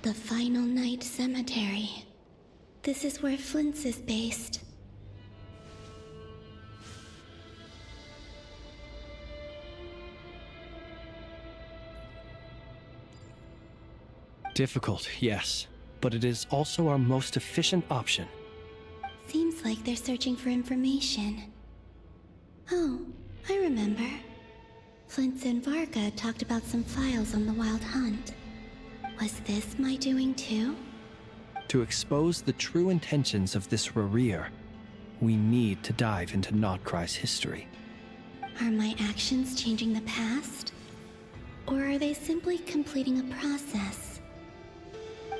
The Final Night Cemetery. This is where Flint's is based. Difficult, yes, but it is also our most efficient option. Seems like they're searching for information. Oh, I remember. Flint and Varga talked about some files on the Wild Hunt. Was this my doing too? To expose the true intentions of this Rereer, we need to dive into Notcry's history. Are my actions changing the past? Or are they simply completing a process?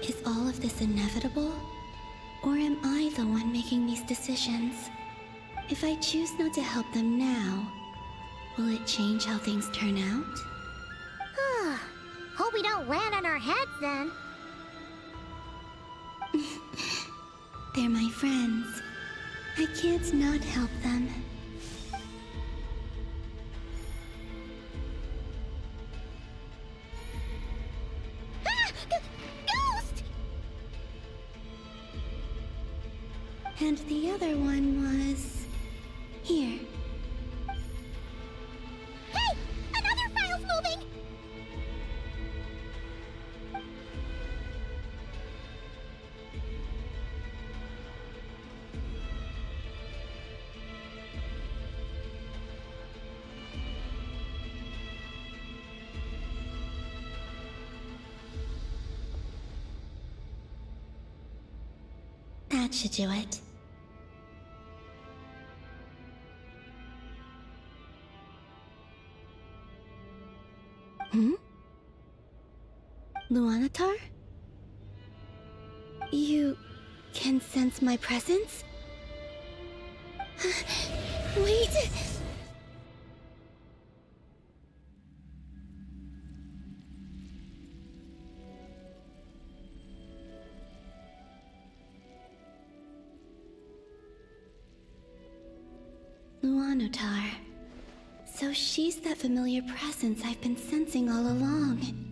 Is all of this inevitable? Or am I the one making these decisions? If I choose not to help them now, will it change how things turn out? Hope we don't land on our heads then. They're my friends. I can't not help them. Ghost! And the other one was... here. Hey! Another file's moving! That should do it. Luanatar? You can sense my presence? Wait! Luanatar. So she's that familiar presence I've been sensing all along.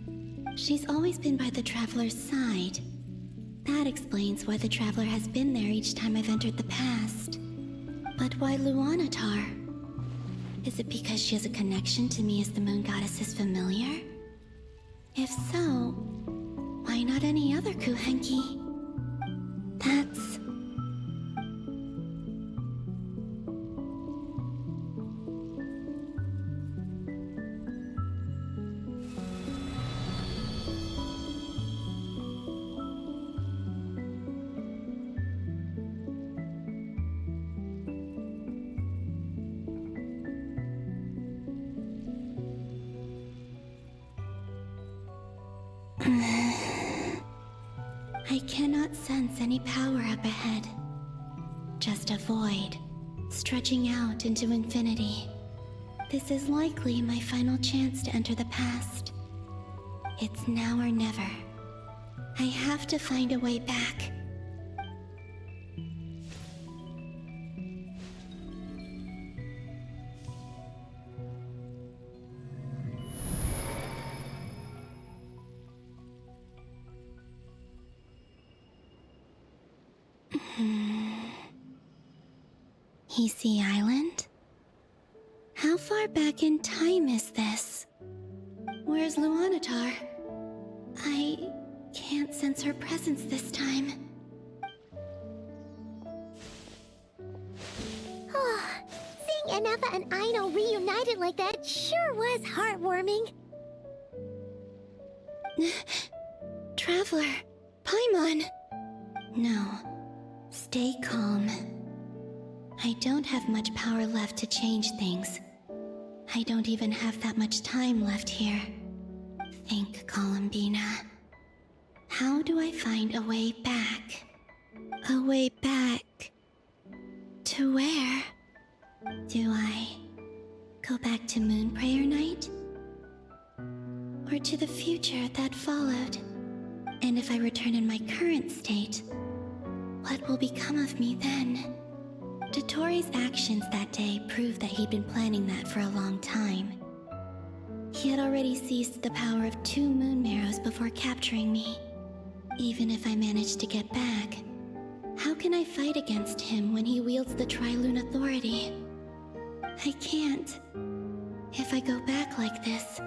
She's always been by the Traveler's side. That explains why the Traveler has been there each time I've entered the past. But why Luanatar? Is it because she has a connection to me as the Moon Goddess's familiar? If so, why not any other Kuhenki? That's... I cannot sense any power up ahead. Just a void, stretching out into infinity. This is likely my final chance to enter the past. It's now or never. I have to find a way back. Easy Island? How far back in time is this? Where's Luanatar? I can't sense her presence this time. Seeing Enefa and Aino reunited like that sure was heartwarming. Traveler, Paimon. No, stay calm. I don't have much power left to change things. I don't even have that much time left here. Think, Columbina. How do I find a way back? A way back... to where? Do I go back to Moon Prayer Night? Or to the future that followed? And if I return in my current state, what will become of me then? Dotori's actions that day proved that he'd been planning that for a long time. He had already seized the power of 2 moon marrows before capturing me. Even if I managed to get back, how can I fight against him when he wields the Tri-Lune Authority? I can't. If I go back like this,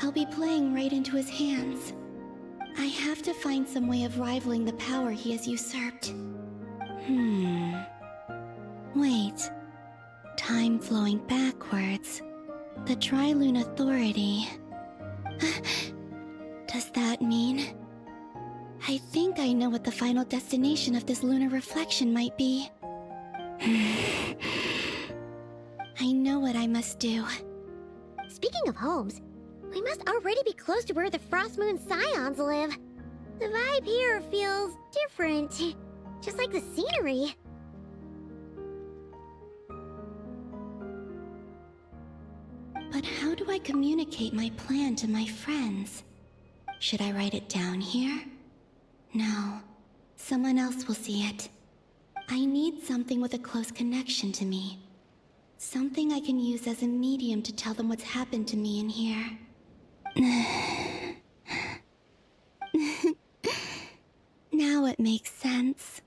I'll be playing right into his hands. I have to find some way of rivaling the power he has usurped. Wait. Time flowing backwards. The Tri-Lune Authority. Does that mean... I think I know what the final destination of this lunar reflection might be. I know what I must do. Speaking of homes, we must already be close to where the Frost Moon Scions live. The vibe here feels different, just like the scenery. But how do I communicate my plan to my friends? Should I write it down here? No. Someone else will see it. I need something with a close connection to me. Something I can use as a medium to tell them what's happened to me in here. Now it makes sense.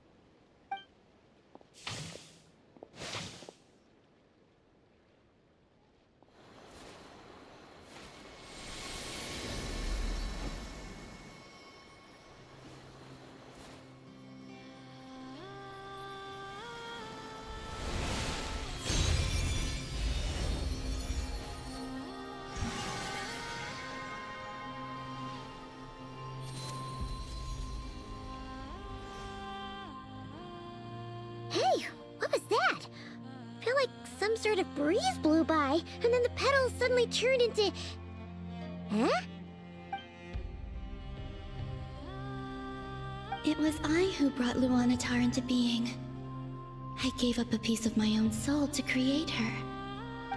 Hey, what was that? I feel like some sort of breeze blew by, and then the petals suddenly turned into... Huh? It was I who brought Luanatar into being. I gave up a piece of my own soul to create her.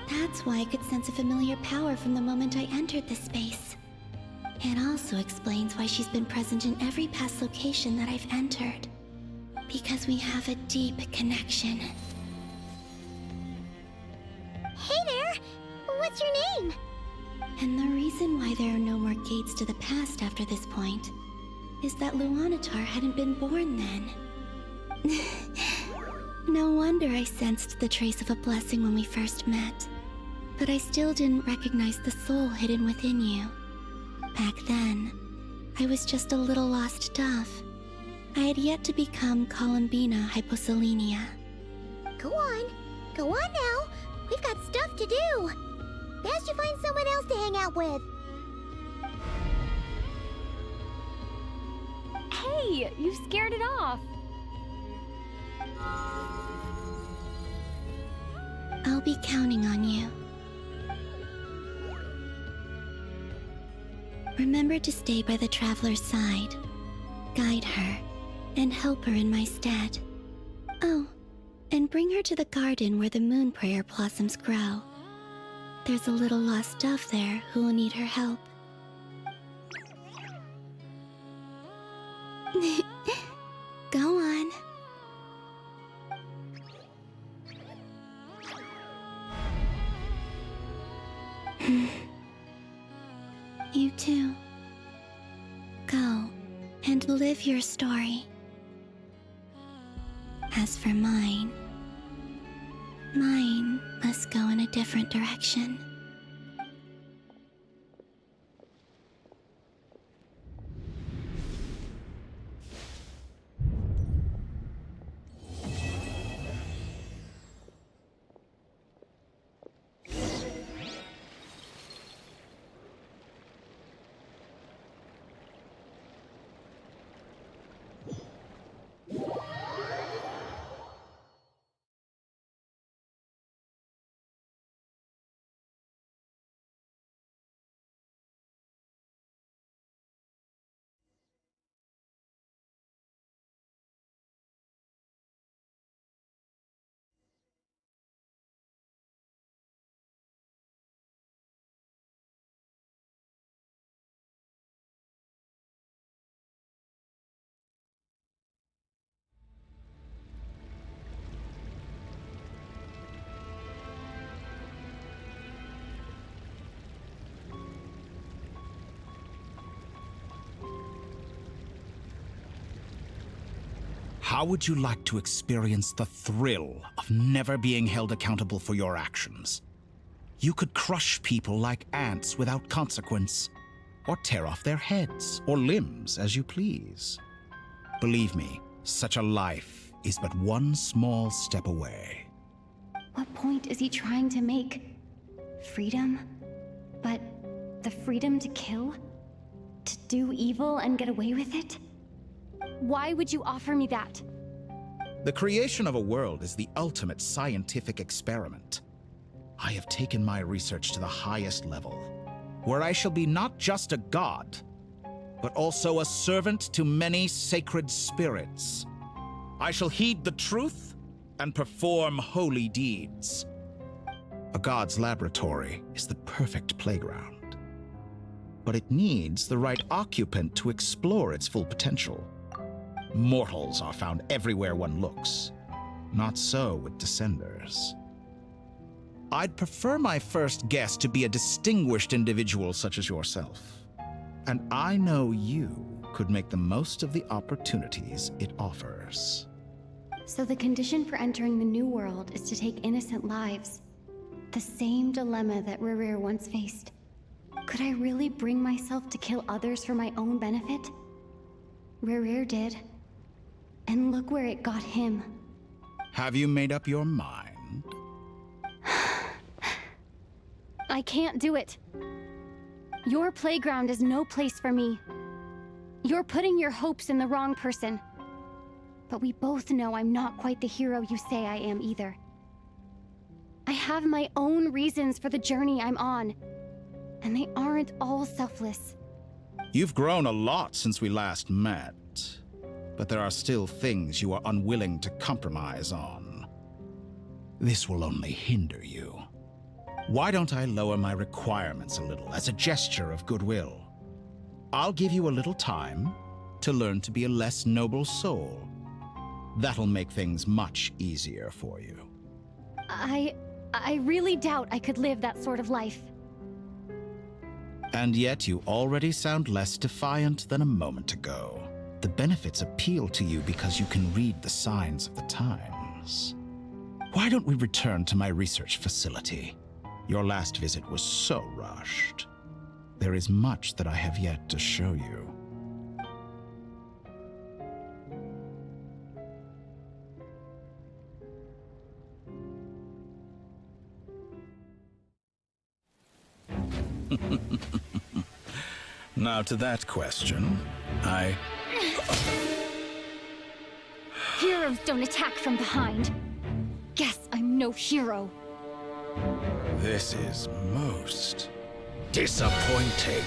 That's why I could sense a familiar power from the moment I entered this space. It also explains why she's been present in every past location that I've entered. Because we have a deep connection. Hey there! What's your name? And the reason why there are no more gates to the past after this point is that Luanatar hadn't been born then. No wonder I sensed the trace of a blessing when we first met. But I still didn't recognize the soul hidden within you. Back then, I was just a little lost dove. I had yet to become Columbina Hyposelenia. Go on now. We've got stuff to do. Best you find someone else to hang out with. Hey, you scared it off. I'll be counting on you. Remember to stay by the traveler's side, guide her, and help her in my stead. Oh, and bring her to the garden where the moon prayer blossoms grow. There's a little lost dove there who will need her help. Go on. You too. Go and live your story. As for mine must go in a different direction. How would you like to experience the thrill of never being held accountable for your actions? You could crush people like ants without consequence, or tear off their heads or limbs as you please. Believe me, such a life is but one small step away. What point is he trying to make? Freedom? But the freedom to kill? To do evil and get away with it? Why would you offer me that? The creation of a world is the ultimate scientific experiment. I have taken my research to the highest level, where I shall be not just a god, but also a servant to many sacred spirits. I shall heed the truth and perform holy deeds. A god's laboratory is the perfect playground, but it needs the right occupant to explore its full potential. Mortals are found everywhere one looks. Not so with Descenders. I'd prefer my first guest to be a distinguished individual such as yourself. And I know you could make the most of the opportunities it offers. So the condition for entering the new world is to take innocent lives. The same dilemma that Rerir once faced. Could I really bring myself to kill others for my own benefit? Rerir did. And look where it got him. Have you made up your mind? I can't do it. Your playground is no place for me. You're putting your hopes in the wrong person. But we both know I'm not quite the hero you say I am either. I have my own reasons for the journey I'm on, and they aren't all selfless. You've grown a lot since we last met, but there are still things you are unwilling to compromise on. This will only hinder you. Why don't I lower my requirements a little as a gesture of goodwill? I'll give you a little time to learn to be a less noble soul. That'll make things much easier for you. I really doubt I could live that sort of life. And yet you already sound less defiant than a moment ago. The benefits appeal to you because you can read the signs of the times. Why don't we return to my research facility? Your last visit was so rushed. There is much that I have yet to show you. Now to that question, Heroes don't attack from behind. Guess I'm no hero. This is most disappointing.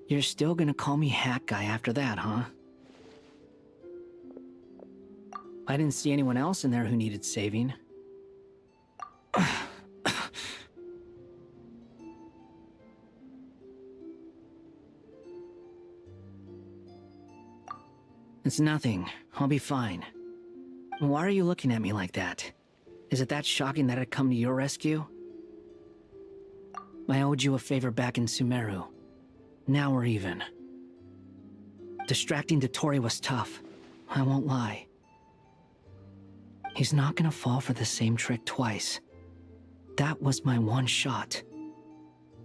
You're still gonna call me Hat Guy after that, huh? I didn't see anyone else in there who needed saving. It's nothing. I'll be fine. Why are you looking at me like that? Is it that shocking that I'd come to your rescue? I owed you a favor back in Sumeru. Now we're even. Distracting Dotori was tough. I won't lie. He's not gonna fall for the same trick twice. That was my one shot.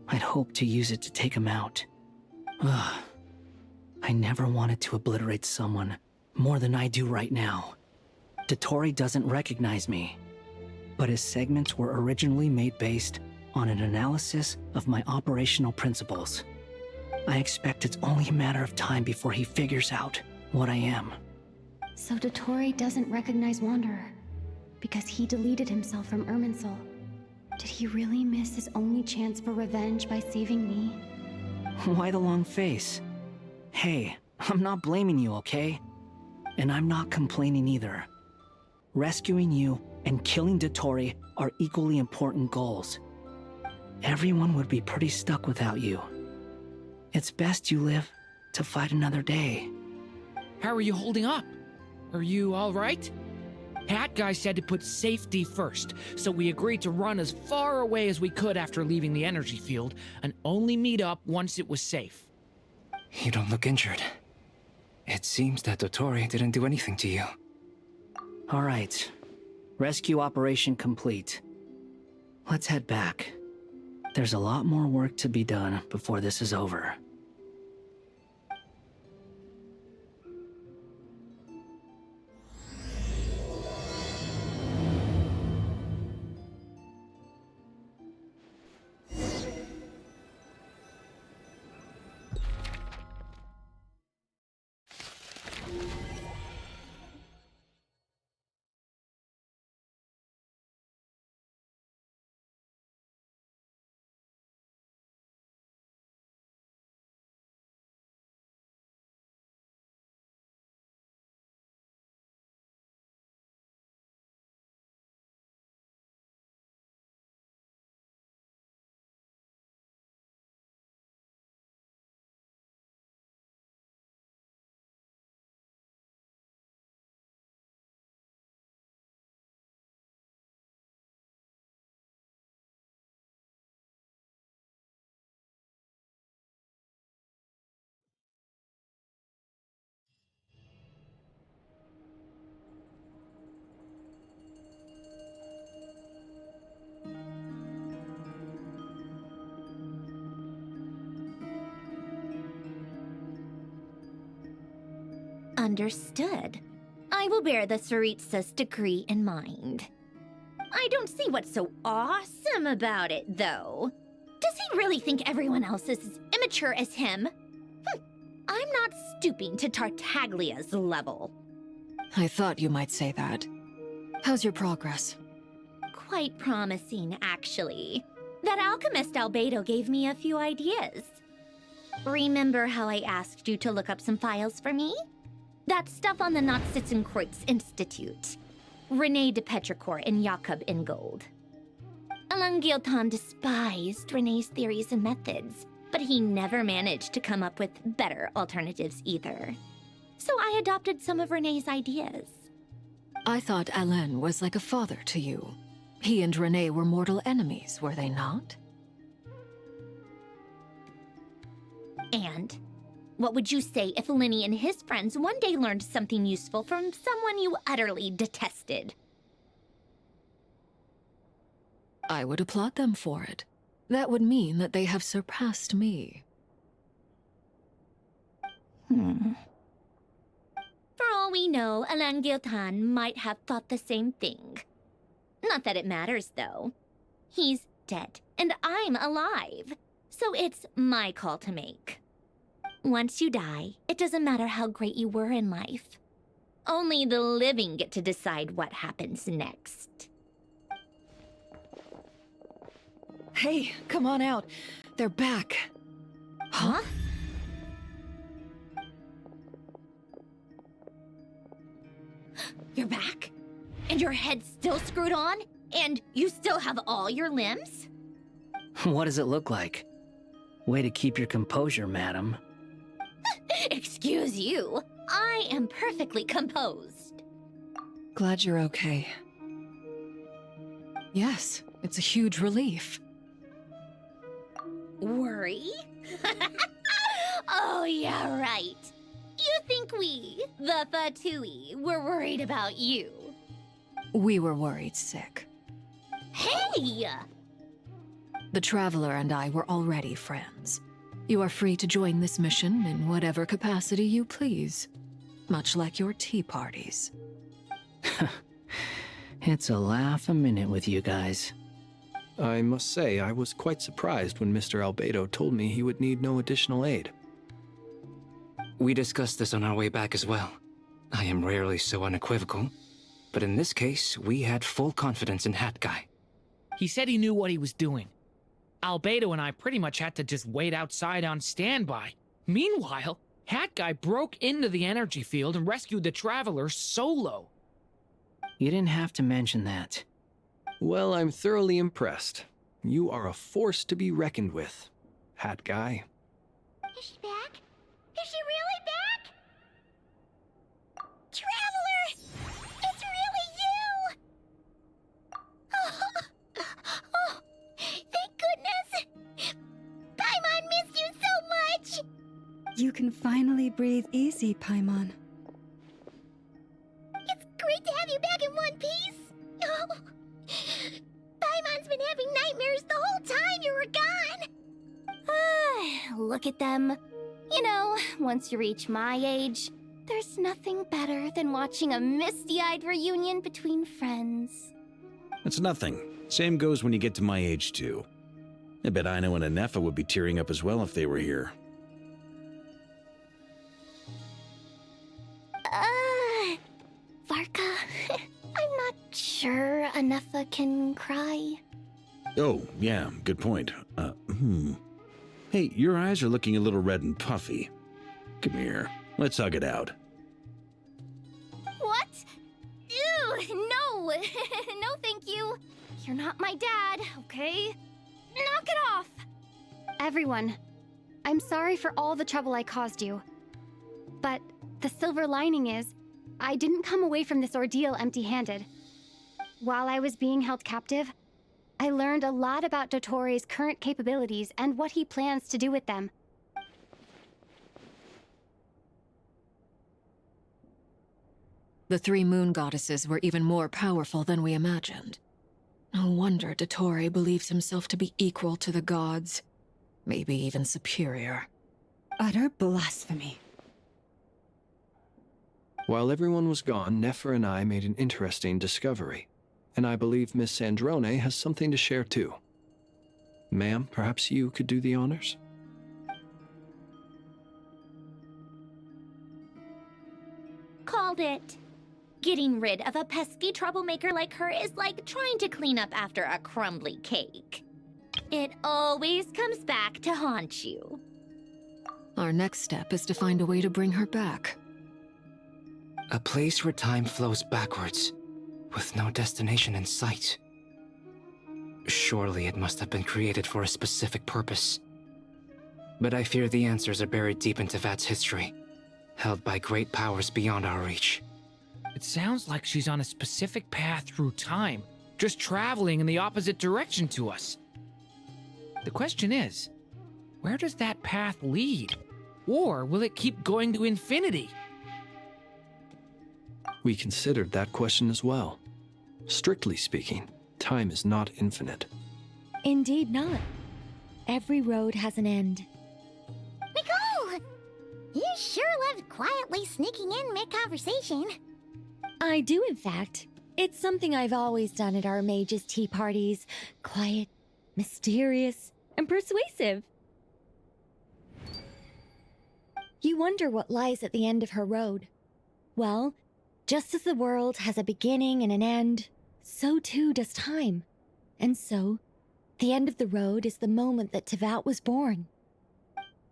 I'd hoped to use it to take him out. Ugh. I never wanted to obliterate someone more than I do right now. Dotori doesn't recognize me, but his segments were originally made based on an analysis of my operational principles. I expect it's only a matter of time before he figures out what I am. So Dotori doesn't recognize Wanderer because he deleted himself from Irminsul. Did he really miss his only chance for revenge by saving me? Why the long face? Hey, I'm not blaming you, okay? And I'm not complaining either. Rescuing you and killing Dotori are equally important goals. Everyone would be pretty stuck without you. It's best you live to fight another day. How are you holding up? Are you all right? Hat Guy said to put safety first, so we agreed to run as far away as we could after leaving the energy field and only meet up once it was safe. You don't look injured. It seems that Dotori didn't do anything to you. All right. Rescue operation complete. Let's head back. There's a lot more work to be done before this is over. Understood. I will bear the Tsaritsa's decree in mind. I don't see what's so awesome about it, though. Does he really think everyone else is as immature as him? I'm not stooping to Tartaglia's level. I thought you might say that. How's your progress? Quite promising, actually. That alchemist Albedo gave me a few ideas. Remember how I asked you to look up some files for me? That stuff on the Natsitzenkreuz Institute. René de Petrichor and Jakob Ingold. Alain Guillotin despised René's theories and methods, but he never managed to come up with better alternatives either. So I adopted some of René's ideas. I thought Alain was like a father to you. He and René were mortal enemies, were they not? And what would you say if Lenny and his friends one day learned something useful from someone you utterly detested? I would applaud them for it. That would mean that they have surpassed me. For all we know, Alain Guillotin might have thought the same thing. Not that it matters, though. He's dead, and I'm alive. So it's my call to make. Once you die, it doesn't matter how great you were in life. Only the living get to decide what happens next. Hey, come on out. They're back. Huh? You're back? And your head's still screwed on? And you still have all your limbs? What does it look like? Way to keep your composure, madam. Excuse you. I am perfectly composed. Glad you're okay. Yes, it's a huge relief. Worry? Oh, yeah, right. You think we, the Fatui, were worried about you? We were worried sick. Hey! The Traveler and I were already friends. You are free to join this mission in whatever capacity you please. Much like your tea parties. It's a laugh a minute with you guys. I must say, I was quite surprised when Mr. Albedo told me he would need no additional aid. We discussed this on our way back as well. I am rarely so unequivocal, but in this case, we had full confidence in Hat Guy. He said he knew what he was doing. Albedo and I pretty much had to just wait outside on standby. Meanwhile, Hat Guy broke into the energy field and rescued the Traveler solo. You didn't have to mention that. Well, I'm thoroughly impressed. You are a force to be reckoned with, Hat Guy. Is she back? Is she really back? Traveler! It's really you! Oh, thank goodness! Paimon missed you so much! You can finally breathe easy, Paimon. It's great to have you back in one piece! Oh, Paimon's been having nightmares the whole time you were gone! Look at them. You know, once you reach my age, there's nothing better than watching a misty-eyed reunion between friends. It's nothing. Same goes when you get to my age, too. I bet Aino and Anefa would be tearing up as well if they were here. Varka, I'm not sure Anefa can cry. Oh, yeah, good point. Hey, your eyes are looking a little red and puffy. Come here, let's hug it out. What? Ew, no! No, thank you. You're not my dad, okay? Knock it off! Everyone, I'm sorry for all the trouble I caused you. But the silver lining is, I didn't come away from this ordeal empty-handed. While I was being held captive, I learned a lot about Dottoro's current capabilities and what he plans to do with them. The three moon goddesses were even more powerful than we imagined. No wonder Dottore believes himself to be equal to the gods. Maybe even superior. Utter blasphemy. While everyone was gone, Nefer and I made an interesting discovery, and I believe Miss Sandrone has something to share too. Ma'am, perhaps you could do the honors? Called it. Getting rid of a pesky troublemaker like her is like trying to clean up after a crumbly cake. It always comes back to haunt you. Our next step is to find a way to bring her back. A place where time flows backwards, with no destination in sight. Surely it must have been created for a specific purpose. But I fear the answers are buried deep into Vat's history, held by great powers beyond our reach. It sounds like she's on a specific path through time, just traveling in the opposite direction to us. The question is, where does that path lead? Or will it keep going to infinity? We considered that question as well. Strictly speaking, time is not infinite. Indeed not. Every road has an end. Nicole! You sure loved quietly sneaking in mid-conversation. I do, in fact. It's something I've always done at our mages' tea parties. Quiet, mysterious, and persuasive. You wonder what lies at the end of her road. Well, just as the world has a beginning and an end, so too does time. And so, the end of the road is the moment that Tevat was born.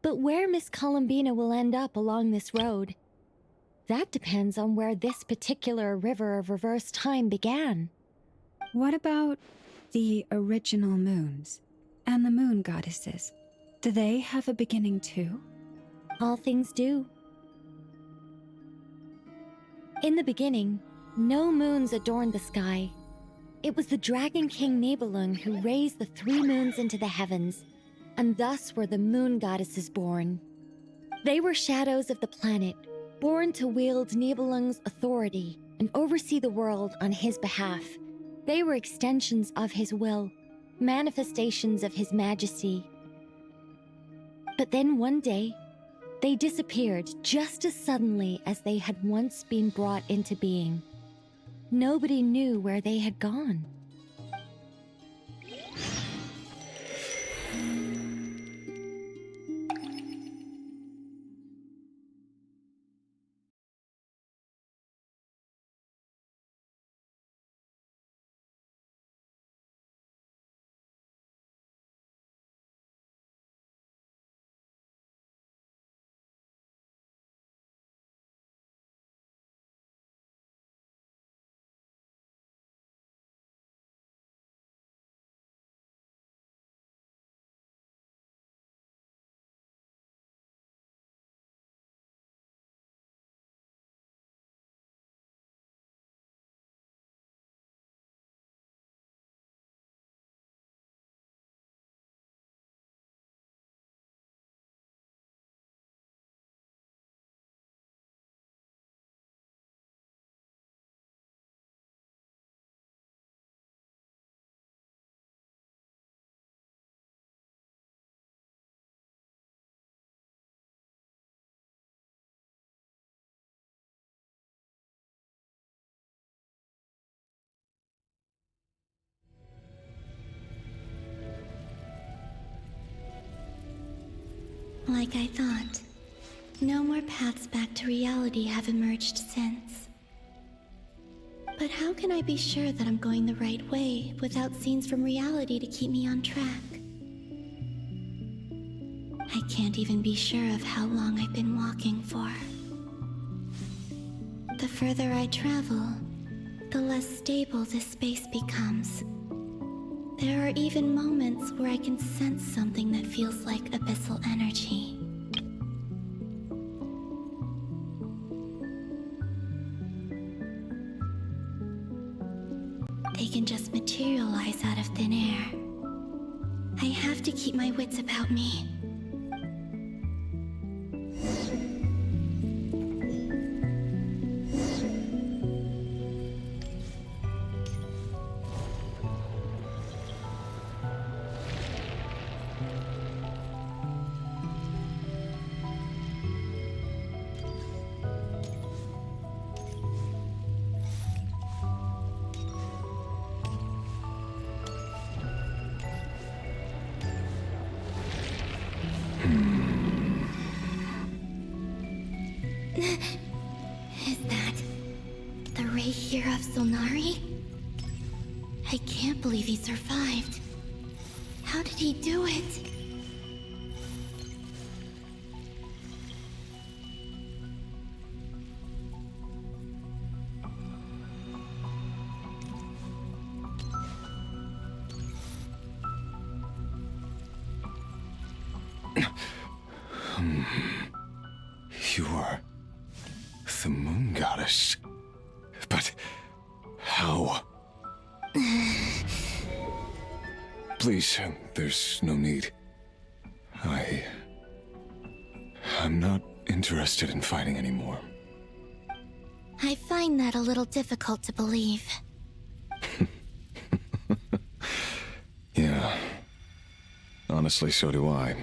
But where Miss Columbina will end up along this road, That depends on where this particular river of reverse time began. What about the original moons and the moon goddesses? Do they have a beginning too? All things do. In the beginning, no moons adorned the sky. It was the Dragon King Nibelung who raised the 3 moons into the heavens, and thus were the moon goddesses born. They were shadows of the planet, born to wield Nibelung's authority and oversee the world on his behalf. They were extensions of his will, manifestations of his majesty. But then one day, they disappeared just as suddenly as they had once been brought into being. Nobody knew where they had gone. Like I thought, no more paths back to reality have emerged since. But how can I be sure that I'm going the right way without scenes from reality to keep me on track? I can't even be sure of how long I've been walking for. The further I travel, the less stable this space becomes. There are even moments where I can sense something that feels like abyssal energy. They can just materialize out of thin air. I have to keep my wits about me. Is that the ray here of Solnari? I can't believe he survived. How did he do it? You are the moon goddess. But how? Please, there's no need. I'm not interested in fighting anymore. I find that a little difficult to believe. Yeah. Honestly, so do I.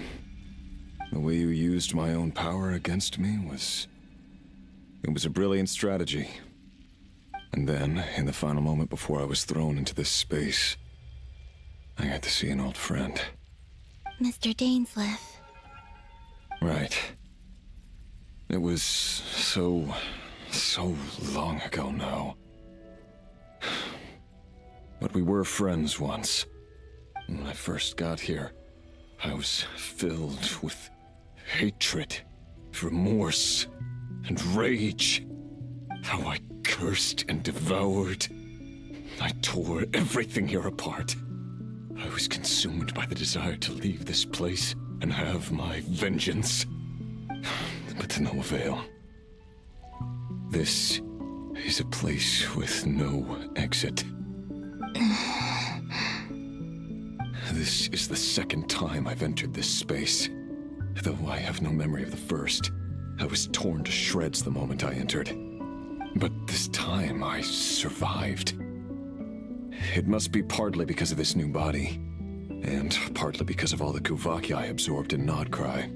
The way you used my own power against me was... It was a brilliant strategy. And then, in the final moment before I was thrown into this space, I got to see an old friend. Mr. Dainsleif. Right. It was so long ago now. But we were friends once. When I first got here, I was filled with hatred, remorse, and rage. How I cursed and devoured. I tore everything here apart. I was consumed by the desire to leave this place and have my vengeance. But to no avail. This is a place with no exit. This is the second time I've entered this space. Though I have no memory of the first. I was torn to shreds the moment I entered. But this time I survived. It must be partly because of this new body, and partly because of all the Kuvaki I absorbed in Nodcry.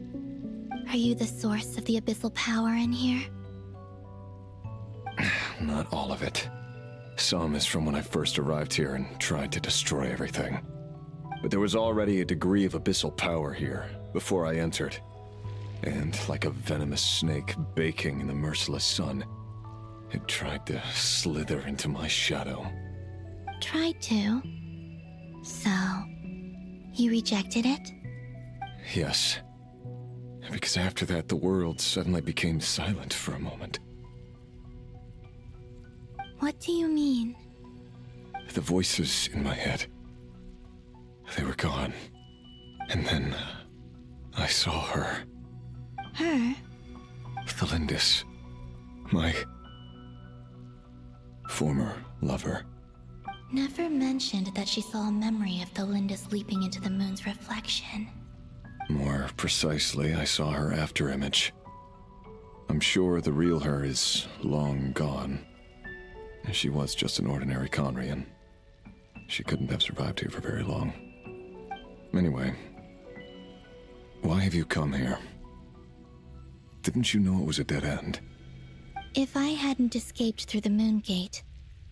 Are you the source of the abyssal power in here? Not all of it. Some is from when I first arrived here and tried to destroy everything. But there was already a degree of abyssal power here before I entered. And like a venomous snake baking in the merciless sun, it tried to slither into my shadow. Tried to? So, you rejected it? Yes. Because after that, the world suddenly became silent for a moment. What do you mean? The voices in my head, they were gone. And then I saw her. Her? Thelindis. My former lover. Never mentioned that she saw a memory of Thelindis leaping into the moon's reflection. More precisely, I saw her afterimage. I'm sure the real her is long gone. She was just an ordinary Conrian. She couldn't have survived here for very long. Anyway, why have you come here? Didn't you know it was a dead end? If I hadn't escaped through the moon gate,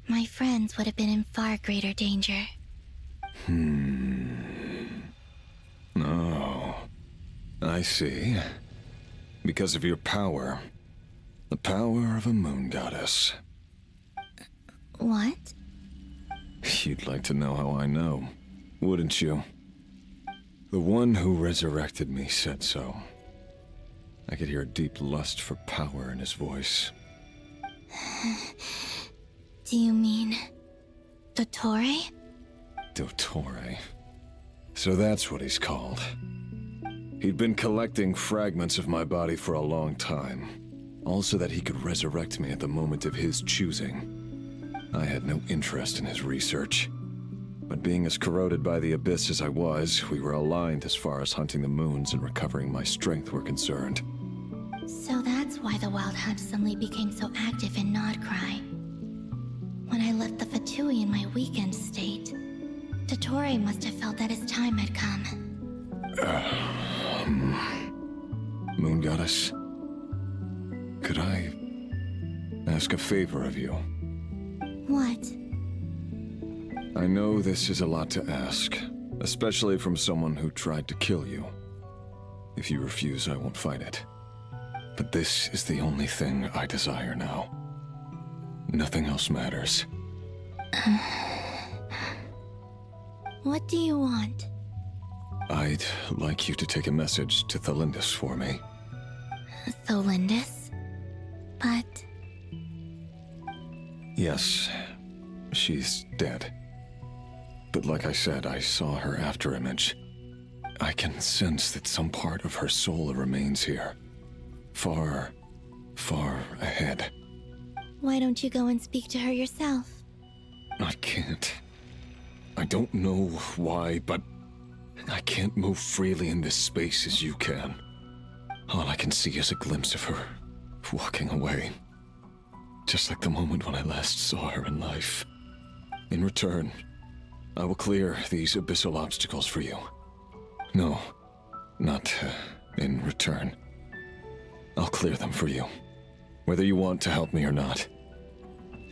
my friends would have been in far greater danger. Oh, I see. Because of your power. The power of a moon goddess. What? You'd like to know how I know, wouldn't you? The one who resurrected me said so. I could hear a deep lust for power in his voice. Do you mean... Dottore? Dottore. So that's what he's called. He'd been collecting fragments of my body for a long time. All so that he could resurrect me at the moment of his choosing. I had no interest in his research. But being as corroded by the abyss as I was, we were aligned as far as hunting the moons and recovering my strength were concerned. So that's why the Wild Hunt suddenly became so active in Nodcry. When I left the Fatui in my weakened state, Dottore must have felt that his time had come. Moon Goddess, could I ask a favor of you? What? I know this is a lot to ask, especially from someone who tried to kill you. If you refuse, I won't fight it. But this is the only thing I desire now. Nothing else matters. What do you want? I'd like you to take a message to Thelindis for me. Thelindis? But... Yes, she's dead. But like I said, I saw her afterimage. I can sense that some part of her soul remains here. Far, far ahead. Why don't you go and speak to her yourself? I can't. I don't know why, but I can't move freely in this space as you can. All I can see is a glimpse of her walking away. Just like the moment when I last saw her in life. In return, I will clear these abyssal obstacles for you. No, not in return. I'll clear them for you, whether you want to help me or not.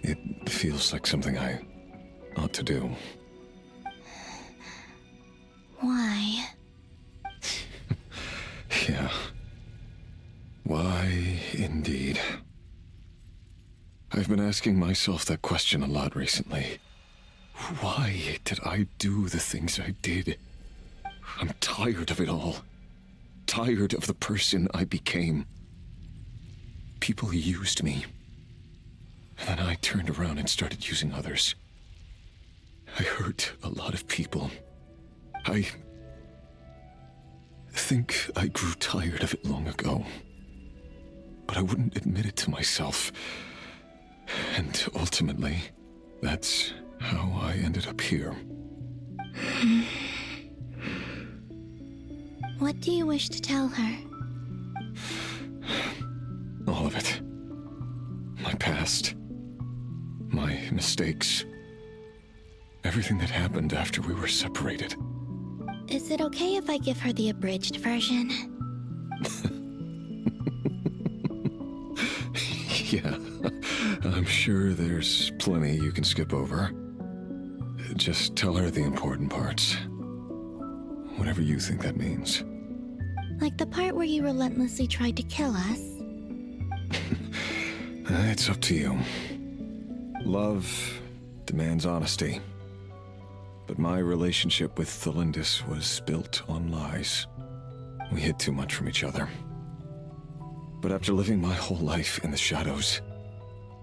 It feels like something I ought to do. Why? Yeah. Why, indeed. I've been asking myself that question a lot recently. Why did I do the things I did? I'm tired of it all. Tired of the person I became. People used me. And then I turned around and started using others. I hurt a lot of people. I think I grew tired of it long ago. But I wouldn't admit it to myself. And ultimately, that's how I ended up here. What do you wish to tell her? All of it. My past. My mistakes. Everything that happened after we were separated. Is it okay if I give her the abridged version? Yeah, I'm sure there's plenty you can skip over. Just tell her the important parts. Whatever you think that means. Like the part where you relentlessly tried to kill us? It's up to you. Love demands honesty. But my relationship with Thelindis was built on lies. We hid too much from each other. But after living my whole life in the shadows,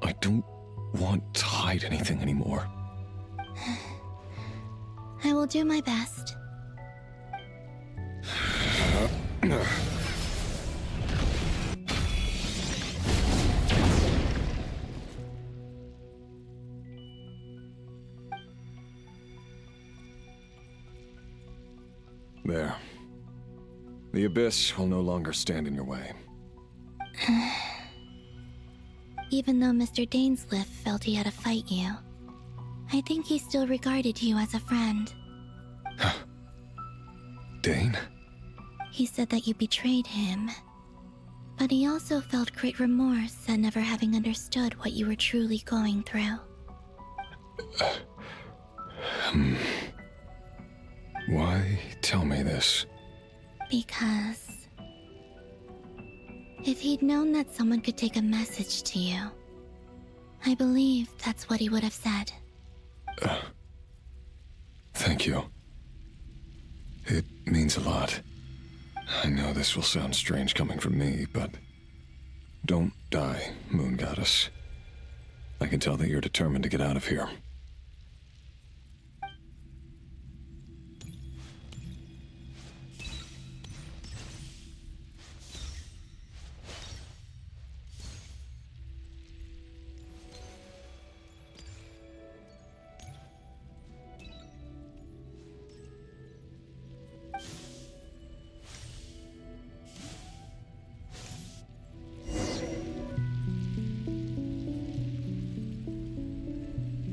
I don't want to hide anything anymore. I will do my best. There. The Abyss will no longer stand in your way. Even though Mr. Dainsleif felt he had to fight you, I think he still regarded you as a friend. Dane? He said that you betrayed him, but he also felt great remorse at never having understood what you were truly going through. Why tell me this? Because if he'd known that someone could take a message to you, I believe that's what he would have said. Thank you. It means a lot. I know this will sound strange coming from me, but don't die, Moon Goddess. I can tell that you're determined to get out of here.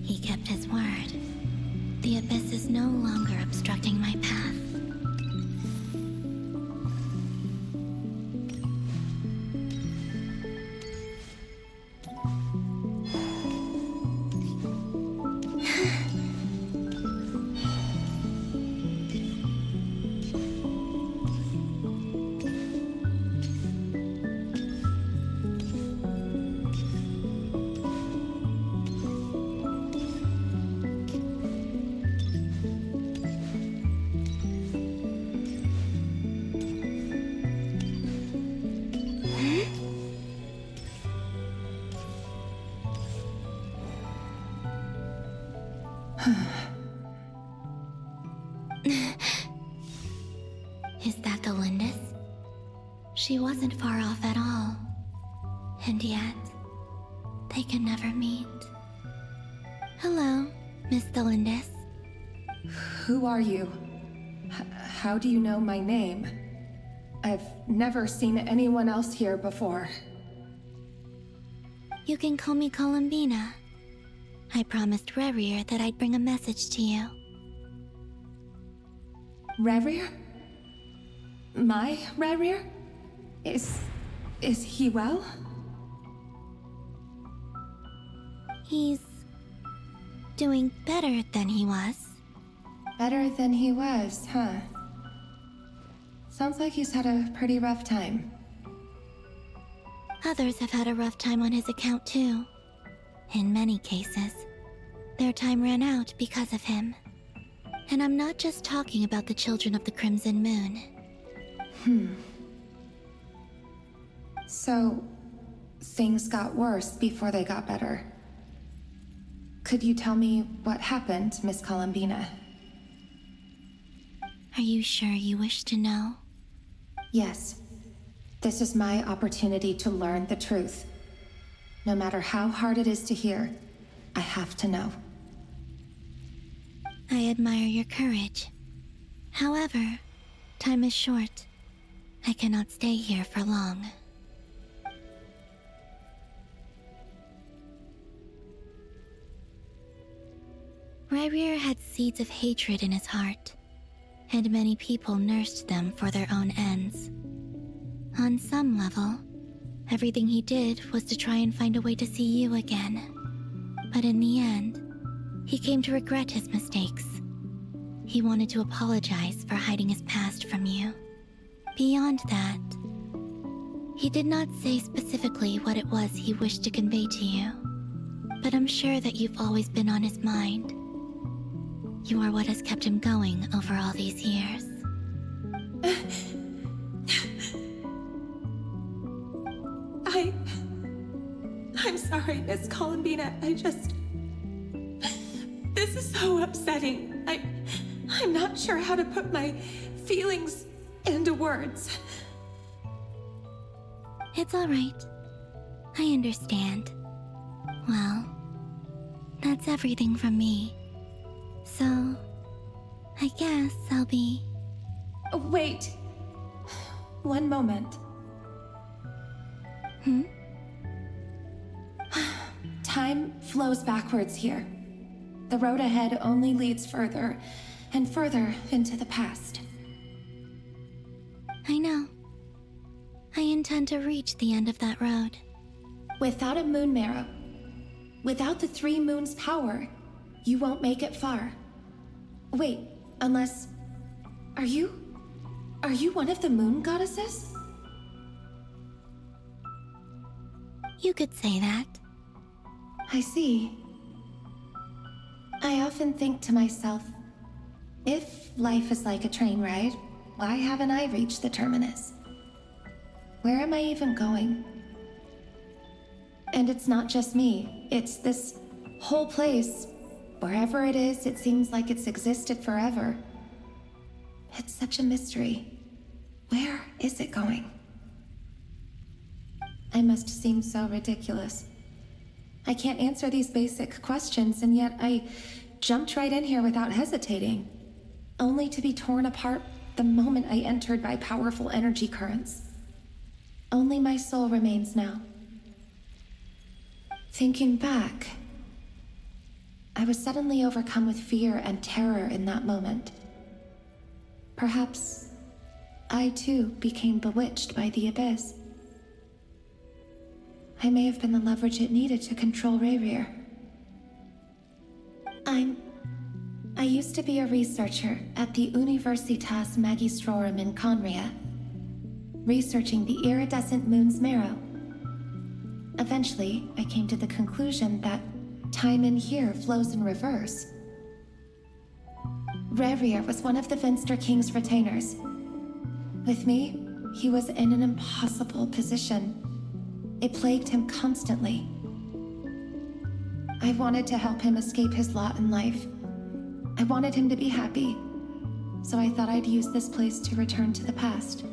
He kept his word. The Abyss is no longer obstructing my path. Is that Thelindis? She wasn't far off at all. And yet, they can never meet. Hello, Miss Thelindis. Who are you? How do you know my name? I've never seen anyone else here before. You can call me Columbina. I promised Rerir that I'd bring a message to you. Rerir? My Rerir? Is he well? He's doing better than he was. Better than he was, huh? Sounds like he's had a pretty rough time. Others have had a rough time on his account too. In many cases, their time ran out because of him. And I'm not just talking about the children of the Crimson Moon. So, things got worse before they got better. Could you tell me what happened, Miss Columbina? Are you sure you wish to know? Yes. This is my opportunity to learn the truth. No matter how hard it is to hear, I have to know. I admire your courage. However, time is short. I cannot stay here for long. Ryrir had seeds of hatred in his heart, and many people nursed them for their own ends. On some level, everything he did was to try and find a way to see you again. But in the end, he came to regret his mistakes. He wanted to apologize for hiding his past from you. Beyond that, he did not say specifically what it was he wished to convey to you, but I'm sure that you've always been on his mind. You are what has kept him going over all these years. I'm sorry, Miss Columbina. This is so upsetting. I'm not sure how to put my feelings into words. It's all right. I understand. Well, that's everything from me. So, I guess I'll be... Wait. One moment. Time flows backwards here. The road ahead only leads further and further into the past. I know. I intend to reach the end of that road. Without a moon marrow, without the 3 moons' power, you won't make it far. Wait, unless... Are you one of the moon goddesses? You could say that. I see. I often think to myself, if life is like a train ride, why haven't I reached the terminus? Where am I even going? And it's not just me, it's this whole place. Wherever it is, it seems like it's existed forever. It's such a mystery. Where is it going? I must seem so ridiculous. I can't answer these basic questions, and yet I jumped right in here without hesitating, only to be torn apart the moment I entered by powerful energy currents. Only my soul remains now. Thinking back, I was suddenly overcome with fear and terror in that moment. Perhaps I too became bewitched by the abyss. I may have been the leverage it needed to control Ryrir. I used to be a researcher at the Universitas Magistrorum in Conria, researching the iridescent moon's marrow. Eventually, I came to the conclusion that time in here flows in reverse. Ryrir was one of the Finster King's retainers. With me, he was in an impossible position. It plagued him constantly. I wanted to help him escape his lot in life. I wanted him to be happy, so I thought I'd use this place to return to the past.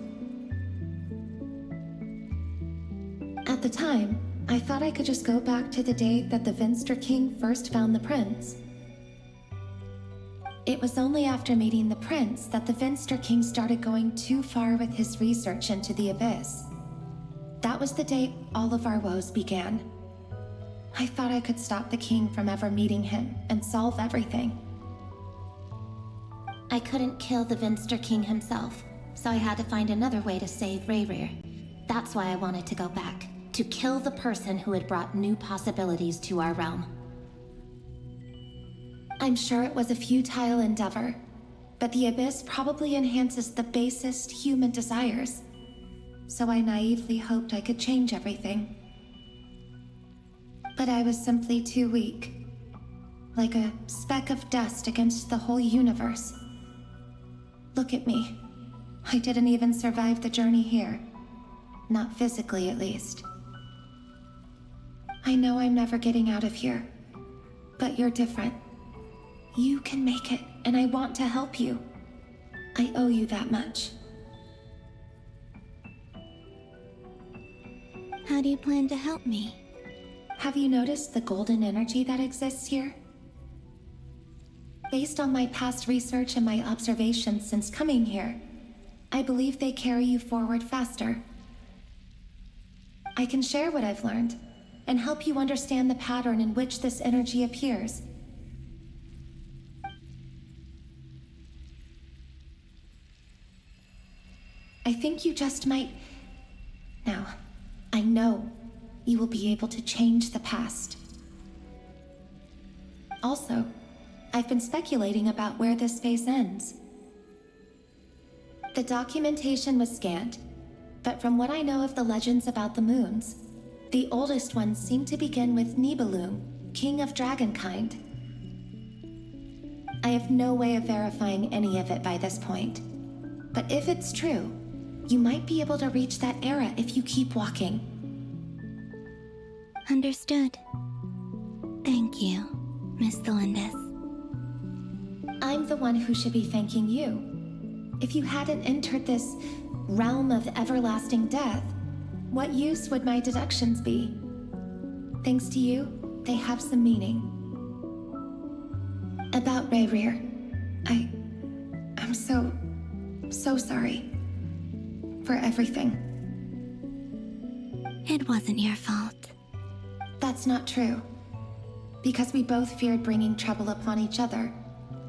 At the time, I thought I could just go back to the day that the Finster King first found the prince. It was only after meeting the prince that the Finster King started going too far with his research into the abyss. That was the day all of our woes began. I thought I could stop the king from ever meeting him and solve everything. I couldn't kill the Finster King himself, so I had to find another way to save Ryrir. That's why I wanted to go back, to kill the person who had brought new possibilities to our realm. I'm sure it was a futile endeavor, but the abyss probably enhances the basest human desires. So I naively hoped I could change everything. But I was simply too weak. Like a speck of dust against the whole universe. Look at me. I didn't even survive the journey here. Not physically, at least. I know I'm never getting out of here. But you're different. You can make it, and I want to help you. I owe you that much. How do you plan to help me? Have you noticed the golden energy that exists here? Based on my past research and my observations since coming here, I believe they carry you forward faster. I can share what I've learned and help you understand the pattern in which this energy appears. I think you just might... Now, I know you will be able to change the past. Also, I've been speculating about where this space ends. The documentation was scanned, but from what I know of the legends about the moons, the oldest ones seem to begin with Nibelung, king of dragonkind. I have no way of verifying any of it by this point, but if it's true, you might be able to reach that era if you keep walking. Understood. Thank you, Miss Delindis. I'm the one who should be thanking you. If you hadn't entered this realm of everlasting death, what use would my deductions be? Thanks to you, they have some meaning. About Rayrir, I'm so sorry. For everything. It wasn't your fault. That's not true. Because we both feared bringing trouble upon each other,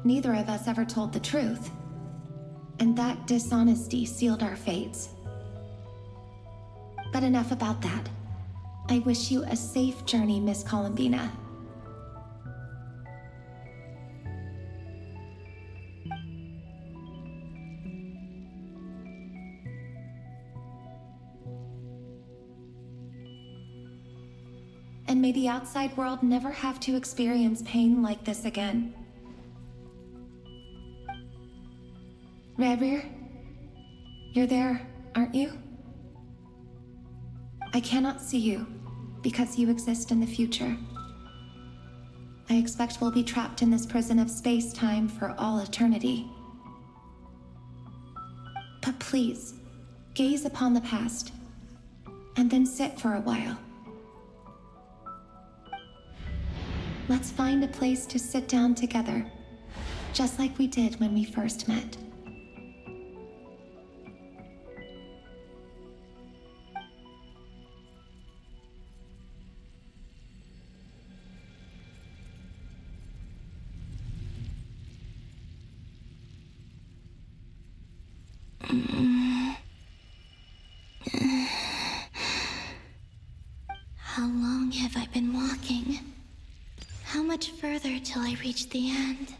neither of us ever told the truth. And that dishonesty sealed our fates. But enough about that. I wish you a safe journey, Miss Columbina. And may the outside world never have to experience pain like this again. Rayrir, you're there, aren't you? I cannot see you, because you exist in the future. I expect we'll be trapped in this prison of space-time for all eternity. But please, gaze upon the past, and then sit for a while. Let's find a place to sit down together, just like we did when we first met. How long have I been walking? How much further till I reach the end?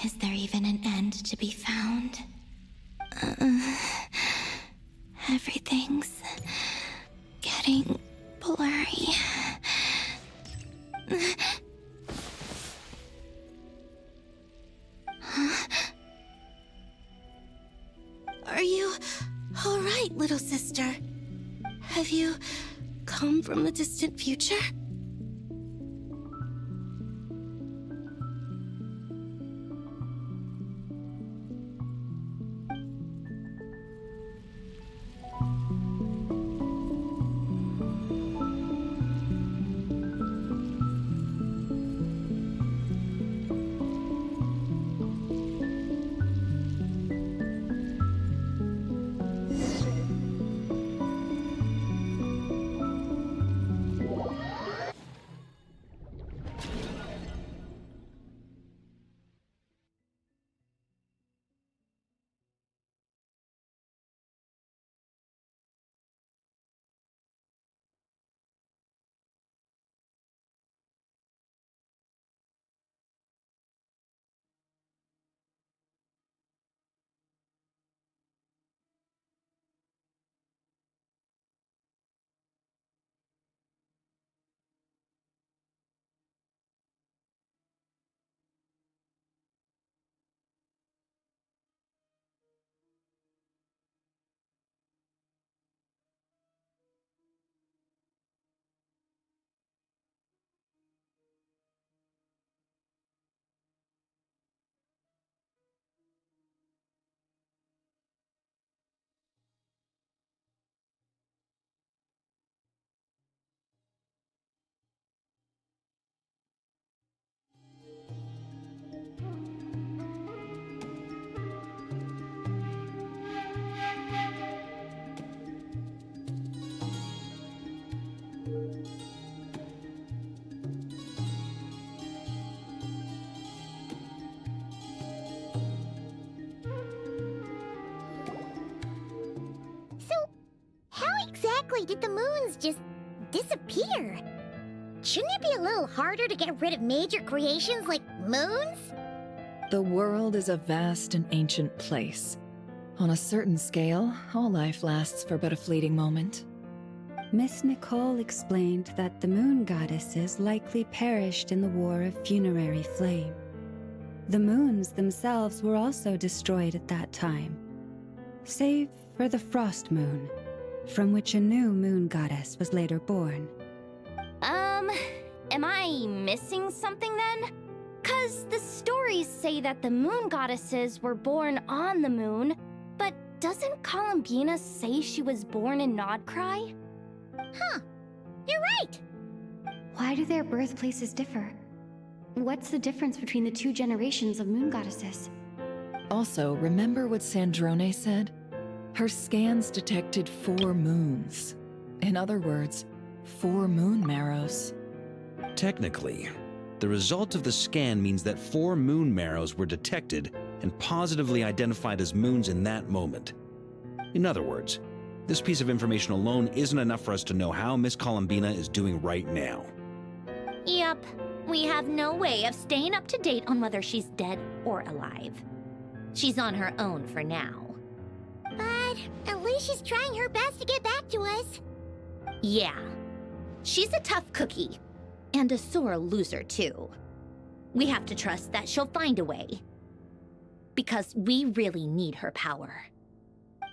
Is there even an end to be found? Everything's getting blurry. Are you all right, little sister? Have you come from the distant future? exactly did the moons just disappear? Shouldn't it be a little harder to get rid of major creations like moons? The world is a vast and ancient place. On a certain scale, all life lasts for but a fleeting moment. Miss Nicole explained that the moon goddesses likely perished in the War of Funerary Flame. The moons themselves were also destroyed at that time, save for the Frost Moon, from which a new moon goddess was later born. Am I missing something then? 'Cause the stories say that the moon goddesses were born on the moon, but doesn't Columbina say she was born in Nodcry? Huh. You're right! Why do their birthplaces differ? What's the difference between the two generations of moon goddesses? Also, remember what Sandrone said? Her scans detected 4 moons. In other words, 4 moon marrows. Technically, the result of the scan means that 4 moon marrows were detected and positively identified as moons in that moment. In other words, this piece of information alone isn't enough for us to know how Miss Columbina is doing right now. Yep, we have no way of staying up to date on whether she's dead or alive. She's on her own for now. But at least she's trying her best to get back to us. Yeah, she's a tough cookie. And a sore loser, too. We have to trust that she'll find a way. Because we really need her power.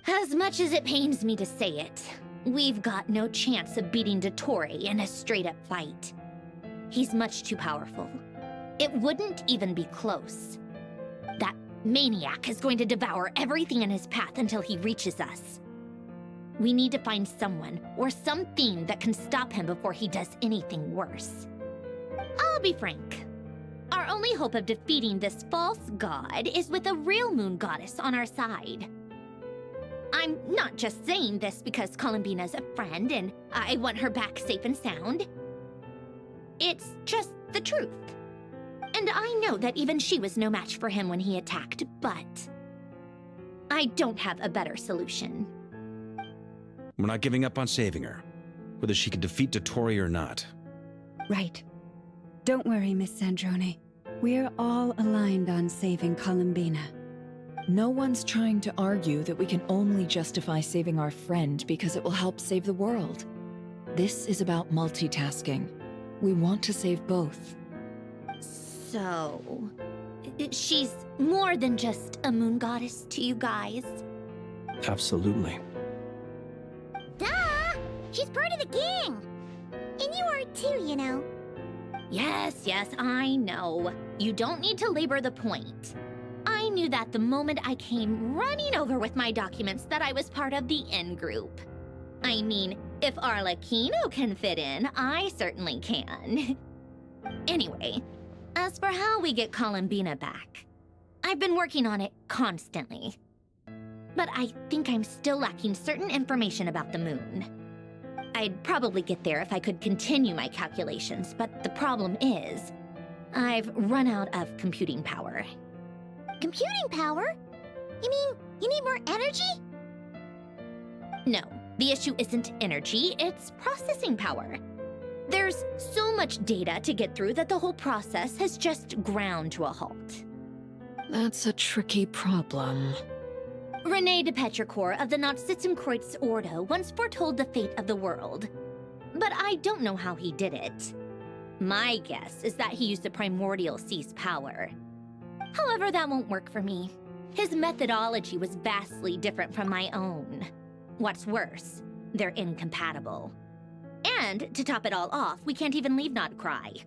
As much as it pains me to say it, we've got no chance of beating Dottore in a straight-up fight. He's much too powerful. It wouldn't even be close. That maniac is going to devour everything in his path until he reaches us. We need to find someone or something that can stop him before he does anything worse. I'll be frank. Our only hope of defeating this false god is with a real moon goddess on our side. I'm not just saying this because Columbina's a friend and I want her back safe and sound. It's just the truth. And I know that even she was no match for him when he attacked, but I don't have a better solution. We're not giving up on saving her, whether she can defeat Dottore or not. Right. Don't worry, Miss Sandrone. We're all aligned on saving Columbina. No one's trying to argue that we can only justify saving our friend because it will help save the world. This is about multitasking. We want to save both. So, she's more than just a moon goddess to you guys? Absolutely. Duh! She's part of the gang! And you are too, you know. Yes, I know. You don't need to labor the point. I knew that the moment I came running over with my documents that I was part of the in-group. I mean, if Arlecchino can fit in, I certainly can. Anyway, as for how we get Columbina back, I've been working on it constantly. But I think I'm still lacking certain information about the moon. I'd probably get there if I could continue my calculations, but the problem is, I've run out of computing power. Computing power? You mean you need more energy? No, the issue isn't energy, it's processing power. There's so much data to get through that the whole process has just ground to a halt. That's a tricky problem. René de Petrichor of the Nazissenkreuz Ordo once foretold the fate of the world. But I don't know how he did it. My guess is that he used the primordial sea's power. However, that won't work for me. His methodology was vastly different from my own. What's worse, they're incompatible. And to top it all off, we can't even leave Nodcry.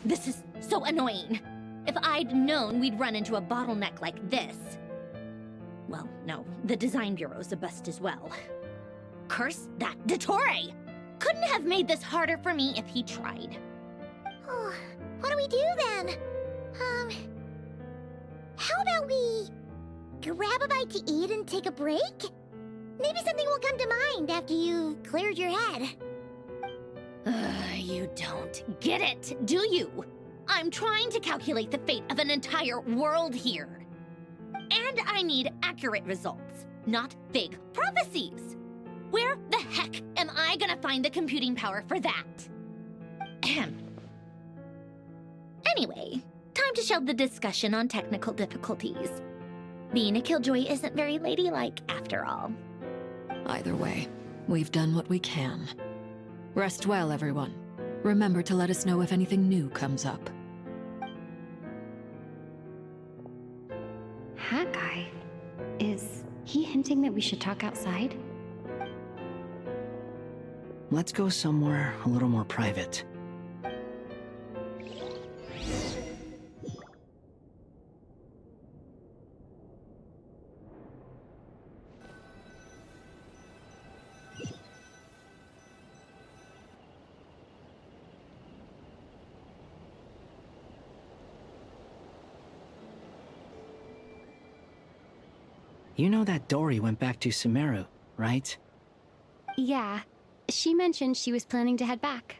This is so annoying. If I'd known we'd run into a bottleneck like this. Well, no, the design bureau's a bust as well. Curse that Dottore! Couldn't have made this harder for me if he tried. Oh, what do we do then? How about we grab a bite to eat and take a break? Maybe something will come to mind after you've cleared your head. You don't get it, do you? I'm trying to calculate the fate of an entire world here. And I need accurate results, not vague prophecies. Where the heck am I gonna find the computing power for that? Ahem. Anyway, time to shelve the discussion on technical difficulties. Being a killjoy isn't very ladylike, after all. Either way, we've done what we can. Rest well, everyone. Remember to let us know if anything new comes up. Hat guy? Is he hinting that we should talk outside? Let's go somewhere a little more private. You know that Dory went back to Sumeru, right? Yeah. She mentioned she was planning to head back.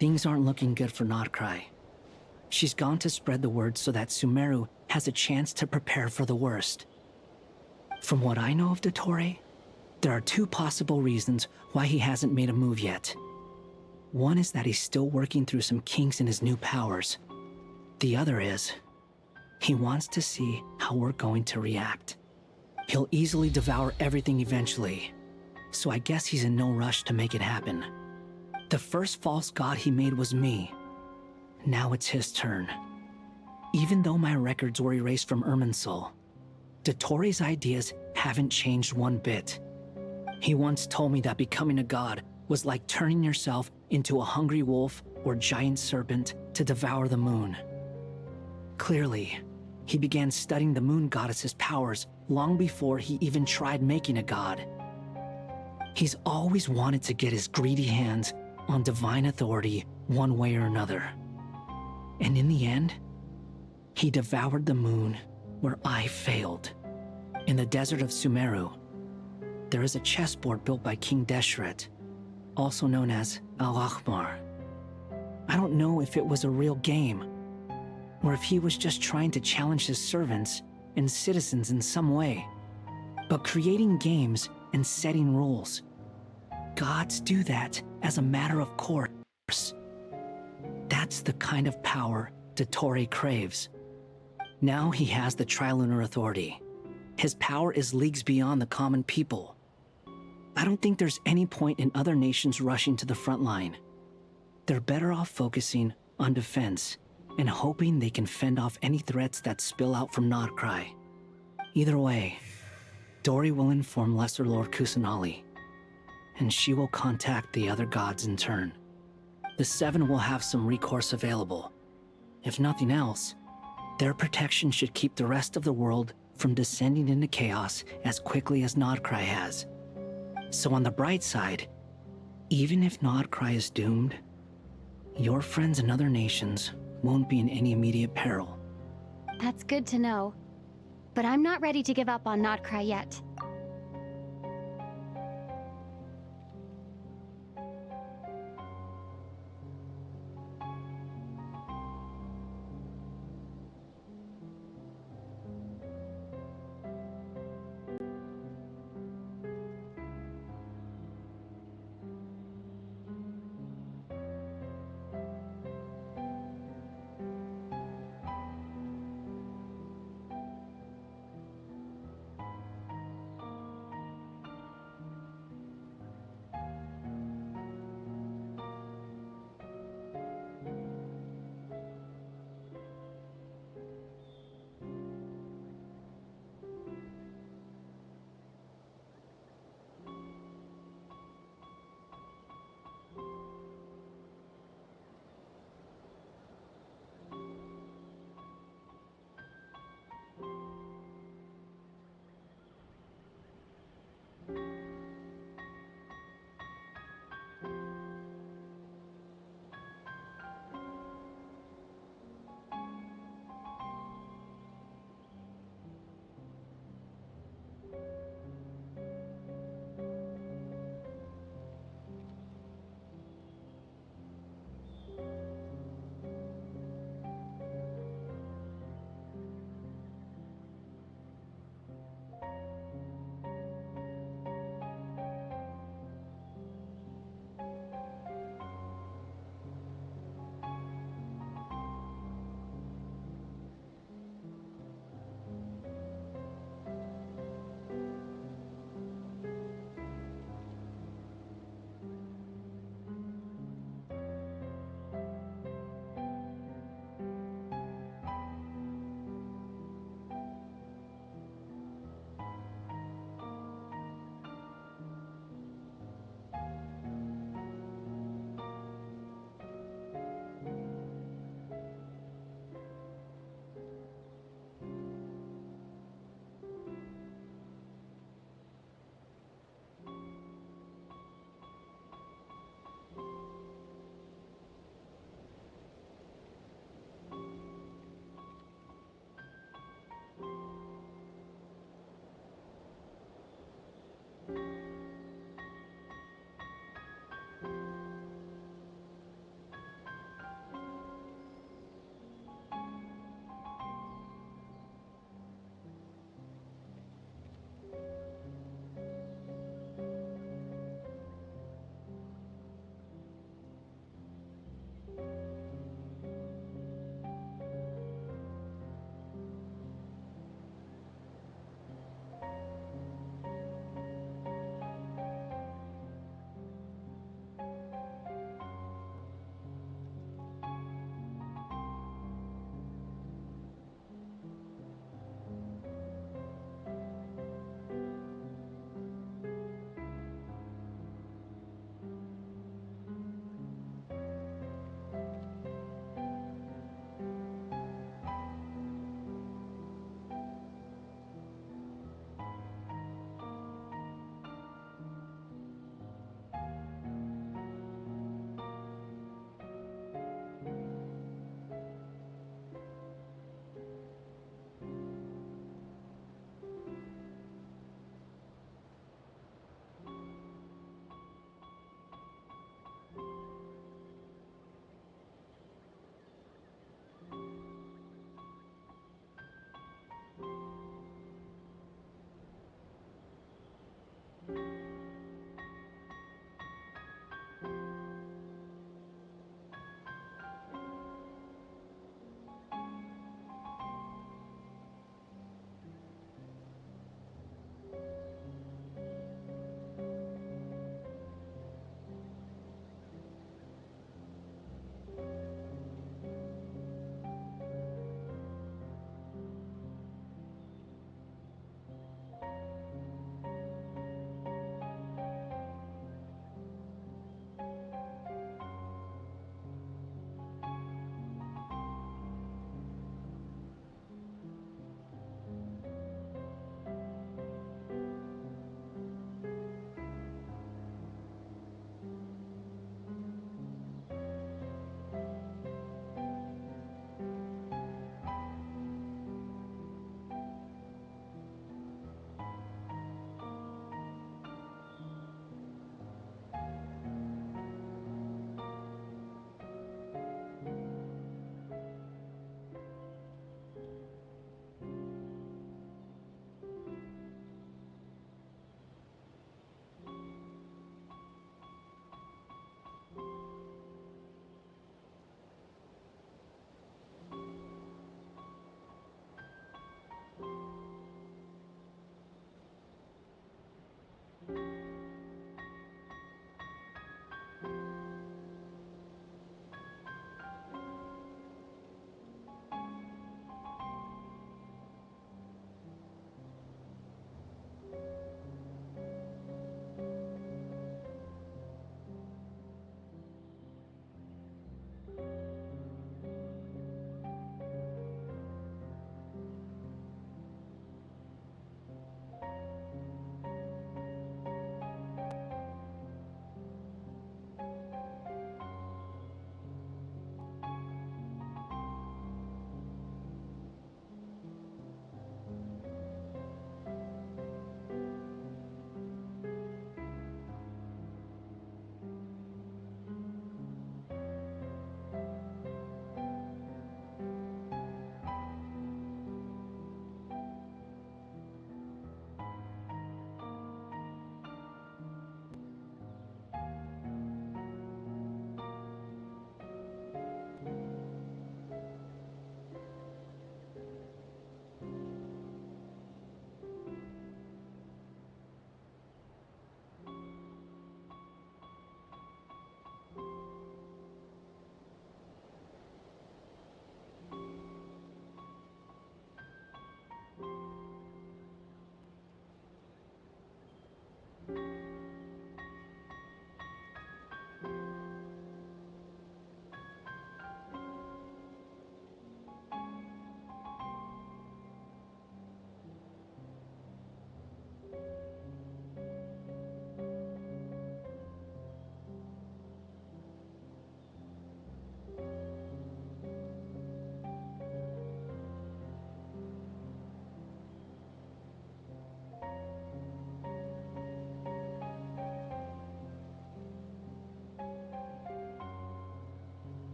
Things aren't looking good for Notcry. She's gone to spread the word so that Sumeru has a chance to prepare for the worst. From what I know of Dottore, there are two possible reasons why he hasn't made a move yet. One is that he's still working through some kinks in his new powers. The other is, he wants to see how we're going to react. He'll easily devour everything eventually, so I guess he's in no rush to make it happen. The first false god he made was me. Now it's his turn. Even though my records were erased from Irminsul, Dottore's ideas haven't changed one bit. He once told me that becoming a god was like turning yourself into a hungry wolf or giant serpent to devour the moon. Clearly, he began studying the moon goddess's powers long before he even tried making a god. He's always wanted to get his greedy hands on divine authority one way or another. And in the end, he devoured the moon where I failed. In the desert of Sumeru, there is a chessboard built by King Deshret, also known as Al-Ahmar. I don't know if it was a real game, or if he was just trying to challenge his servants and citizens in some way. But creating games and setting rules, gods do that as a matter of course. That's the kind of power Dottore craves. Now he has the Trilunar Authority. His power is leagues beyond the common people. I don't think there's any point in other nations rushing to the front line. They're better off focusing on defense and hoping they can fend off any threats that spill out from Notcry. Either way, Dory will inform Lesser Lord Kusanali, and she will contact the other gods in turn. The Seven will have some recourse available. If nothing else, their protection should keep the rest of the world from descending into chaos as quickly as Notcry has. So on the bright side, even if Notcry is doomed, your friends in other nations won't be in any immediate peril. That's good to know. But I'm not ready to give up on Notcry yet.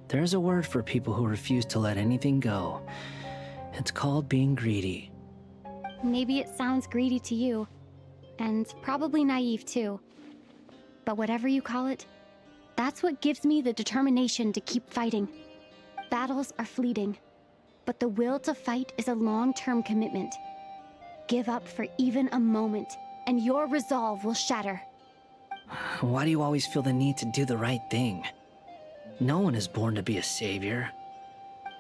There's a word for people who refuse to let anything go. It's called being greedy. Maybe it sounds greedy to you, and probably naive too. But whatever you call it, that's what gives me the determination to keep fighting. Battles are fleeting, but the will to fight is a long-term commitment. Give up for even a moment, and your resolve will shatter. Why do you always feel the need to do the right thing? No one is born to be a savior.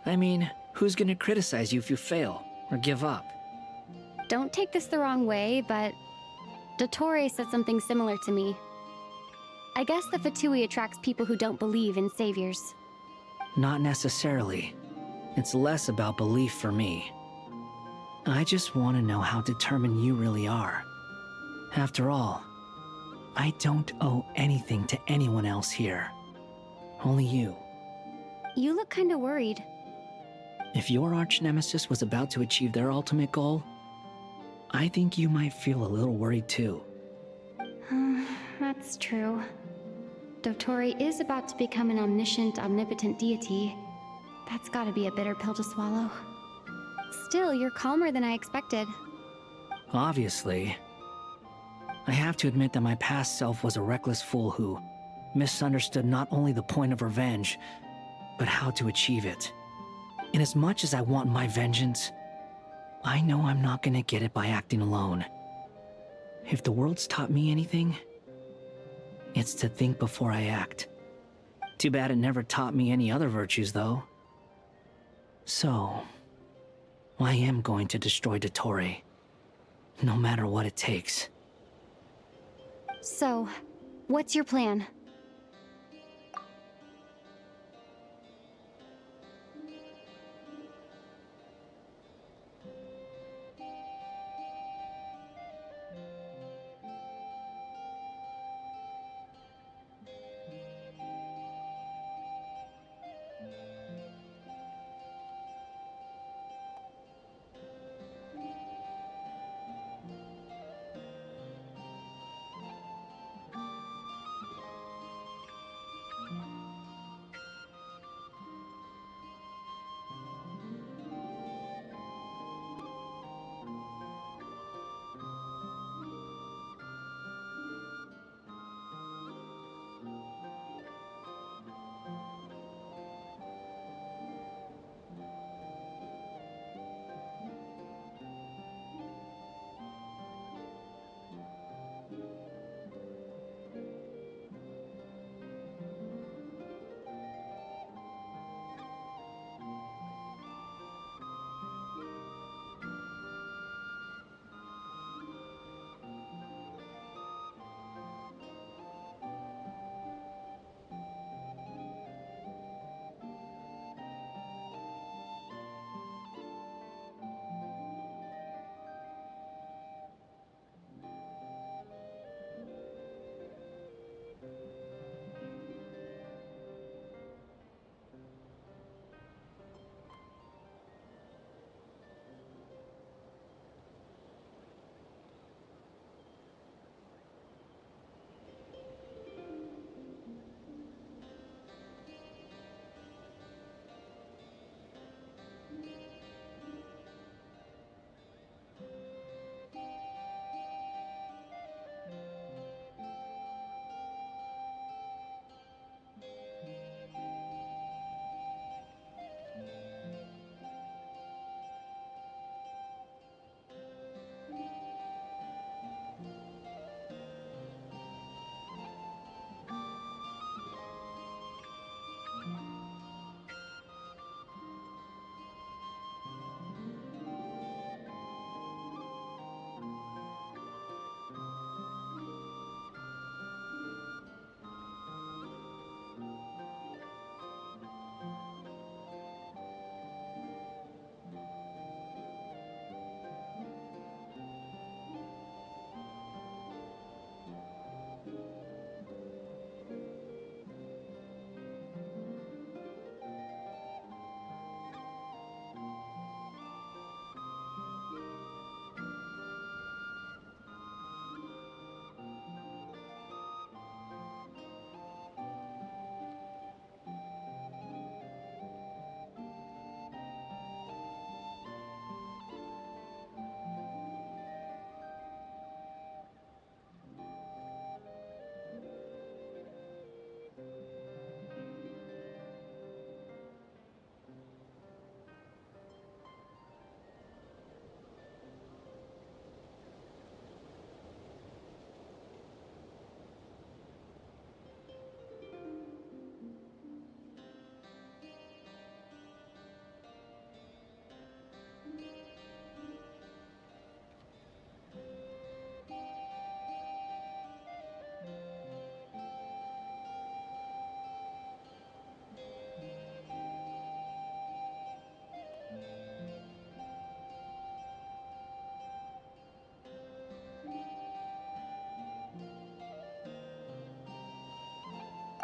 I mean, who's gonna criticize you if you fail or give up? Don't take this the wrong way, but Dottore said something similar to me. I guess the Fatui attracts people who don't believe in saviors. Not necessarily. It's less about belief for me. I just want to know how determined you really are. After all, I don't owe anything to anyone else here. Only you. You look kinda worried. If your arch-nemesis was about to achieve their ultimate goal, I think you might feel a little worried too. That's true. Dottore is about to become an omniscient, omnipotent deity. That's gotta be a bitter pill to swallow. Still, you're calmer than I expected. Obviously. I have to admit that my past self was a reckless fool who misunderstood not only the point of revenge, but how to achieve it. And as much as I want my vengeance, I know I'm not gonna get it by acting alone. If the world's taught me anything, it's to think before I act. Too bad it never taught me any other virtues, though. So, I am going to destroy Dottore, no matter what it takes. So, what's your plan?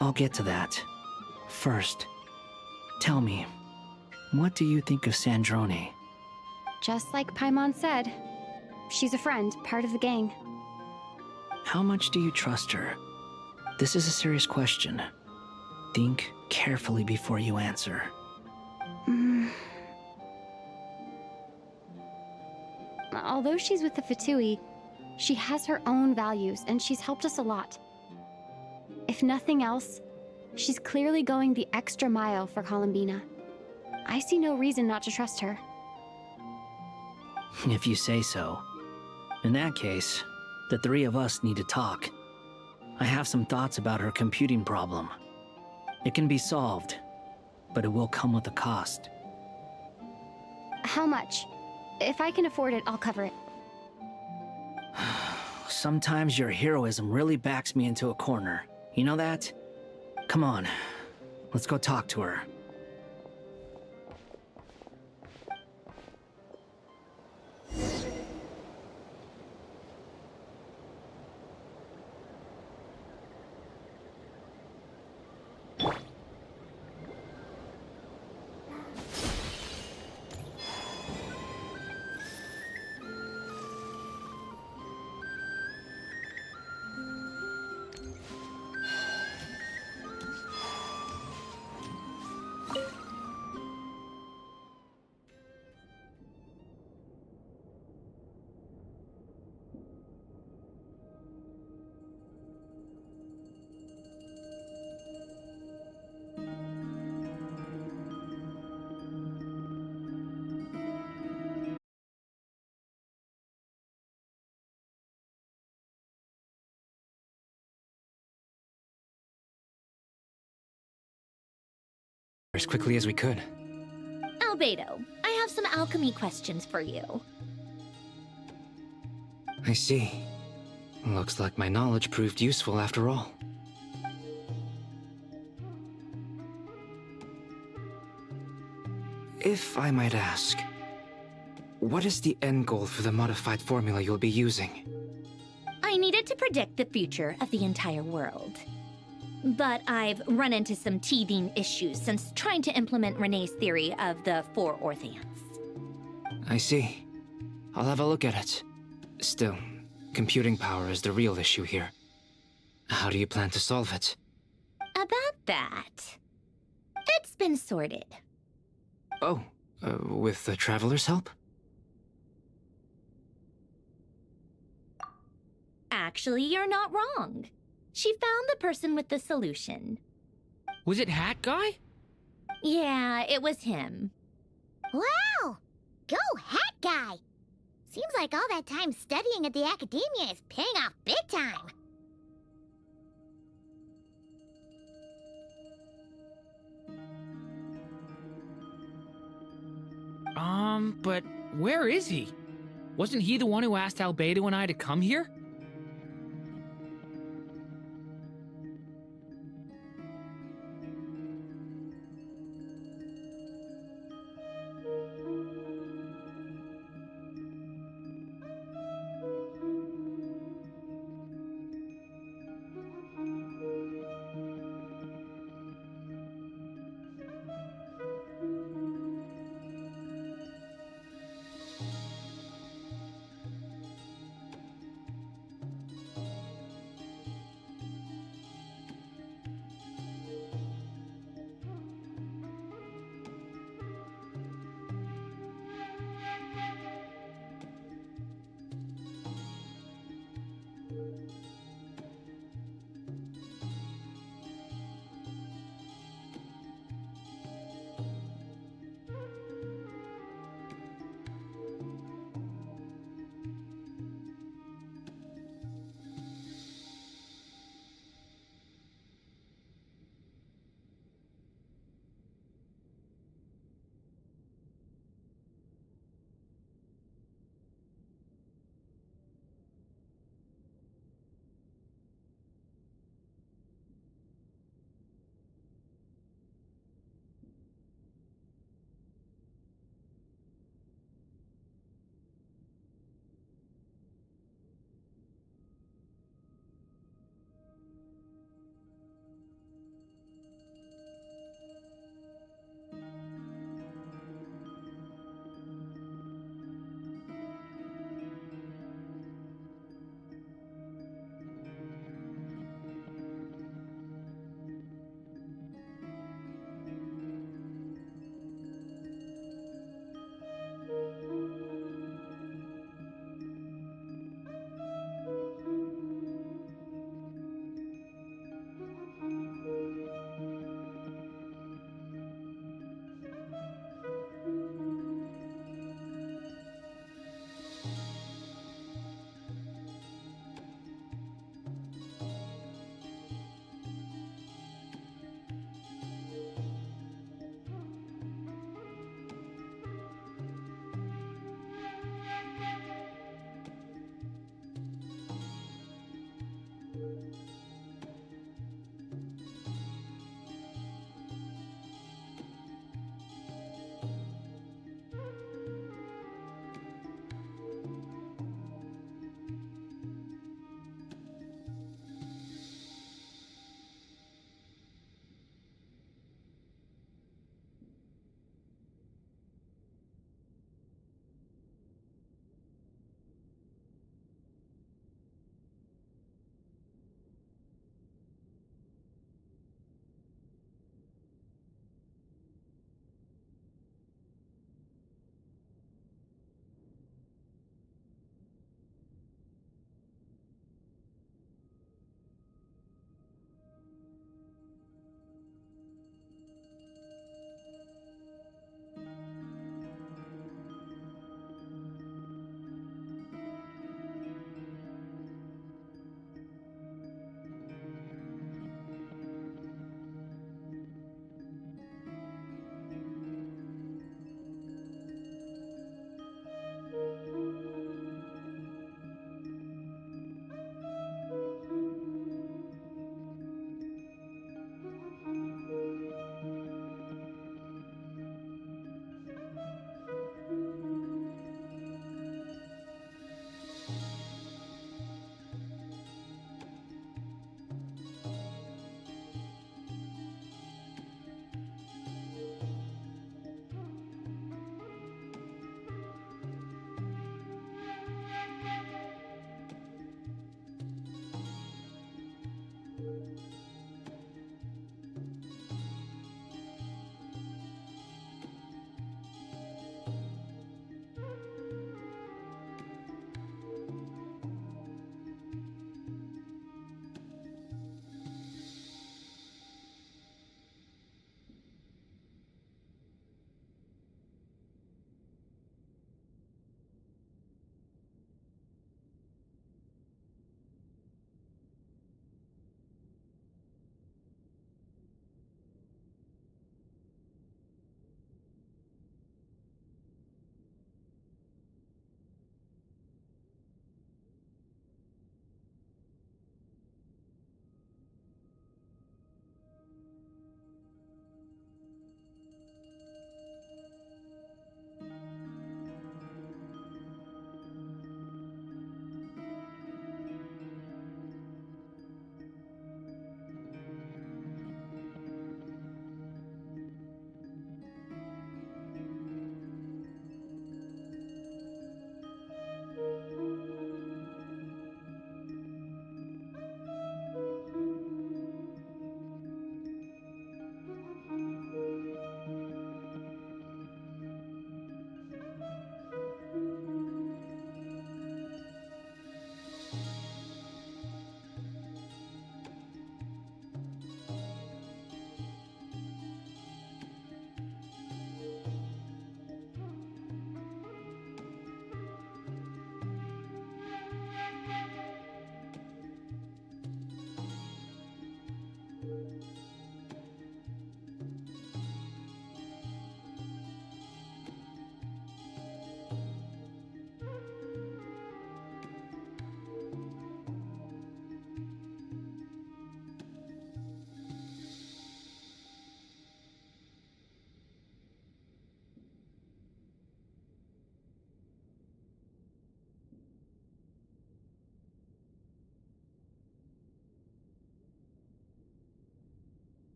I'll get to that. First, tell me, what do you think of Sandrone? Just like Paimon said, she's a friend, part of the gang. How much do you trust her? This is a serious question. Think carefully before you answer. Although she's with the Fatui, she has her own values, and she's helped us a lot. If nothing else, she's clearly going the extra mile for Columbina. I see no reason not to trust her. If you say so. In that case, the three of us need to talk. I have some thoughts about her computing problem. It can be solved, but it will come with a cost. How much? If I can afford it, I'll cover it. Sometimes your heroism really backs me into a corner. You know that? Come on, let's go talk to her. As quickly as we could. Albedo, I have some alchemy questions for you. I see. Looks like my knowledge proved useful after all. If I might ask, what is the end goal for the modified formula you'll be using? I needed to predict the future of the entire world. But I've run into some teething issues since trying to implement Renee's theory of the four Orthanths. I see. I'll have a look at it. Still, computing power is the real issue here. How do you plan to solve it? About that, it's been sorted. Oh, with the Traveler's help? Actually, you're not wrong. She found the person with the solution. Was it Hat Guy? Yeah, it was him. Wow! Go Hat Guy! Seems like all that time studying at the Academia is paying off big time. But where is he? Wasn't he the one who asked Albedo and I to come here?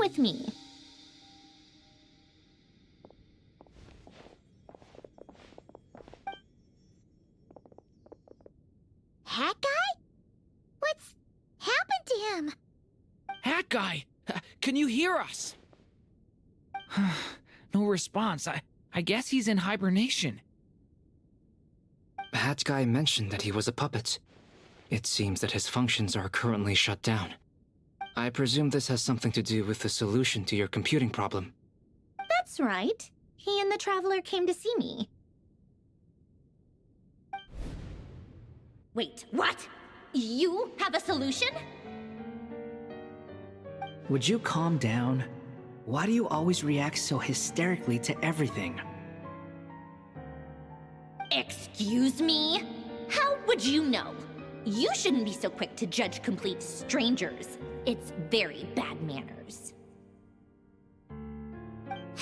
with me. Hat guy? What's happened to him? Hat guy, can you hear us? No response. I guess he's in hibernation. Hat guy mentioned that he was a puppet. It seems that his functions are currently shut down. I presume this has something to do with the solution to your computing problem. That's right. He and the Traveler came to see me. Wait, what? You have a solution? Would you calm down? Why do you always react so hysterically to everything? Excuse me? How would you know? You shouldn't be so quick to judge complete strangers. It's very bad manners.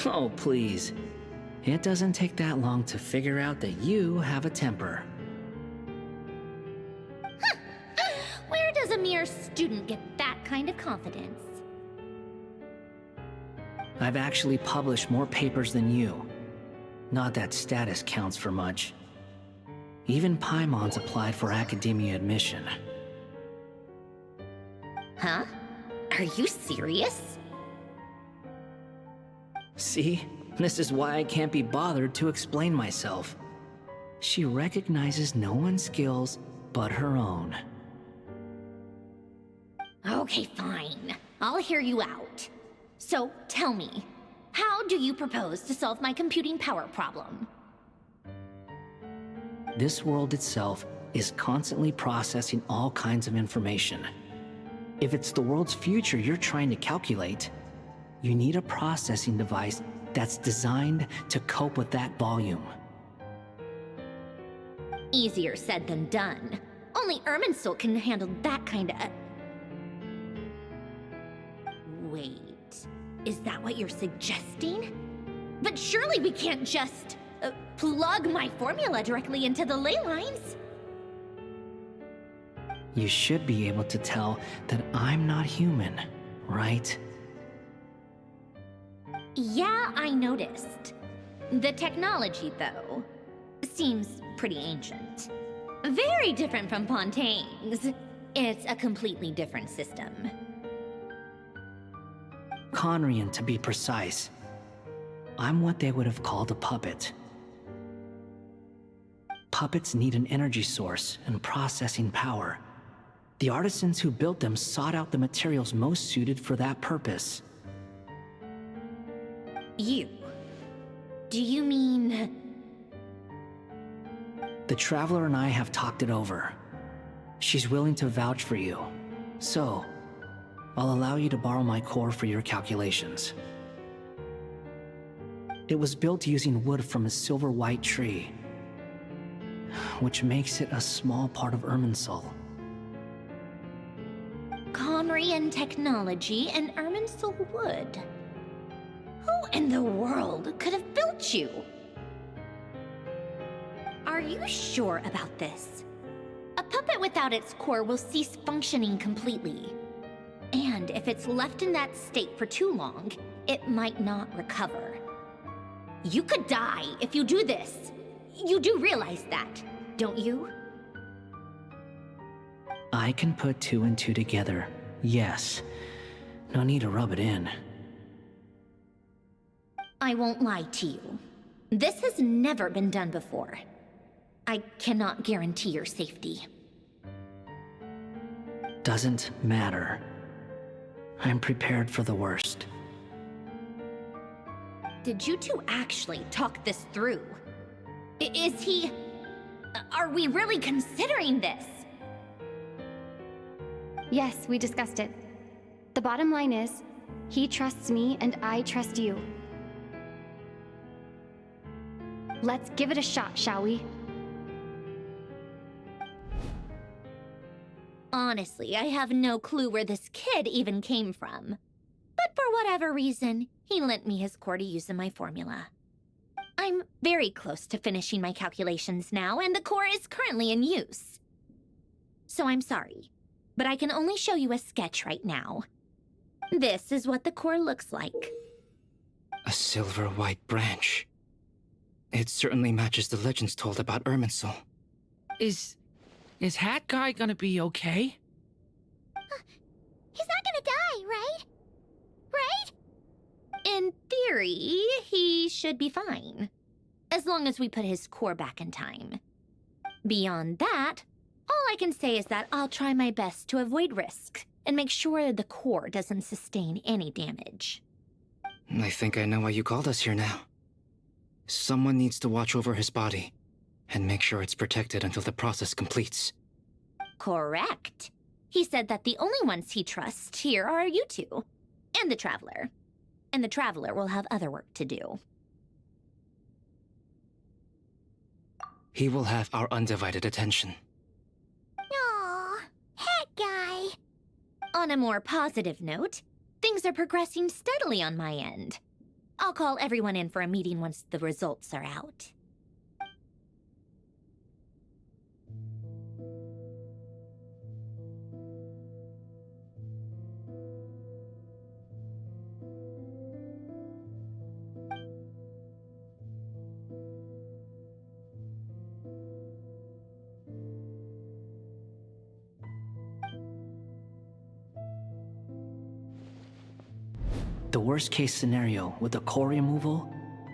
Oh, please. It doesn't take that long to figure out that you have a temper. Where does a mere student get that kind of confidence? I've actually published more papers than you. Not that status counts for much. Even Paimon's applied for academia admission. Huh? Are you serious? See? This is why I can't be bothered to explain myself. She recognizes no one's skills but her own. Okay, fine. I'll hear you out. So, tell me, how do you propose to solve my computing power problem? This world itself is constantly processing all kinds of information. If it's the world's future you're trying to calculate, you need a processing device that's designed to cope with that volume. Easier said than done. Only Irminsul can handle that kind of... Wait, is that what you're suggesting? But surely we can't just plug my formula directly into the ley lines. You should be able to tell that I'm not human, right? Yeah, I noticed. The technology, though, seems pretty ancient. Very different from Pontaine's. It's a completely different system. Conrian, to be precise. I'm what they would have called a puppet. Puppets need an energy source and processing power. The artisans who built them sought out the materials most suited for that purpose. You? Do you mean... The Traveler and I have talked it over. She's willing to vouch for you. So, I'll allow you to borrow my core for your calculations. It was built using wood from a silver-white tree, which makes it a small part of Irminsul. Conrian technology and Irminsul wood. Who in the world could have built you? Are you sure about this? A puppet without its core will cease functioning completely. And if it's left in that state for too long, it might not recover. You could die if you do this. You do realize that, don't you? I can put two and two together, yes. No need to rub it in. I won't lie to you. This has never been done before. I cannot guarantee your safety. Doesn't matter. I'm prepared for the worst. Did you two actually talk this through? Is he... Are we really considering this? Yes, we discussed it. The bottom line is, he trusts me and I trust you. Let's give it a shot, shall we? Honestly, I have no clue where this kid even came from. But for whatever reason, he lent me his core to use in my formula. I'm very close to finishing my calculations now, and the core is currently in use. So I'm sorry, but I can only show you a sketch right now. This is what the core looks like. A silver-white branch. It certainly matches the legends told about Irminsul. Is Hat Guy gonna be okay? He's not gonna die, right? Right? In theory, he should be fine. As long as we put his core back in time. Beyond that, all I can say is that I'll try my best to avoid risk and make sure the core doesn't sustain any damage. I think I know why you called us here now. Someone needs to watch over his body and make sure it's protected until the process completes. Correct. He said that the only ones he trusts here are you two, and the Traveler. And the Traveler will have other work to do. He will have our undivided attention. Aww, Hat Guy. On a more positive note, things are progressing steadily on my end. I'll call everyone in for a meeting once the results are out. The worst case scenario with the core removal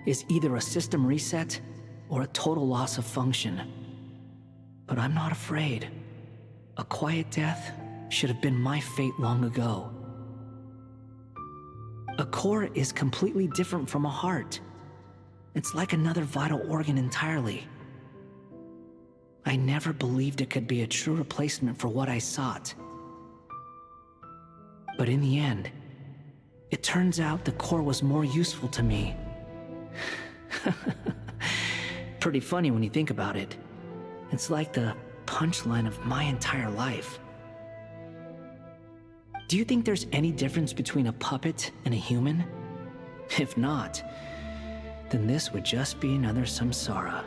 is either a system reset or a total loss of function. But I'm not afraid. A quiet death should have been my fate long ago. A core is completely different from a heart. It's like another vital organ entirely. I never believed it could be a true replacement for what I sought. But in the end, it turns out the core was more useful to me. Pretty funny when you think about it. It's like the punchline of my entire life. Do you think there's any difference between a puppet and a human? If not, then this would just be another samsara.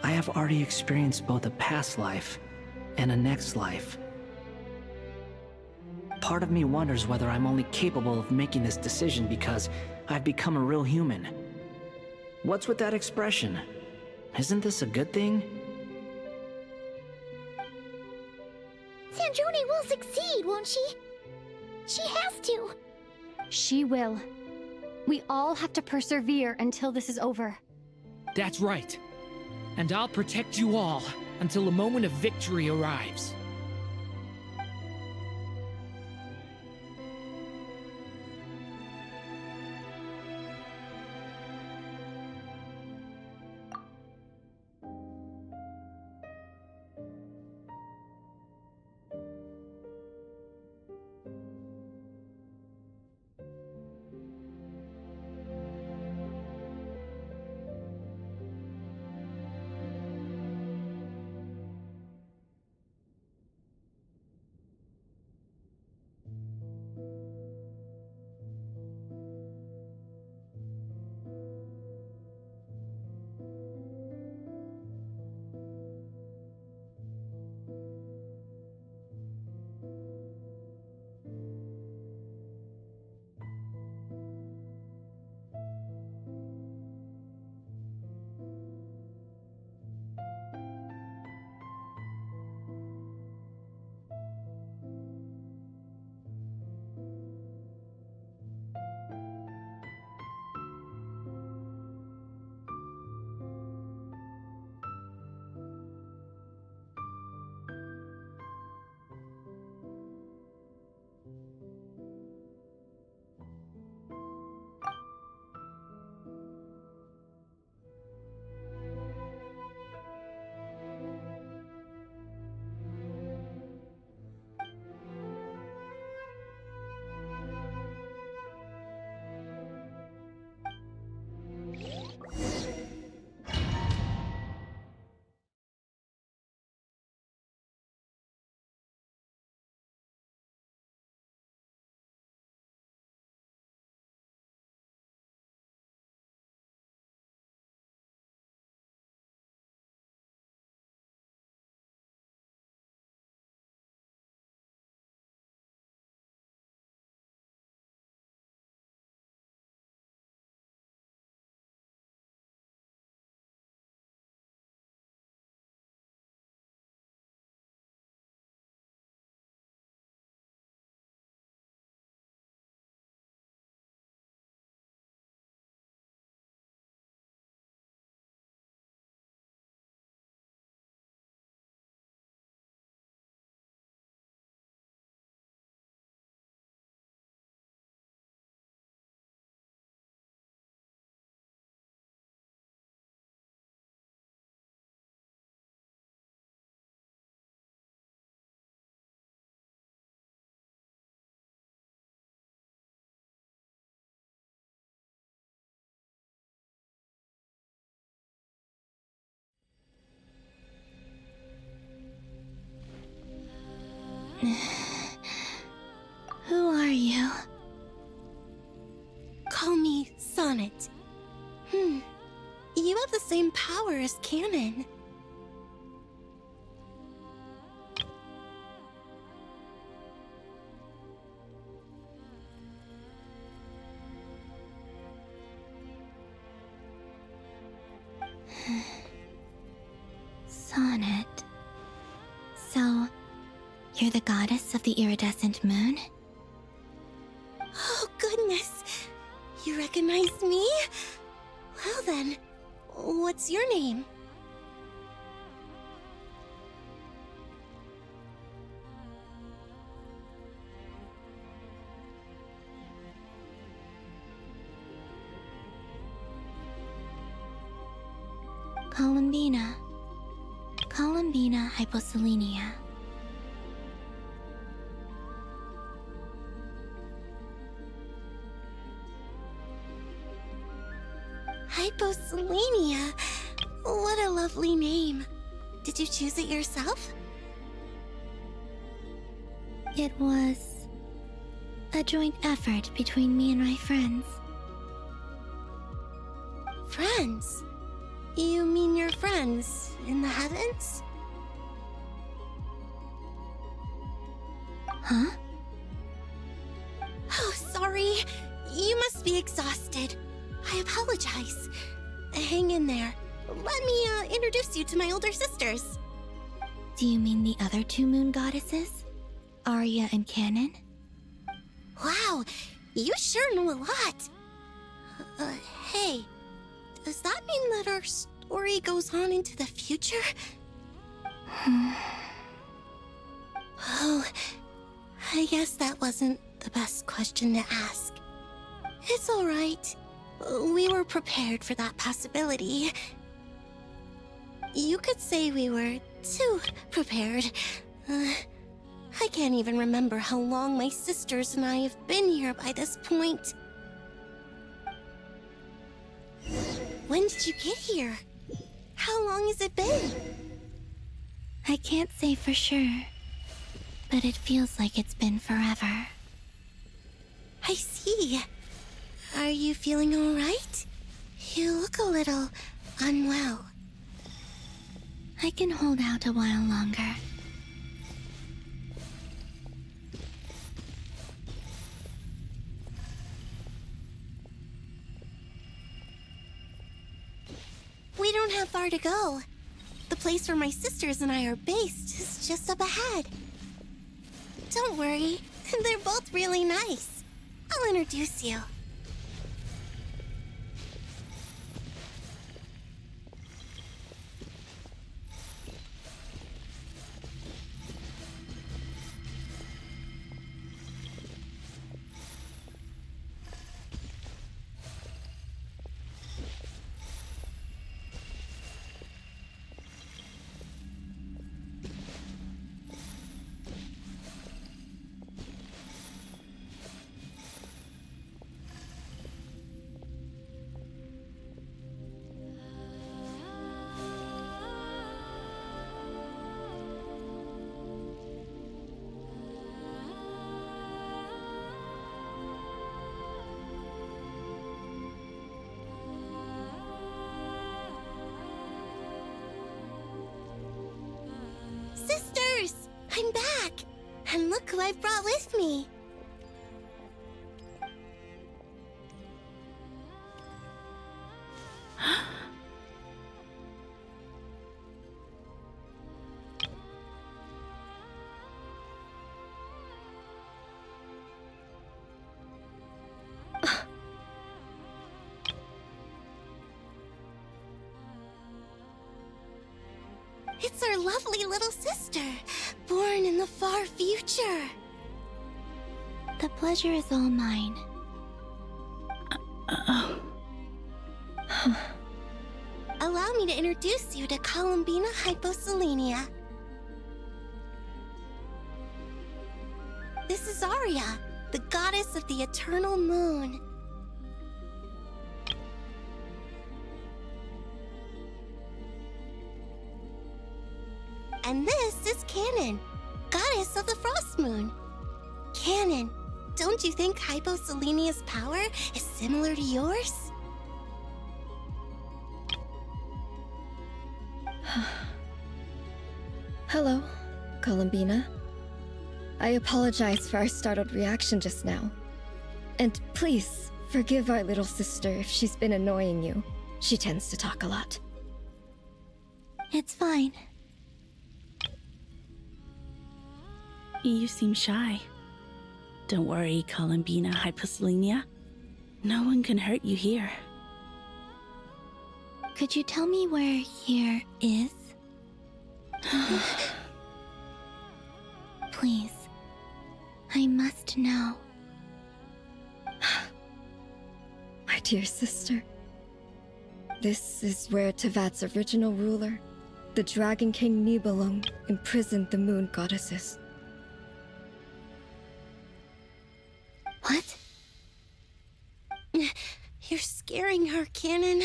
I have already experienced both a past life and a next life. Part of me wonders whether I'm only capable of making this decision because I've become a real human. What's with that expression? Isn't this a good thing? Sandrone will succeed, won't she? She has to. She will. We all have to persevere until this is over. That's right. And I'll protect you all until the moment of victory arrives. Who are you? Call me Sonnet. You have the same power as Canon. Sonnet. So, you're the goddess of the iridescent moon? Oh, goodness. You recognize me? Well then, what's your name? Columbina. Columbina hyposelenia. Hyposelenia? What a lovely name. Did you choose it yourself? It was a joint effort between me and my friends. Friends? You mean your friends in the heavens? Huh? Oh, sorry. You must be exhausted. I apologize. Hang in there. Let me introduce you to my older sisters. Do you mean the other two moon goddesses? Arya and Canon? Wow, you sure know a lot. Hey, does that mean that our story goes on into the future? Oh, I guess that wasn't the best question to ask. It's all right. We were prepared for that possibility. You could say we were too prepared. I can't even remember how long my sisters and I have been here by this point. When did you get here? How long has it been? I can't say for sure, but it feels like it's been forever. I see. Are you feeling all right? You look a little unwell. I can hold out a while longer. We don't have far to go. The place where my sisters and I are based is just up ahead. Don't worry, they're both really nice. I'll introduce you. Sisters! I'm back! And look who I've brought with me! It's our lovely little sister, born in the far future. The pleasure is all mine. Allow me to introduce you to Columbina hyposelenia. This is Arya, the goddess of the eternal moon. And this is Canon, goddess goddess of the Frost Moon. Canon, don't you think Hyposelenia's power is similar to yours? Hello, Columbina. I apologize for our startled reaction just now. And please, forgive our little sister if she's been annoying you. She tends to talk a lot. It's fine. You seem shy. Don't worry, Columbina Hyposelenia. No one can hurt you here. Could you tell me where here is? Please. I must know. My dear sister. This is where Tevat's original ruler, the Dragon King Nibelung, imprisoned the moon goddesses. What? You're scaring her, Canon.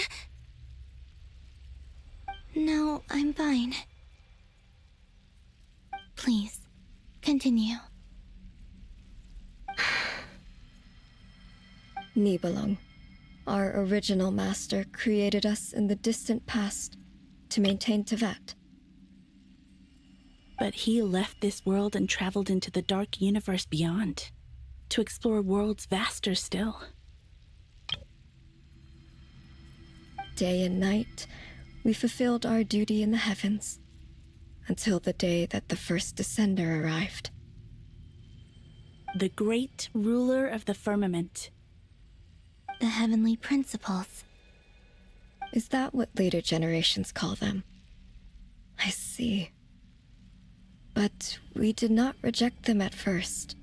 No, I'm fine. Please, continue. Nibelung, our original master, created us in the distant past to maintain Tevat. But he left this world and traveled into the dark universe beyond, to explore worlds vaster still. Day and night, we fulfilled our duty in the heavens, until the day that the first Descender arrived. The great ruler of the firmament. The heavenly principles. Is that what later generations call them? I see. But we did not reject them at first,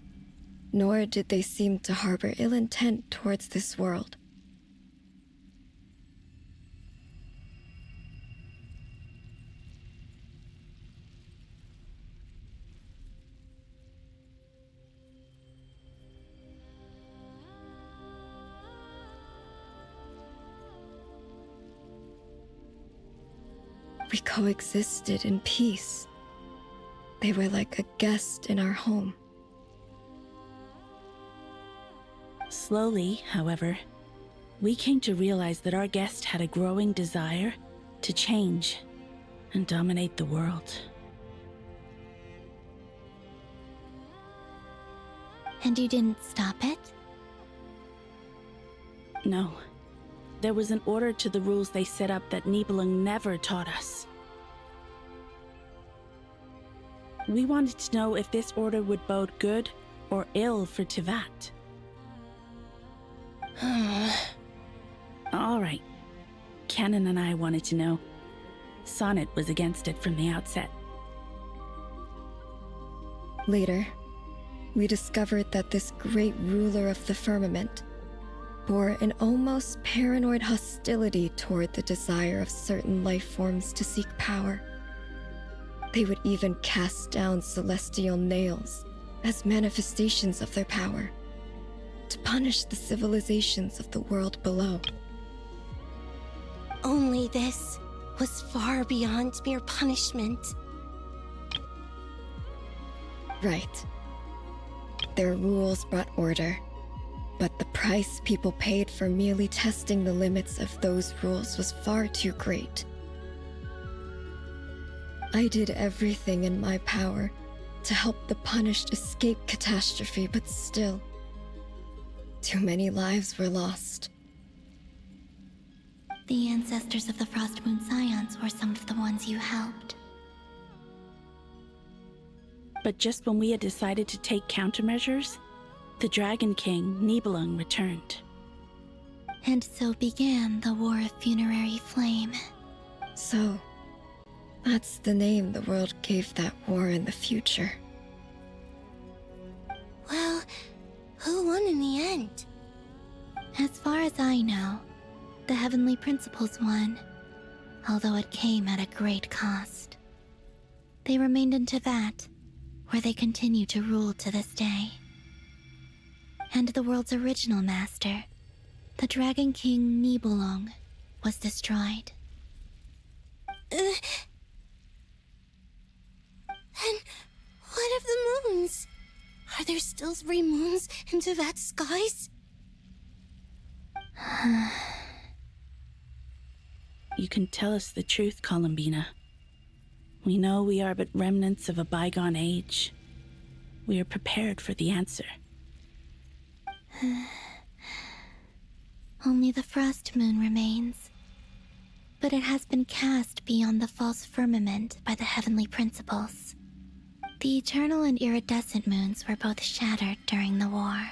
nor did they seem to harbor ill intent towards this world. We coexisted in peace. They were like a guest in our home. Slowly, however, we came to realize that our guest had a growing desire to change and dominate the world. And you didn't stop it? No. There was an order to the rules they set up that Nibelung never taught us. We wanted to know if this order would bode good or ill for Tevat. All right. Canon and I wanted to know. Sonnet was against it from the outset. Later, we discovered that this great ruler of the firmament bore an almost paranoid hostility toward the desire of certain life forms to seek power. They would even cast down celestial nails as manifestations of their power, to punish the civilizations of the world below. Only this was far beyond mere punishment. Right. Their rules brought order, but the price people paid for merely testing the limits of those rules was far too great. I did everything in my power to help the punished escape catastrophe, but still, too many lives were lost. The ancestors of the Frost Moon Scions were some of the ones you helped. But just when we had decided to take countermeasures, the Dragon King, Nibelung, returned. And so began the War of Funerary Flame. So, that's the name the world gave that war in the future. Well, who won in the end? As far as I know, the Heavenly Principles won, although it came at a great cost. They remained in Tevat, where they continue to rule to this day. And the world's original master, the Dragon King Nibelung, was destroyed. And what of the still 3 moons into that skies? You can tell us the truth, Columbina. We know we are but remnants of a bygone age. We are prepared for the answer. Only the frost moon remains. But it has been cast beyond the false firmament by the heavenly principles. The eternal and iridescent moons were both shattered during the war.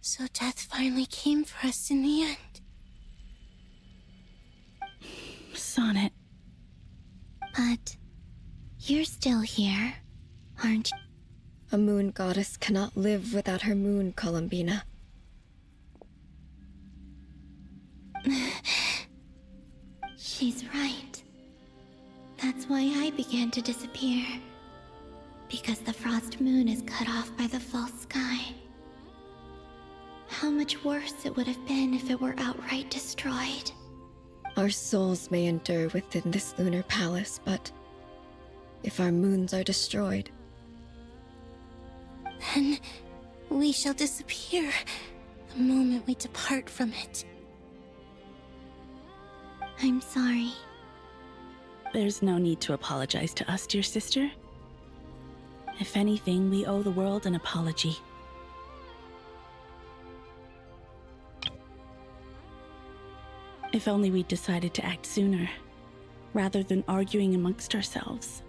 So death finally came for us in the end. Sonnet. But you're still here, aren't you? A moon goddess cannot live without her moon, Columbina. She's right. That's why I began to disappear. Because the frost moon is cut off by the false sky. How much worse it would have been if it were outright destroyed. Our souls may endure within this lunar palace, but if our moons are destroyed, then we shall disappear the moment we depart from it. I'm sorry. There's no need to apologize to us, dear sister. If anything, we owe the world an apology. If only we'd decided to act sooner, rather than arguing amongst ourselves.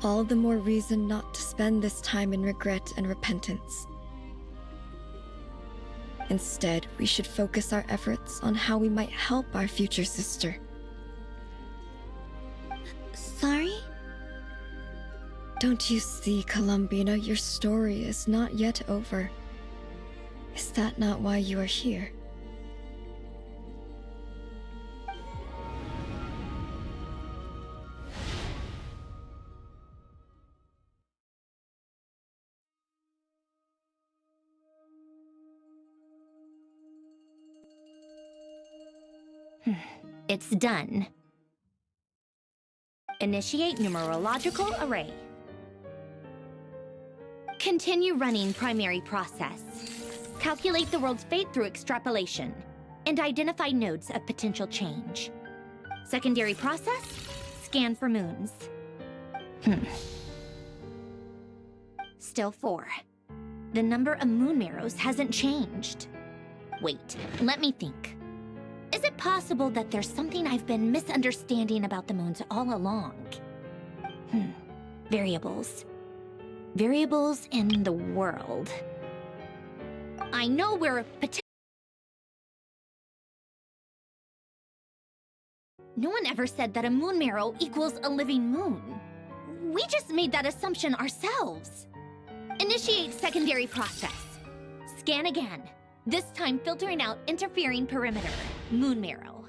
all the more reason not to spend this time in regret and repentance. Instead, we should focus our efforts on how we might help our future sister. Sorry? Don't you see, Columbina, your story is not yet over. Is that not why you are here? It's done. Initiate numerological array. Continue running primary process. Calculate the world's fate through extrapolation, and identify nodes of potential change. Secondary process, scan for moons. Still 4. The number of moon marrows hasn't changed. Wait, let me think. Is it possible that there's something I've been misunderstanding about the moons all along? Variables. Variables in the world. I know we're No one ever said that a moon marrow equals a living moon. We just made that assumption ourselves. Initiate secondary process. Scan again. This time filtering out interfering perimeter. Moon marrow.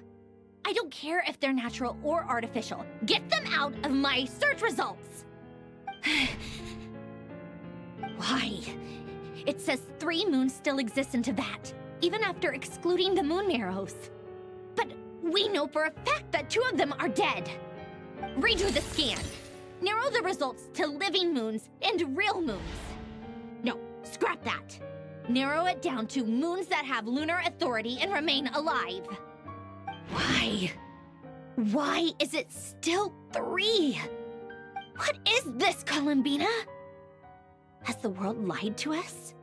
I don't care if they're natural or artificial. Get them out of my search results! Why? It says 3 moons still exist in Teyvat, even after excluding the moon marrows. But we know for a fact that 2 of them are dead. Redo the scan. Narrow the results to living moons and real moons. No, scrap that. Narrow it down to moons that have lunar authority and remain alive. Why? Why is it still 3? What is this, Columbina? Has the world lied to us?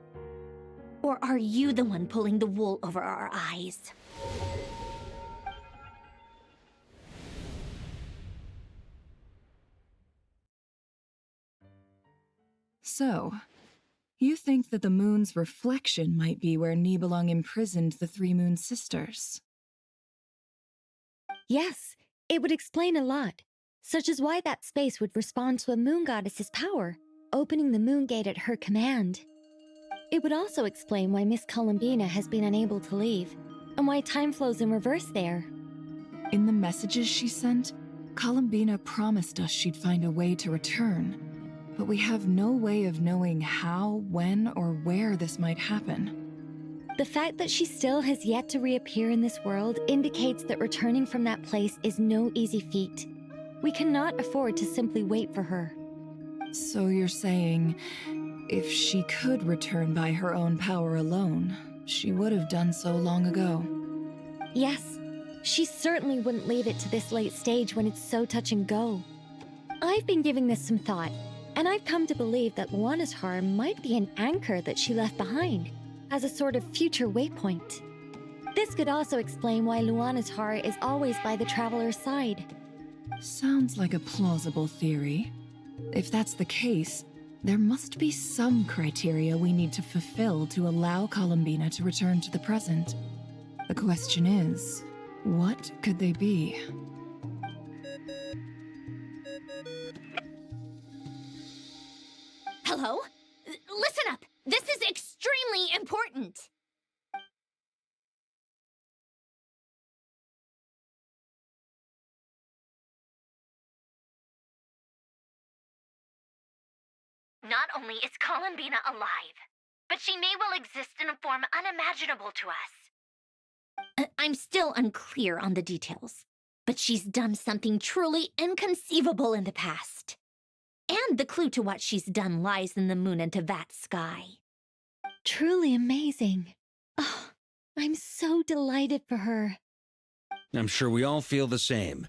Or are you the one pulling the wool over our eyes? So, you think that the moon's reflection might be where Nibelung imprisoned the 3 moon sisters? Yes, it would explain a lot, such as why that space would respond to a moon goddess's power, opening the moon gate at her command. It would also explain why Miss Columbina has been unable to leave, and why time flows in reverse there. In the messages she sent, Columbina promised us she'd find a way to return. But we have no way of knowing how, when, or where this might happen. The fact that she still has yet to reappear in this world indicates that returning from that place is no easy feat. We cannot afford to simply wait for her. So you're saying, if she could return by her own power alone, she would have done so long ago? Yes, she certainly wouldn't leave it to this late stage when it's so touch and go. I've been giving this some thought, and I've come to believe that Luanatar might be an anchor that she left behind, as a sort of future waypoint. This could also explain why Luanatar is always by the Traveler's side. Sounds like a plausible theory. If that's the case, there must be some criteria we need to fulfill to allow Columbina to return to the present. The question is, what could they be? Hello? Listen up! This is extremely important! Not only is Columbina alive, but she may well exist in a form unimaginable to us. I'm still unclear on the details, but she's done something truly inconceivable in the past. And the clue to what she's done lies in the moon and Tevat sky. Truly amazing. Oh, I'm so delighted for her. I'm sure we all feel the same.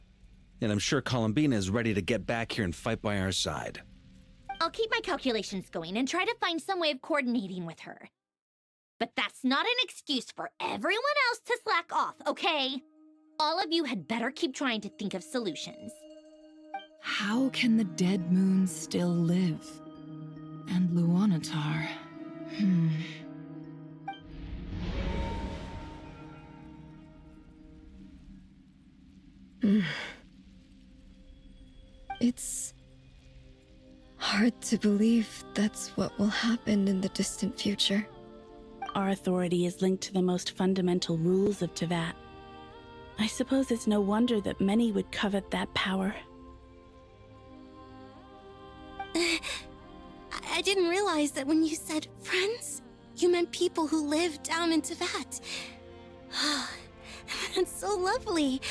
And I'm sure Columbina is ready to get back here and fight by our side. I'll keep my calculations going and try to find some way of coordinating with her. But that's not an excuse for everyone else to slack off, okay? All of you had better keep trying to think of solutions. How can the dead moon still live? And Luanatar... It's hard to believe that's what will happen in the distant future. Our authority is linked to the most fundamental rules of Tevat. I suppose it's no wonder that many would covet that power. I didn't realize that when you said friends, you meant people who live down in Tevat. That's so lovely.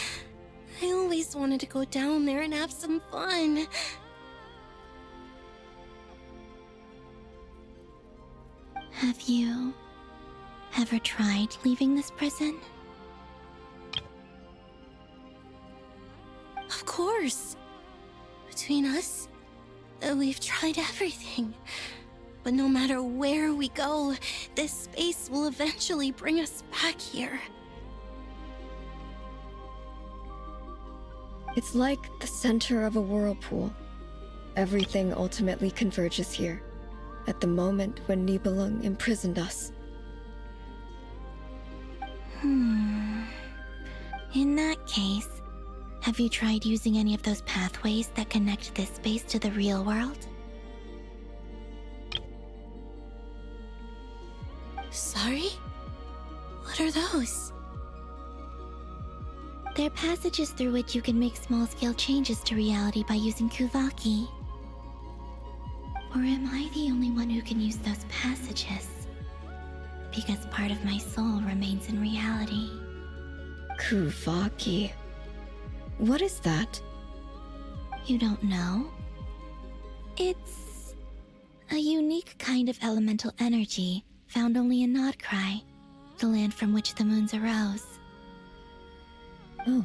I always wanted to go down there and have some fun. Have you ever tried leaving this prison? Of course. Between us, we've tried everything. But no matter where we go, this space will eventually bring us back here. It's like the center of a whirlpool. Everything ultimately converges here, at the moment when Nibelung imprisoned us. In that case, have you tried using any of those pathways that connect this space to the real world? Sorry? What are those? They're passages through which you can make small-scale changes to reality by using Kuvaki. Or am I the only one who can use those passages? Because part of my soul remains in reality. Kuvaki. What is that? You don't know? It's a unique kind of elemental energy found only in Nodcry, the land from which the moons arose. Oh.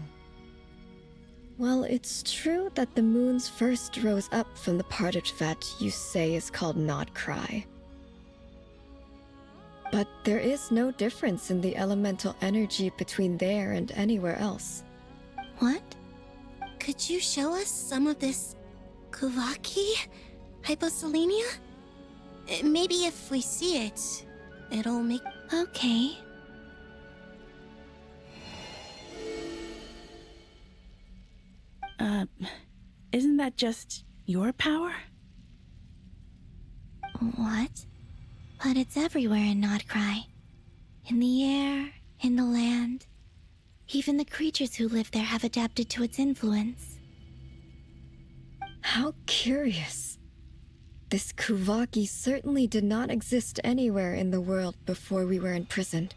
Well, it's true that the moons first rose up from the part of Tevat you say is called Nodcry. But there is no difference in the elemental energy between there and anywhere else. What? Could you show us some of this Kuvaki? Hyposelenia? Maybe if we see it, it'll make... Okay. Isn't that just your power? What? But it's everywhere in Nodcry. In the air, in the land. Even the creatures who live there have adapted to its influence. How curious. This Kuvaki certainly did not exist anywhere in the world before we were imprisoned.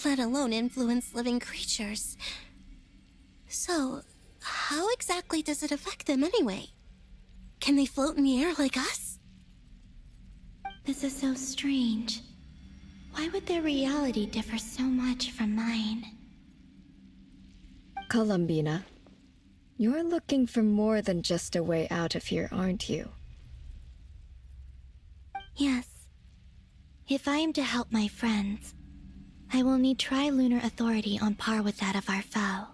let alone influence living creatures. So, how exactly does it affect them anyway? Can they float in the air like us? This is so strange. Why would their reality differ so much from mine? Columbina, you're looking for more than just a way out of here, aren't you? Yes. If I am to help my friends, I will need tri-lunar authority on par with that of our foe.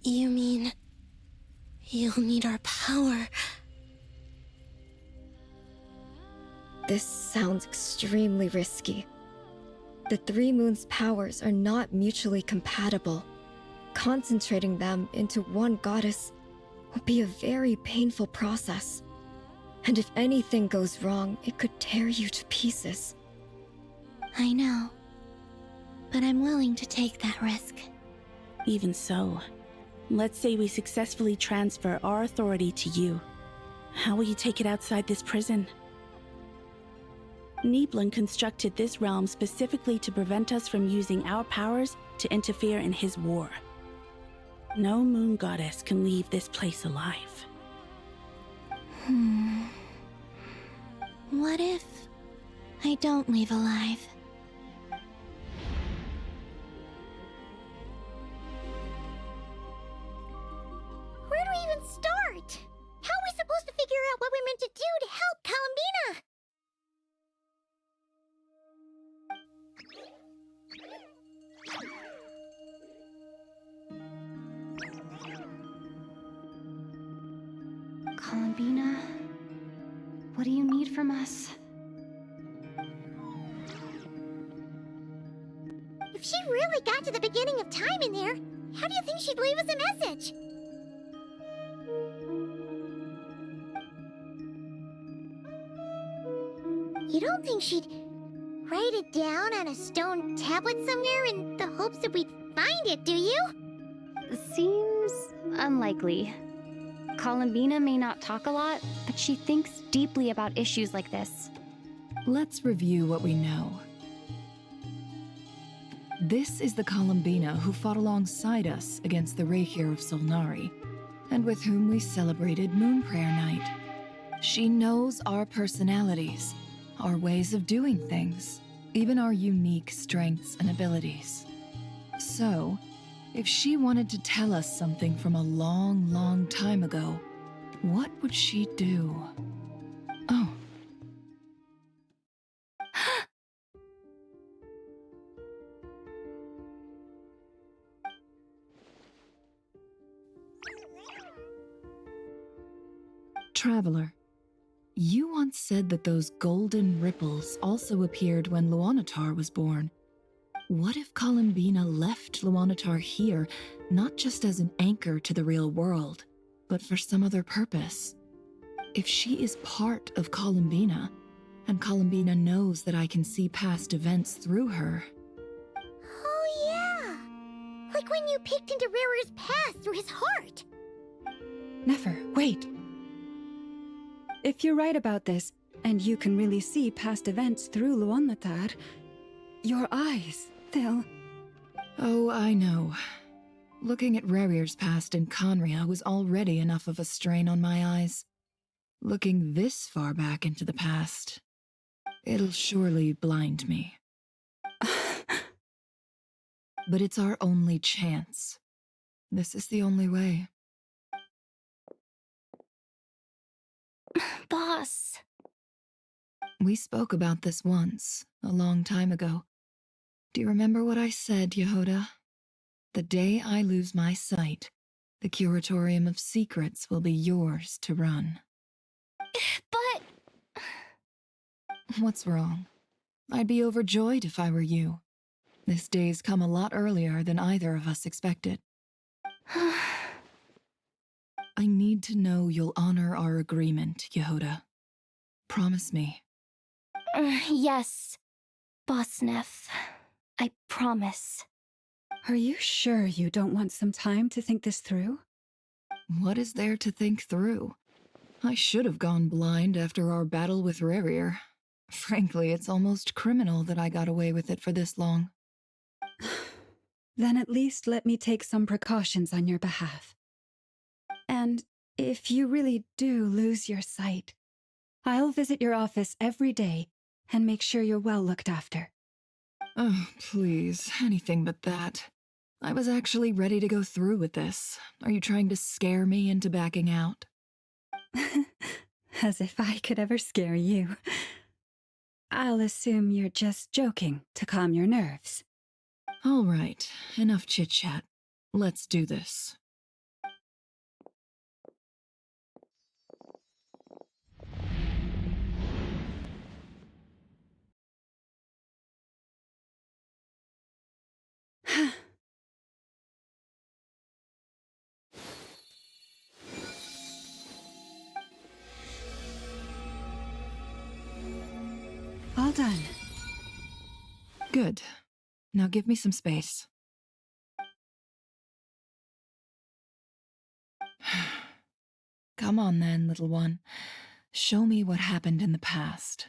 You mean... you'll need our power? This sounds extremely risky. The Three Moons' powers are not mutually compatible. Concentrating them into one goddess will be a very painful process. And if anything goes wrong, it could tear you to pieces. I know. But I'm willing to take that risk. Even so, let's say we successfully transfer our authority to you. How will you take it outside this prison? Niblin constructed this realm specifically to prevent us from using our powers to interfere in his war. No moon goddess can leave this place alive. What if I don't leave alive? Where do we even start? How are we supposed to figure out what we're meant to do to help Columbina? Columbina, what do you need from us? If she really got to the beginning of time in there, how do you think she'd leave us a message? You don't think she'd write it down on a stone tablet somewhere in the hopes that we'd find it, do you? Seems unlikely. Columbina may not talk a lot, but she thinks deeply about issues like this. Let's review what we know. This is the Columbina who fought alongside us against the Reikir of Solnari, and with whom we celebrated Moon Prayer Night. She knows our personalities, our ways of doing things, even our unique strengths and abilities. So, if she wanted to tell us something from a long, long time ago, what would she do? Oh. Traveler, you once said that those golden ripples also appeared when Luanatar was born. What if Columbina left Luanatar here, not just as an anchor to the real world, but for some other purpose? If she is part of Columbina, and Columbina knows that I can see past events through her... Oh yeah! Like when you peeked into Rarer's past through his heart! Nefer, wait! If you're right about this, and you can really see past events through Luanatar, your eyes, they'll... Oh, I know. Looking at Rerir's past in Conria was already enough of a strain on my eyes. Looking this far back into the past, it'll surely blind me. But it's our only chance. This is the only way. Boss. We spoke about this once, a long time ago. Do you remember what I said, Yehoda? The day I lose my sight, the Curatorium of Secrets will be yours to run. But... What's wrong? I'd be overjoyed if I were you. This day's come a lot earlier than either of us expected. I need to know you'll honor our agreement, Yehoda. Promise me. Yes, Boss Neff. I promise. Are you sure you don't want some time to think this through? What is there to think through? I should have gone blind after our battle with Rerir. Frankly, it's almost criminal that I got away with it for this long. Then at least let me take some precautions on your behalf. And if you really do lose your sight, I'll visit your office every day and make sure you're well looked after. Oh, please, anything but that. I was actually ready to go through with this. Are you trying to scare me into backing out? As if I could ever scare you. I'll assume you're just joking to calm your nerves. All right, enough chit-chat. Let's do this. All done. Good. Now give me some space. Come on then, little one. Show me what happened in the past.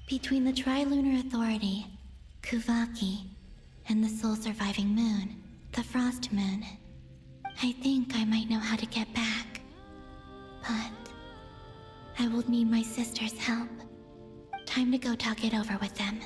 Between the Trilunar Authority, Kuvaki, and the soul-surviving moon, the Frost Moon, I think I might know how to get back. But I will need my sister's help. Time to go talk it over with them.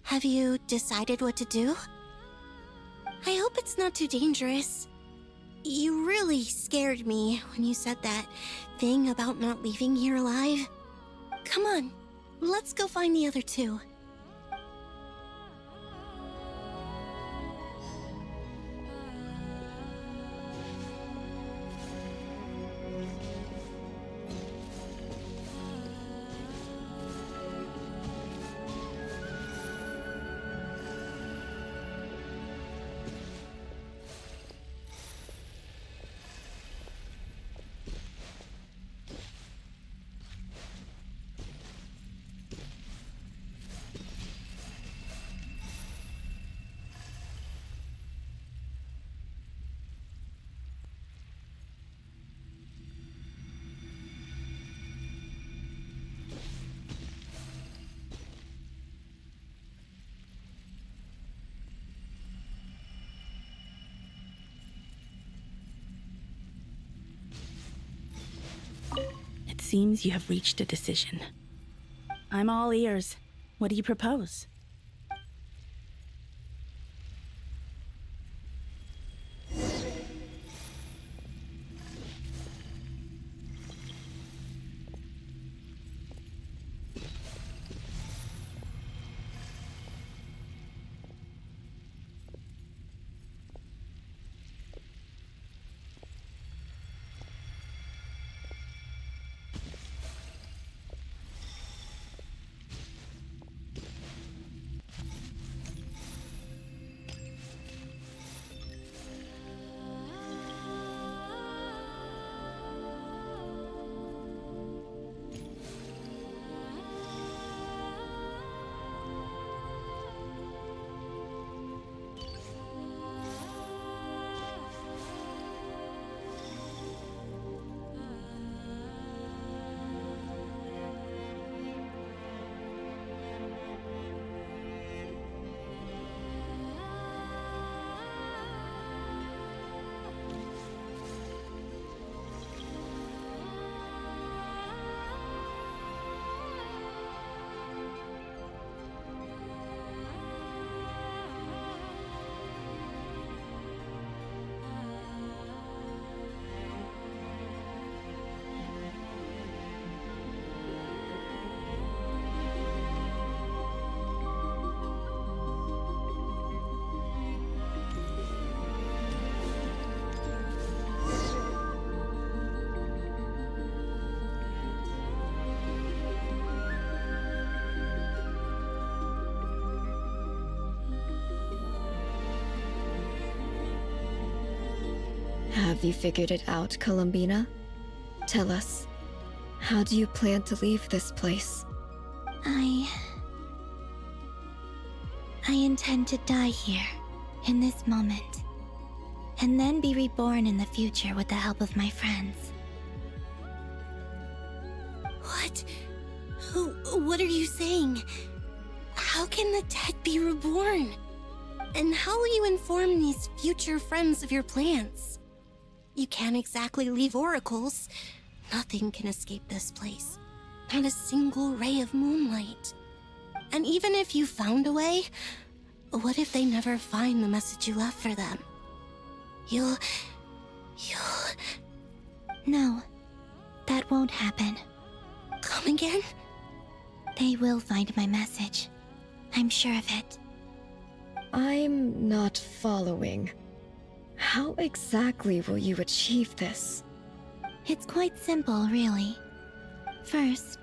Have you decided what to do? I hope it's not too dangerous. You really scared me when you said that thing about not leaving here alive. Come on, let's go find the other two. It seems you have reached a decision. I'm all ears. What do you propose? Have you figured it out, Columbina? Tell us, how do you plan to leave this place? I intend to die here, in this moment, and then be reborn in the future with the help of my friends. What? What are you saying? How can the dead be reborn? And how will you inform these future friends of your plans? You can't exactly leave oracles. Nothing can escape this place. Not a single ray of moonlight. And even if you found a way, what if they never find the message you left for them? You'll... No, that won't happen. Come again? They will find my message. I'm sure of it. I'm not following. How exactly will you achieve this? It's quite simple, really. First,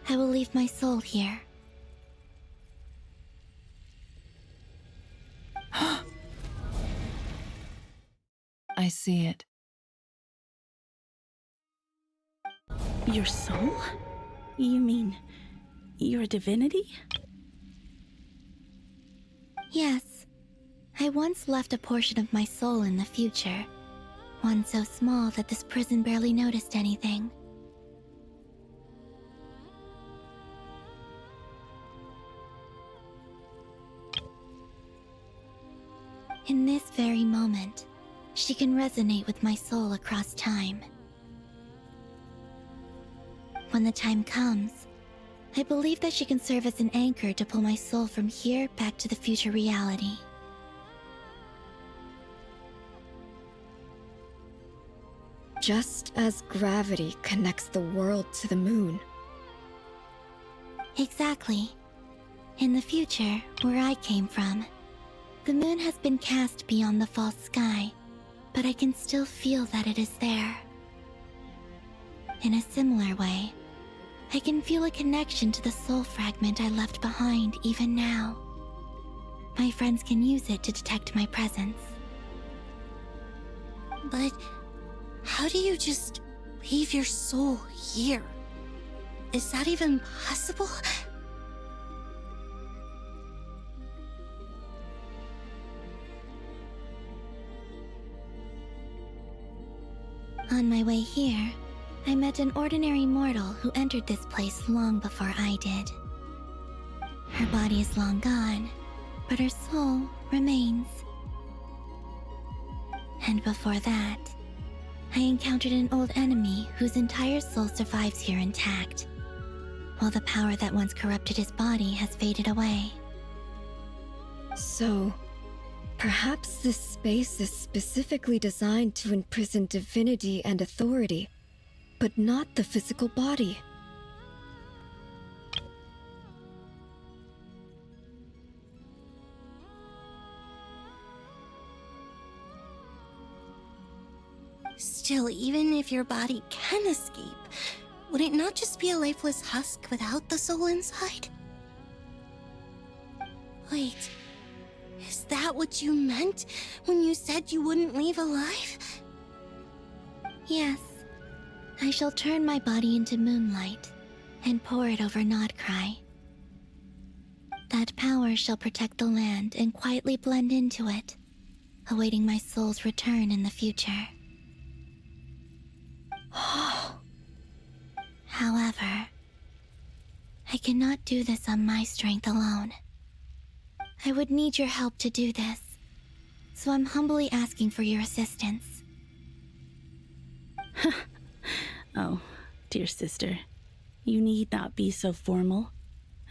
I will leave my soul here. I see it. Your soul? You mean you're a divinity? Yes. I once left a portion of my soul in the future. One so small that this prison barely noticed anything. In this very moment, she can resonate with my soul across time. When the time comes, I believe that she can serve as an anchor to pull my soul from here back to the future reality. Just as gravity connects the world to the moon. Exactly. In the future, where I came from, the moon has been cast beyond the false sky, but I can still feel that it is there. In a similar way, I can feel a connection to the soul fragment I left behind even now. My friends can use it to detect my presence. But how do you just leave your soul here? Is that even possible? On my way here, I met an ordinary mortal who entered this place long before I did. Her body is long gone, but her soul remains. And before that, I encountered an old enemy whose entire soul survives here intact, while the power that once corrupted his body has faded away. So, perhaps this space is specifically designed to imprison divinity and authority, but not the physical body. Still, even if your body can escape, would it not just be a lifeless husk without the soul inside? Wait, is that what you meant when you said you wouldn't leave alive? Yes. I shall turn my body into moonlight and pour it over Nodcry. That power shall protect the land and quietly blend into it, awaiting my soul's return in the future. However, I cannot do this on my strength alone. I would need your help to do this, so I'm humbly asking for your assistance. Oh, dear sister, you need not be so formal.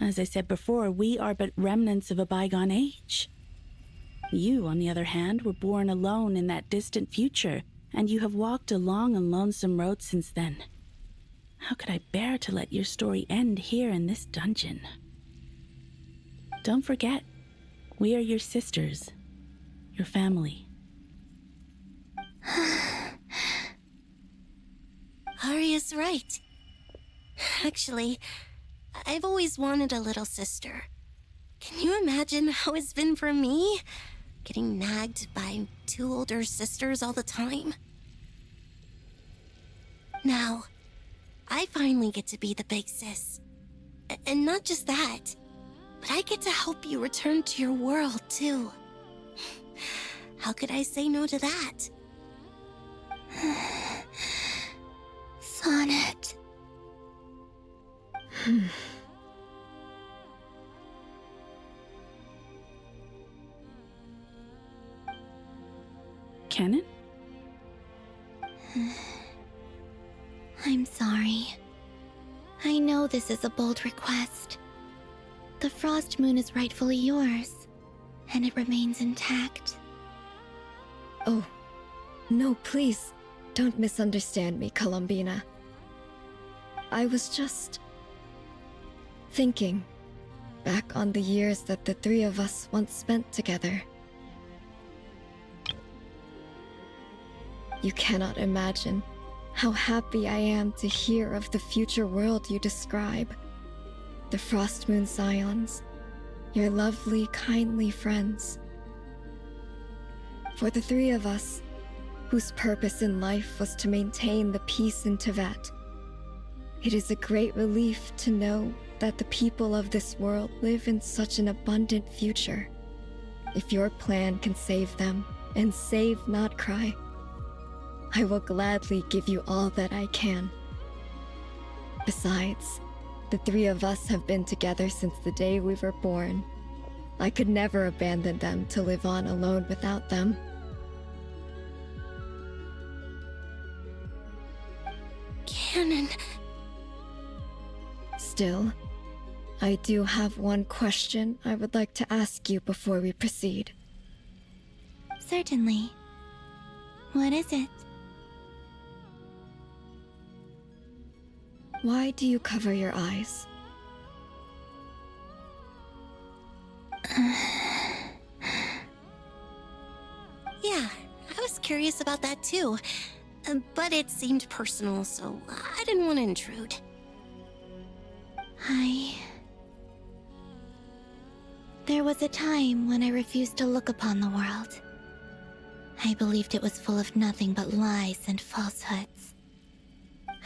As I said before, we are but remnants of a bygone age. You, on the other hand, were born alone in that distant future, and you have walked a long and lonesome road since then. How could I bear to let your story end here in this dungeon? Don't forget, we are your sisters, your family. Arya's right. Actually, I've always wanted a little sister. Can you imagine how it's been for me? Getting nagged by two older sisters all the time? Now, I finally get to be the big sis. And not just that, but I get to help you return to your world, too. How could I say no to that? Sonnet. Canon? I'm sorry. I know this is a bold request. The Frost Moon is rightfully yours, and it remains intact. Oh, no, please, don't misunderstand me, Columbina. I was just thinking back on the years that the three of us once spent together. You cannot imagine how happy I am to hear of the future world you describe. The Frost Moon Scions, your lovely, kindly friends. For the three of us, whose purpose in life was to maintain the peace in Teyvat, it is a great relief to know that the people of this world live in such an abundant future. If your plan can save them, and save, not cry, I will gladly give you all that I can. Besides, the three of us have been together since the day we were born. I could never abandon them to live on alone without them. Canon. Still, I do have one question I would like to ask you before we proceed. Certainly. What is it? Why do you cover your eyes? Yeah, I was curious about that too. But it seemed personal, so I didn't want to intrude. There was a time when I refused to look upon the world. I believed it was full of nothing but lies and falsehoods.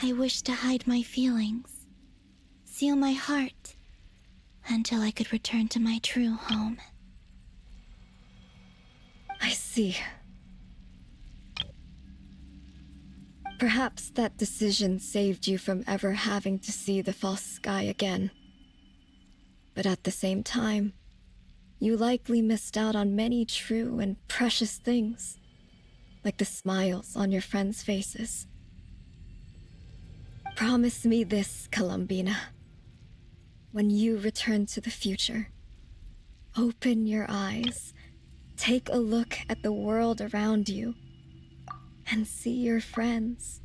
I wished to hide my feelings, seal my heart, until I could return to my true home. I see. Perhaps that decision saved you from ever having to see the false sky again. But at the same time, you likely missed out on many true and precious things, like the smiles on your friends' faces. Promise me this, Columbina. When you return to the future, open your eyes, take a look at the world around you, and see your friends.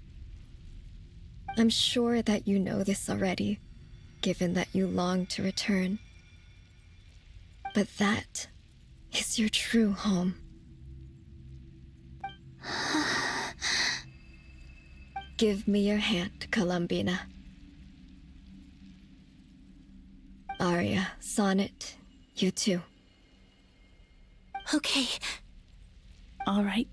I'm sure that you know this already, given that you long to return. But that is your true home. Give me your hand, Columbina. Aria, Sonnet, you too. Okay. All right.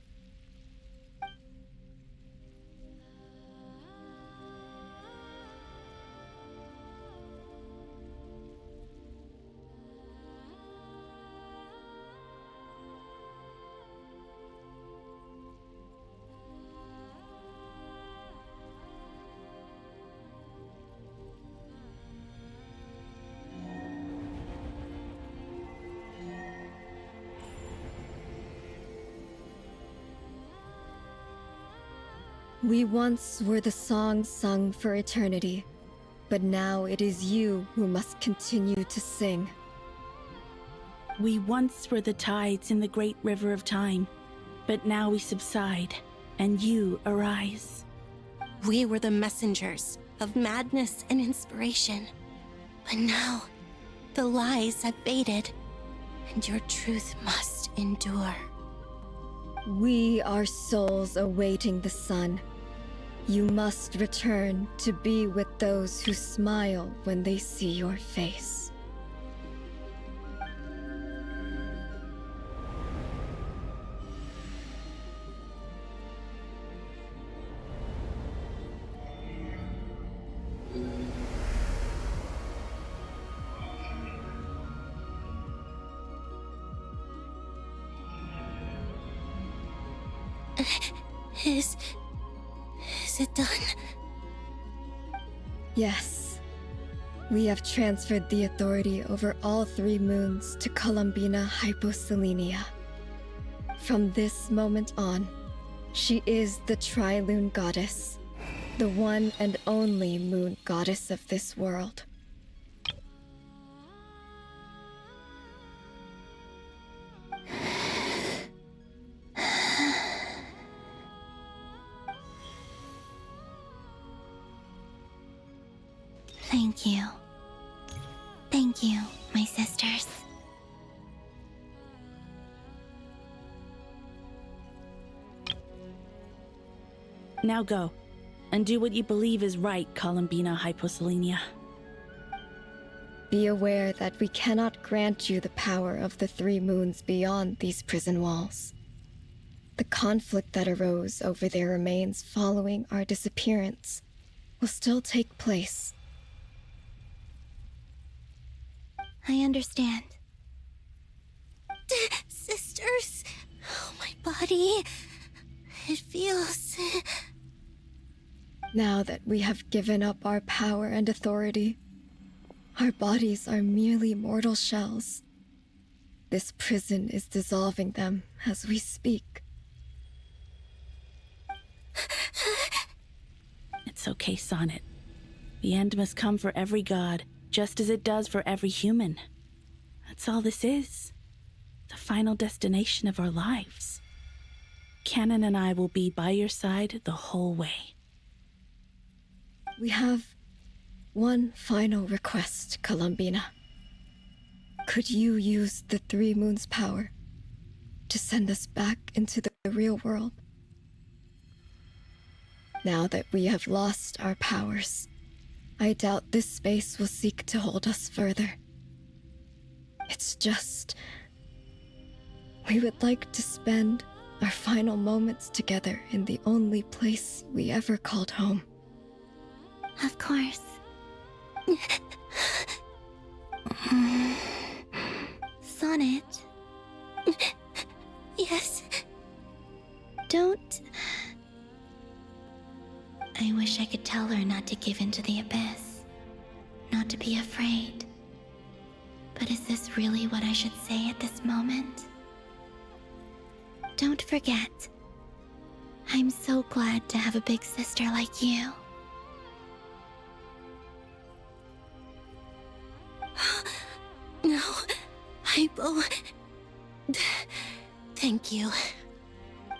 We once were the song sung for eternity, but now it is you who must continue to sing. We once were the tides in the great river of time, but now we subside, and you arise. We were the messengers of madness and inspiration, but now the lies have faded, and your truth must endure. We are souls awaiting the sun. You must return to be with those who smile when they see your face. Is it done? Yes. We have transferred the authority over all 3 moons to Columbina Hyposelenia. From this moment on, she is the Tri-Lune Goddess, the one and only moon goddess of this world. Thank you. Thank you, my sisters. Now go, and do what you believe is right, Columbina Hyposelenia. Be aware that we cannot grant you the power of the 3 moons beyond these prison walls. The conflict that arose over their remains following our disappearance will still take place. I understand. Sisters, oh, my body. It feels... Now that we have given up our power and authority, our bodies are merely mortal shells. This prison is dissolving them as we speak. It's okay, Sonnet. The end must come for every god, just as it does for every human. That's all this is. The final destination of our lives. Canon and I will be by your side the whole way. We have one final request, Columbina. Could you use the 3 moons' power to send us back into the real world? Now that we have lost our powers, I doubt this space will seek to hold us further. It's just... we would like to spend our final moments together in the only place we ever called home. Of course. Sonnet. Yes. Don't... I wish I could tell her not to give in to the abyss. Not to be afraid. But is this really what I should say at this moment? Don't forget. I'm so glad to have a big sister like you. No, Hypo. Thank you.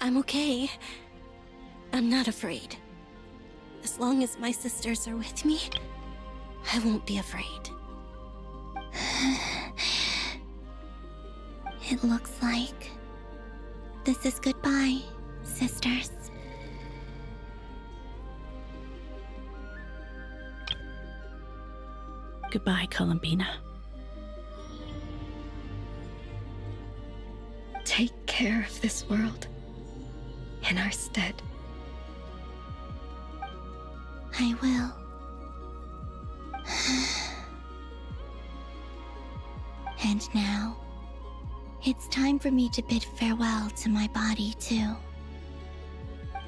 I'm okay. I'm not afraid. As long as my sisters are with me, I won't be afraid. It looks like this is goodbye, sisters. Goodbye, Columbina. Take care of this world in our stead. I will. And now, it's time for me to bid farewell to my body, too.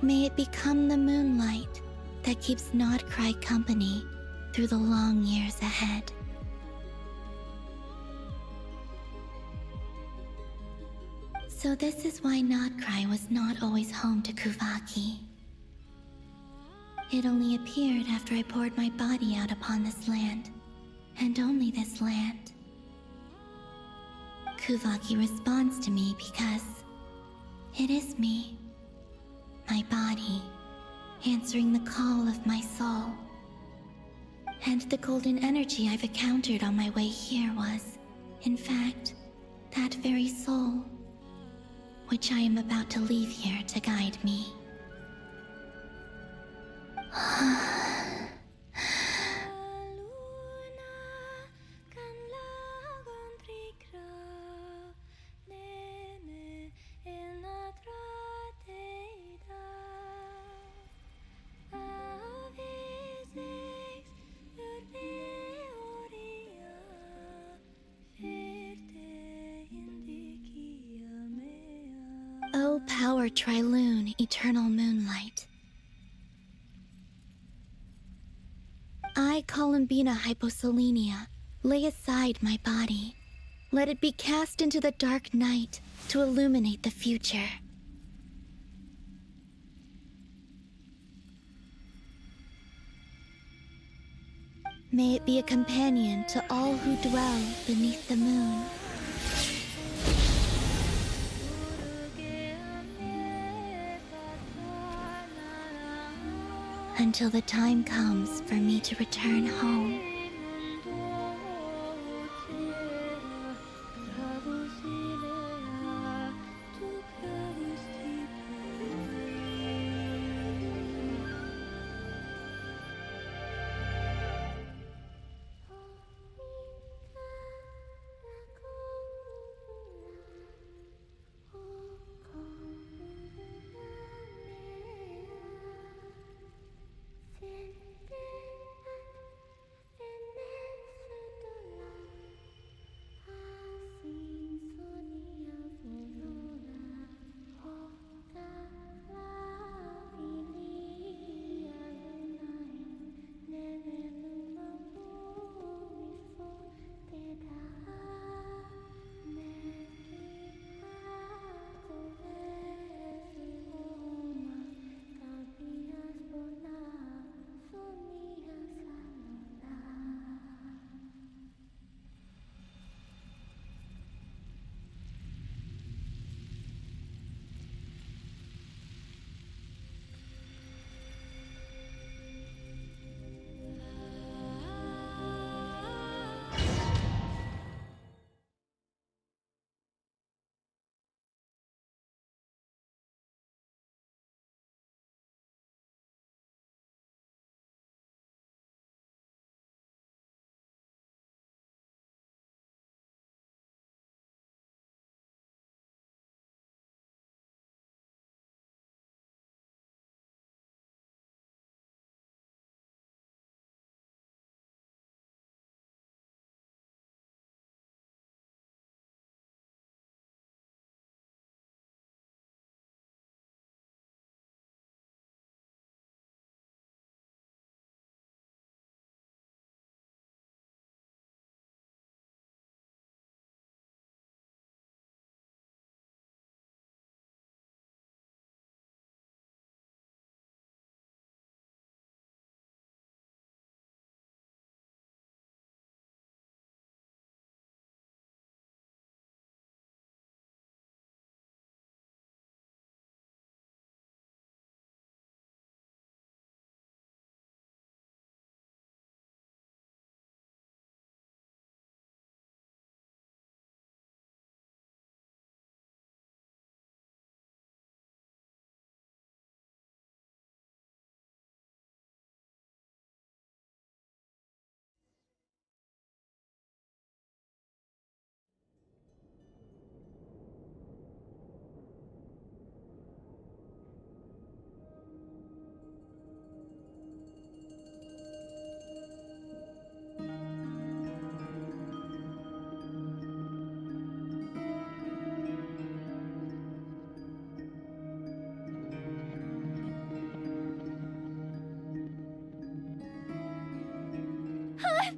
May it become the moonlight that keeps Nodcry company through the long years ahead. So this is why Nodcry was not always home to Kuvaki. It only appeared after I poured my body out upon this land, and only this land. Kuvaki responds to me because it is me, my body, answering the call of my soul. And the golden energy I've encountered on my way here was, in fact, that very soul, which I am about to leave here to guide me. Trilune eternal moonlight. I, Columbina Hyposelenia, lay aside my body. Let it be cast into the dark night to illuminate the future. May it be a companion to all who dwell beneath the moon. Until the time comes for me to return home.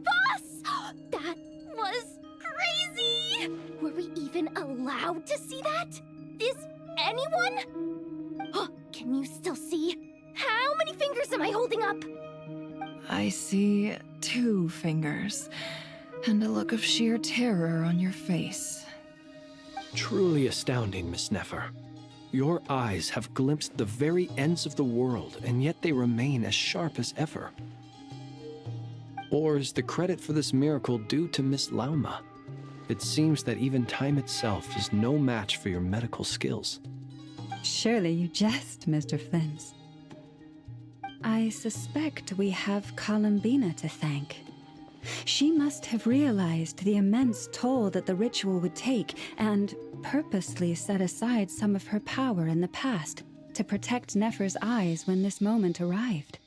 Boss! That was crazy! Were we even allowed to see that? Is anyone? Oh, can you still see? How many fingers am I holding up? I see 2 fingers, and a look of sheer terror on your face. Truly astounding, Miss Nefer. Your eyes have glimpsed the very ends of the world, and yet they remain as sharp as ever. Or is the credit for this miracle due to Miss Lauma? It seems that even time itself is no match for your medical skills. Surely you jest, Mr. Flins. I suspect we have Columbina to thank. She must have realized the immense toll that the ritual would take and purposely set aside some of her power in the past to protect Nefer's eyes when this moment arrived.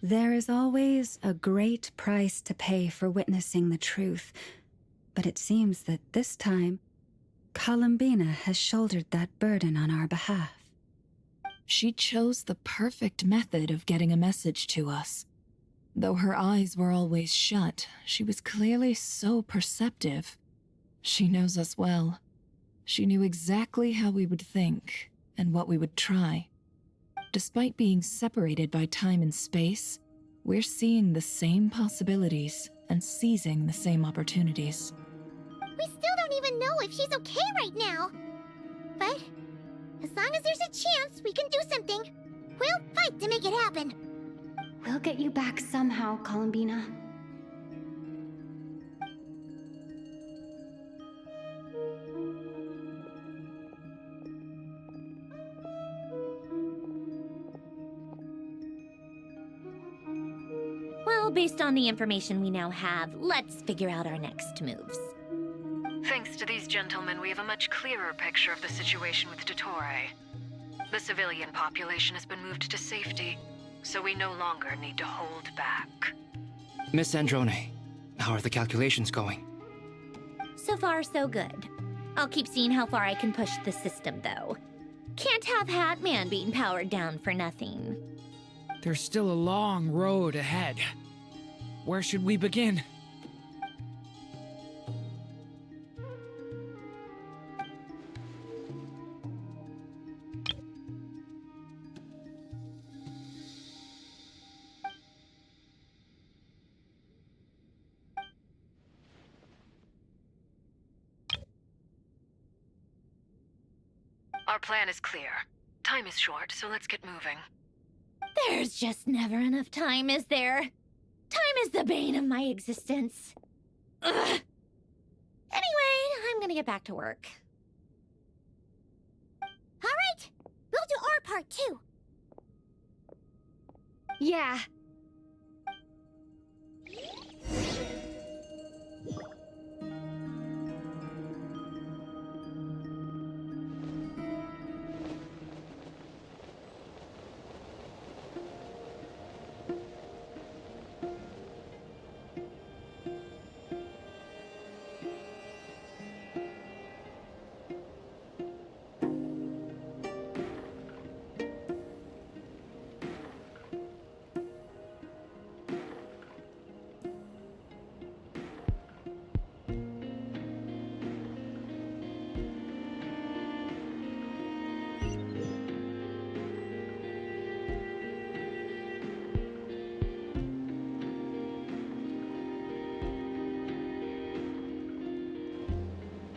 There is always a great price to pay for witnessing the truth, but it seems that this time, Columbina has shouldered that burden on our behalf. She chose the perfect method of getting a message to us. Though her eyes were always shut, she was clearly so perceptive. She knows us well. She knew exactly how we would think and what we would try. Despite being separated by time and space, we're seeing the same possibilities and seizing the same opportunities. We still don't even know if she's okay right now. But as long as there's a chance we can do something, we'll fight to make it happen. We'll get you back somehow, Columbina. Well, based on the information we now have, let's figure out our next moves. Thanks to these gentlemen, we have a much clearer picture of the situation with Dottore. The civilian population has been moved to safety, so we no longer need to hold back. Miss Androne, how are the calculations going? So far, so good. I'll keep seeing how far I can push the system, though. Can't have Hat Man being powered down for nothing. There's still a long road ahead. Where should we begin? Our plan is clear. Time is short, so let's get moving. There's just never enough time, is there? Time is the bane of my existence. Ugh. Anyway, I'm gonna get back to work. All right, we'll do our part too. Yeah.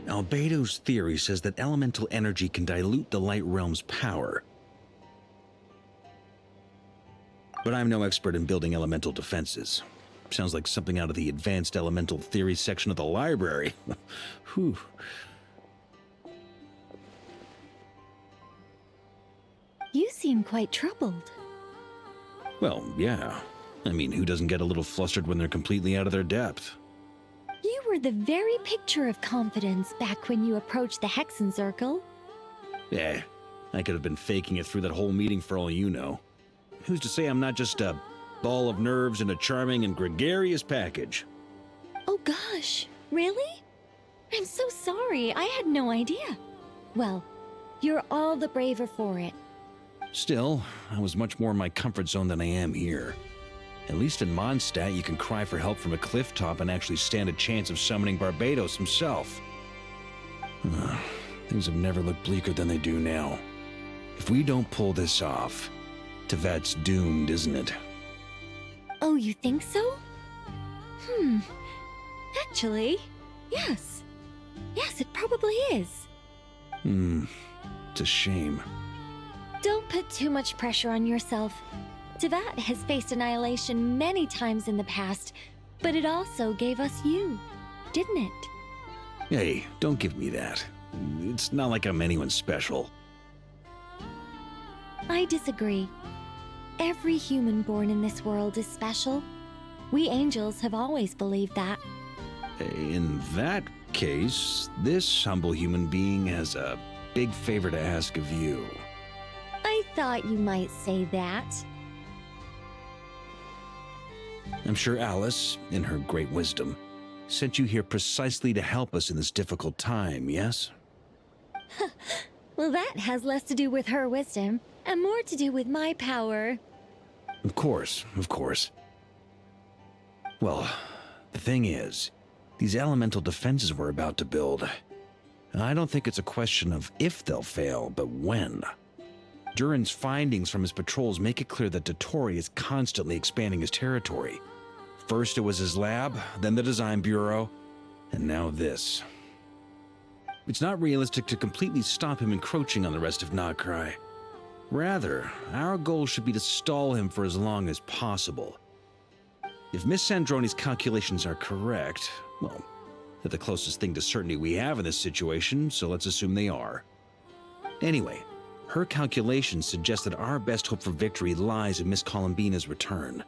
Albedo's theory says that elemental energy can dilute the light realm's power. But I'm no expert in building elemental defenses. Sounds like something out of the advanced elemental theory section of the library. Whew. You seem quite troubled. Well, yeah. I mean, who doesn't get a little flustered when they're completely out of their depth? You were the very picture of confidence back when you approached the Hexen Circle. Eh, I could have been faking it through that whole meeting for all you know. Who's to say I'm not just a ball of nerves in a charming and gregarious package? Oh gosh, really? I'm so sorry, I had no idea. Well, you're all the braver for it. Still, I was much more in my comfort zone than I am here. At least in Mondstadt, you can cry for help from a cliff top and actually stand a chance of summoning Barbatos himself. Things have never looked bleaker than they do now. If we don't pull this off, Tevat's doomed, isn't it? Oh, you think so? Actually, yes. Yes, it probably is. It's a shame. Don't put too much pressure on yourself. Tevat has faced annihilation many times in the past, but it also gave us you, didn't it? Hey, don't give me that. It's not like I'm anyone special. I disagree. Every human born in this world is special. We angels have always believed that. In that case, this humble human being has a big favor to ask of you. I thought you might say that. I'm sure Alice, in her great wisdom, sent you here precisely to help us in this difficult time, yes? Well, that has less to do with her wisdom and more to do with my power. Of course, of course. Well, the thing is, these elemental defenses we're about to build, I don't think it's a question of if they'll fail, but when. Durin's findings from his patrols make it clear that Dottore is constantly expanding his territory. First it was his lab, then the design bureau, and now this. It's not realistic to completely stop him encroaching on the rest of Nagrai. Rather, our goal should be to stall him for as long as possible. If Miss Sandroni's calculations are correct, well, they're the closest thing to certainty we have in this situation, so let's assume they are. Anyway, her calculations suggest that our best hope for victory lies in Miss Columbina's return.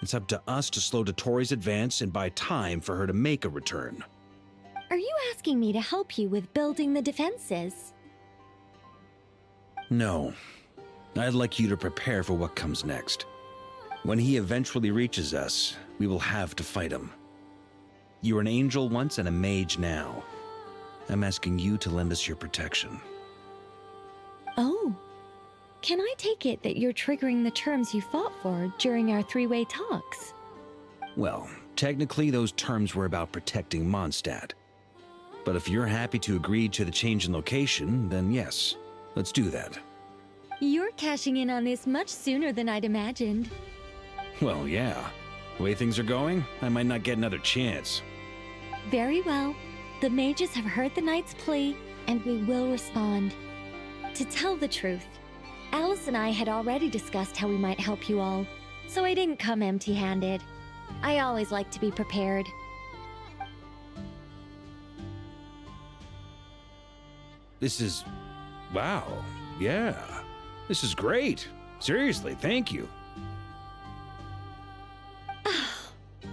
It's up to us to slow Dotori's advance and buy time for her to make a return. Are you asking me to help you with building the defenses? No. I'd like you to prepare for what comes next. When he eventually reaches us, we will have to fight him. You were an angel once and a mage now. I'm asking you to lend us your protection. Oh. Can I take it that you're triggering the terms you fought for during our three-way talks? Well, technically those terms were about protecting Mondstadt. But if you're happy to agree to the change in location, then yes, let's do that. You're cashing in on this much sooner than I'd imagined. Well, yeah. The way things are going, I might not get another chance. Very well. The mages have heard the knight's plea, and we will respond. To tell the truth, Alice and I had already discussed how we might help you all, so I didn't come empty-handed. I always like to be prepared. This is... wow. Yeah. This is great. Seriously, thank you.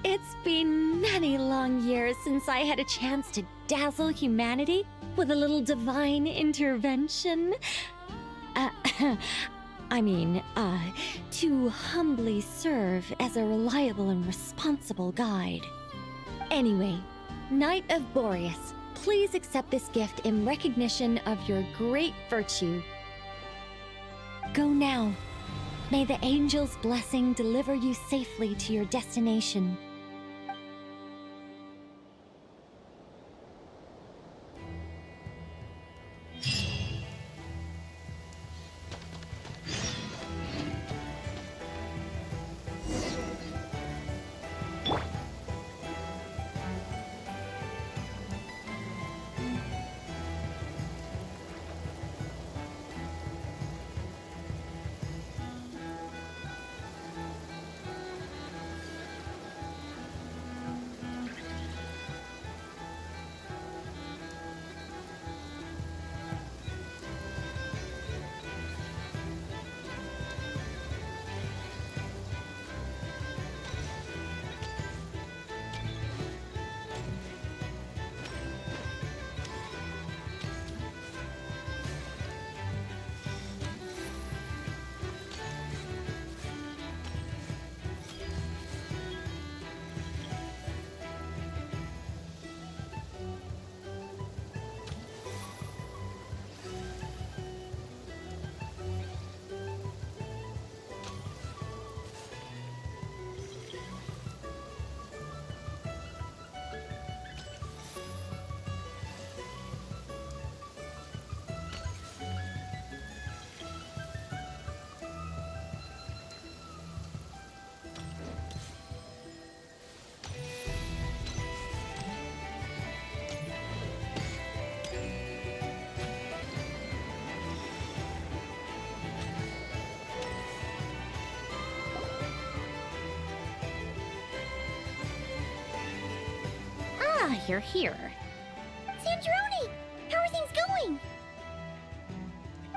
It's been many long years since I had a chance to dazzle humanity with a little divine intervention. To humbly serve as a reliable and responsible guide. Anyway, Knight of Boreas, please accept this gift in recognition of your great virtue. Go now. May the angel's blessing deliver you safely to your destination. You're here. Sandrone! How are things going?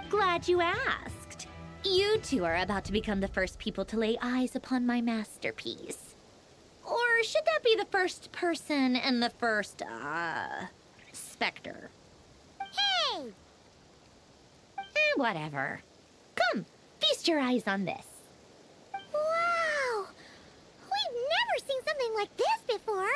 Glad you asked. You two are about to become the first people to lay eyes upon my masterpiece. Or should that be the first person and the first, specter? Hey! Whatever. Come, feast your eyes on this. Wow! We've never seen something like this before.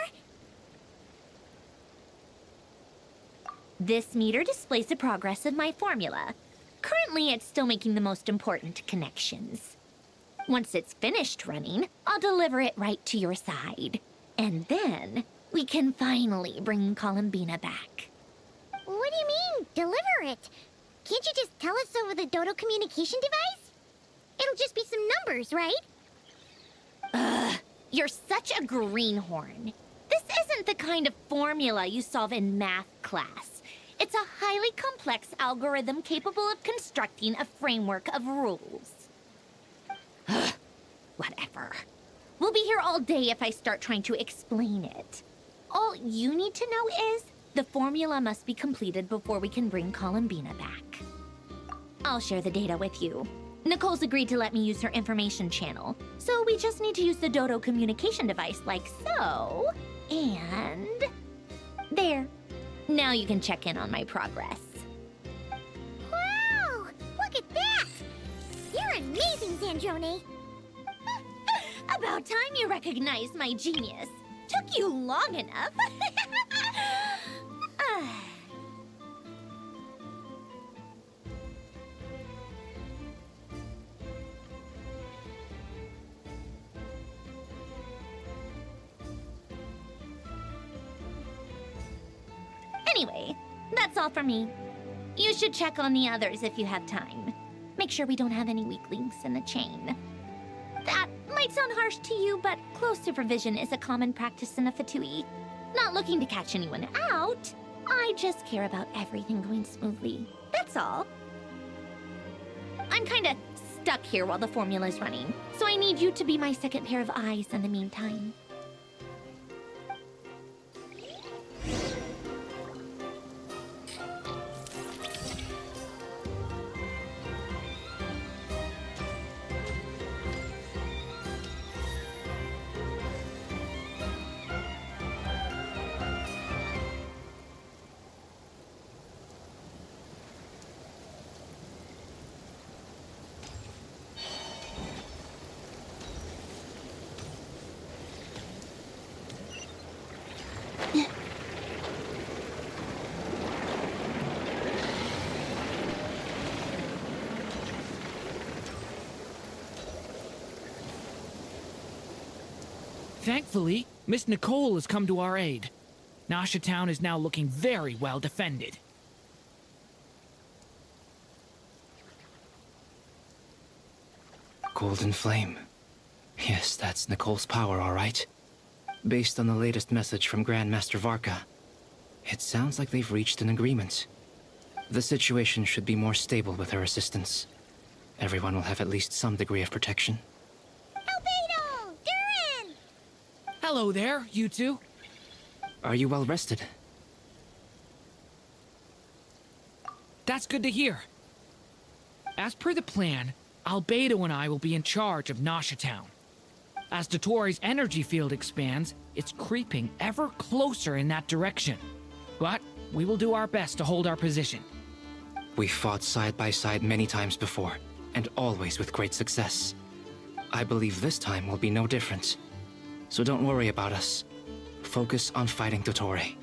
This meter displays the progress of my formula. Currently, it's still making the most important connections. Once it's finished running, I'll deliver it right to your side. And then, we can finally bring Columbina back. What do you mean, deliver it? Can't you just tell us over the Dodo communication device? It'll just be some numbers, right? Ugh, you're such a greenhorn. This isn't the kind of formula you solve in math class. It's a highly complex algorithm capable of constructing a framework of rules. Ugh, whatever. We'll be here all day if I start trying to explain it. All you need to know is the formula must be completed before we can bring Columbina back. I'll share the data with you. Nicole's agreed to let me use her information channel, so we just need to use the Dodo communication device like so. And... there. Now you can check in on my progress. Wow! Look at that! You're amazing, Zandrone! About time you recognized my genius. Took you long enough. Anyway, that's all for me. You should check on the others if you have time. Make sure we don't have any weak links in the chain. That might sound harsh to you, but close supervision is a common practice in a Fatui. Not looking to catch anyone out. I just care about everything going smoothly. That's all. I'm kinda stuck here while the formula's running, so I need you to be my second pair of eyes in the meantime. Thankfully, Miss Nicole has come to our aid. Nasha Town is now looking very well defended. Golden Flame. Yes, that's Nicole's power, all right. Based on the latest message from Grandmaster Varka, it sounds like they've reached an agreement. The situation should be more stable with her assistance. Everyone will have at least some degree of protection. Albedo! Durin! Hello there, you two. Are you well rested? That's good to hear. As per the plan, Albedo and I will be in charge of Nasha Town. As Dottoro's energy field expands, it's creeping ever closer in that direction. But we will do our best to hold our position. We fought side by side many times before, and always with great success. I believe this time will be no different. So don't worry about us. Focus on fighting Dottore.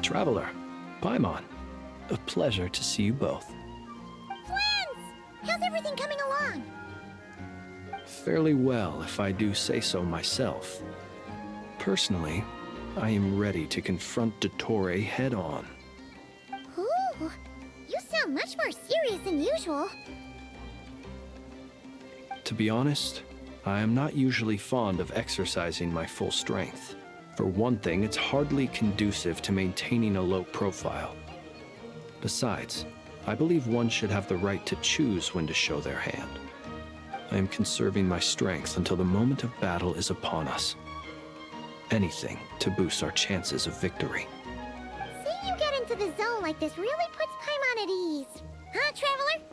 Traveler, Paimon, a pleasure to see you both. Friends! How's everything coming along? Fairly well, if I do say so myself. Personally, I am ready to confront Dottore head-on. Ooh, you sound much more serious than usual. To be honest, I am not usually fond of exercising my full strength. For one thing, it's hardly conducive to maintaining a low profile. Besides, I believe one should have the right to choose when to show their hand. I am conserving my strength until the moment of battle is upon us. Anything to boost our chances of victory. Seeing you get into the zone like this really puts Paimon at ease. Huh, Traveler?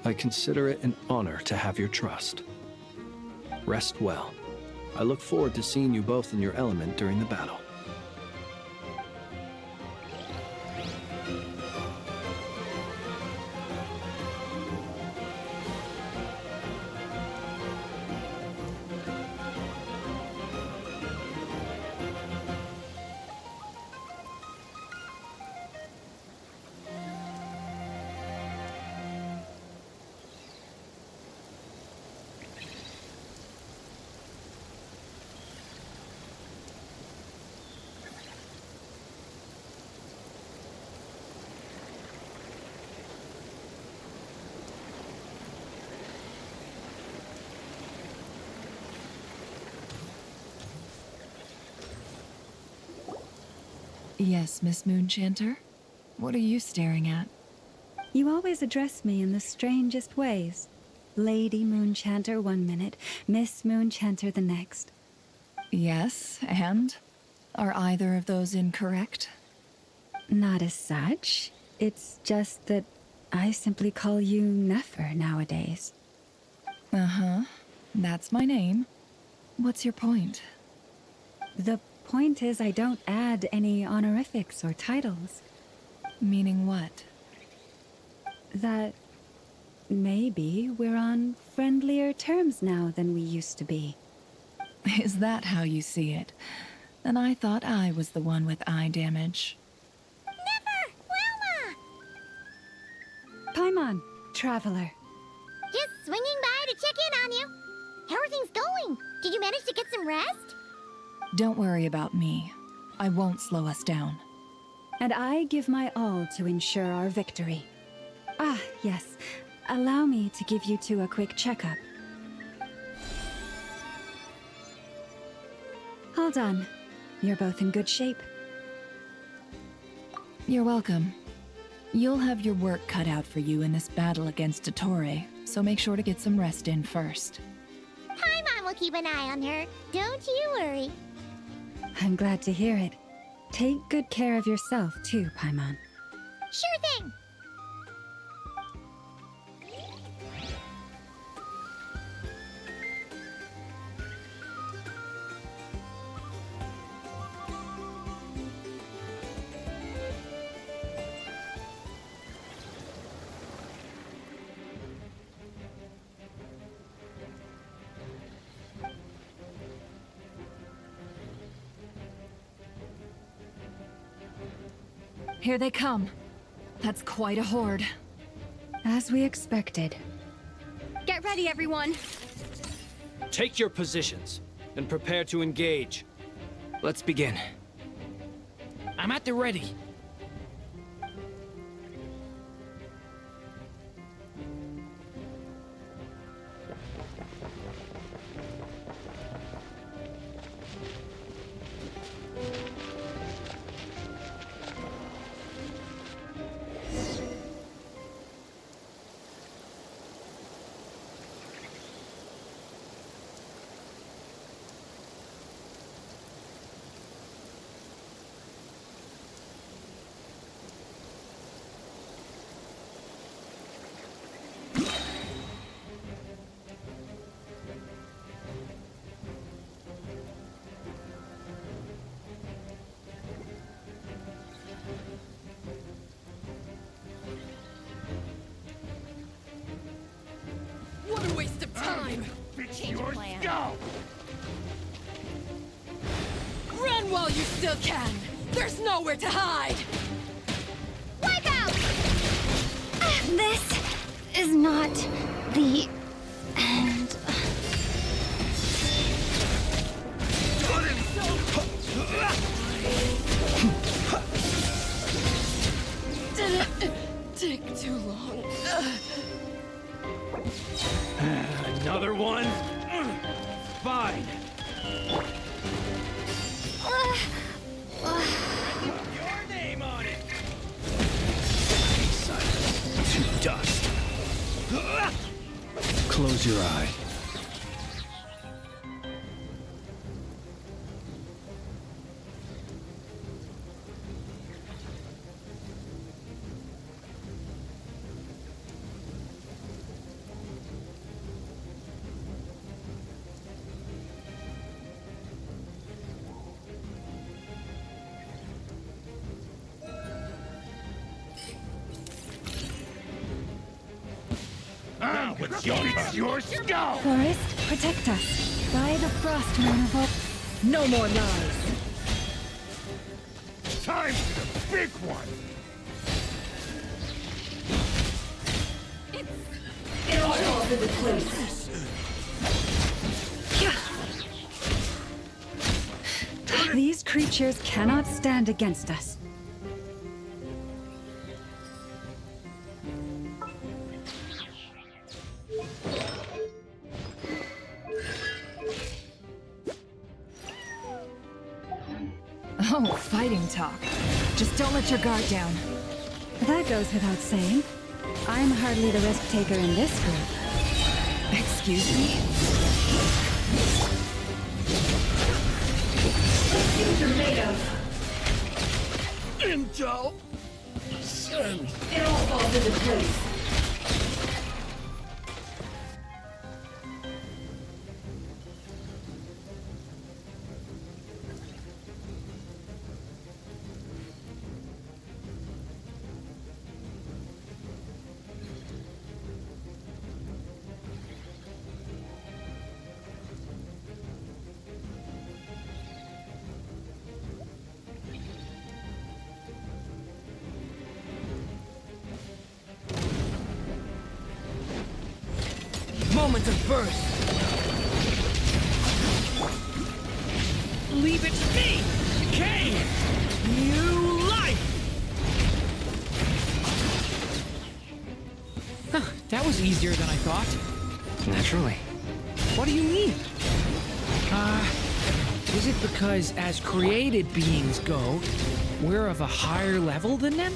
I consider it an honor to have your trust. Rest well. I look forward to seeing you both in your element during the battle. Yes, Miss Moonchanter? What are you staring at? You always address me in the strangest ways. Lady Moonchanter one minute, Miss Moonchanter the next. Yes, and? Are either of those incorrect? Not as such. It's just that I simply call you Nefer nowadays. Uh-huh. That's my name. What's your point? The point is I don't add any honorifics or titles. Meaning what? That maybe we're on friendlier terms now than we used to be. Is that how you see it? Then I thought I was the one with eye damage. Never! Wilma! Paimon, traveler. Just swinging by to check in on you. How are things going? Did you manage to get some rest? Don't worry about me. I won't slow us down. And I give my all to ensure our victory. Ah, yes. Allow me to give you two a quick checkup. Hold on. You're both in good shape. You're welcome. You'll have your work cut out for you in this battle against Dottore, so make sure to get some rest in first. Paimon will keep an eye on her. Don't you worry. I'm glad to hear it. Take good care of yourself, too, Paimon. Sure thing. Here they come. That's quite a horde. As we expected. Get ready, everyone. Take your positions and prepare to engage. Let's begin. I'm at the ready. What a waste of time! Change your skull! Run while you still can! There's nowhere to hide! Wipe out! This is not the end. Did it take too long? Another one? Fine. Your name on it. To dust. Close your eye. It's your skull! Forest, protect us. By the frost moon of hope. No more lies! Time for the big one! It all falls into place! These creatures cannot stand against us. Oh, fighting talk. Just don't let your guard down. That goes without saying. I'm hardly the risk taker in this group. Excuse me? You're made of. Intel. Send. It all falls into place. Moment of birth. Leave it to me! Decay! New life! Huh, that was easier than I thought. Naturally. What do you mean? Is it because as created beings go, we're of a higher level than them?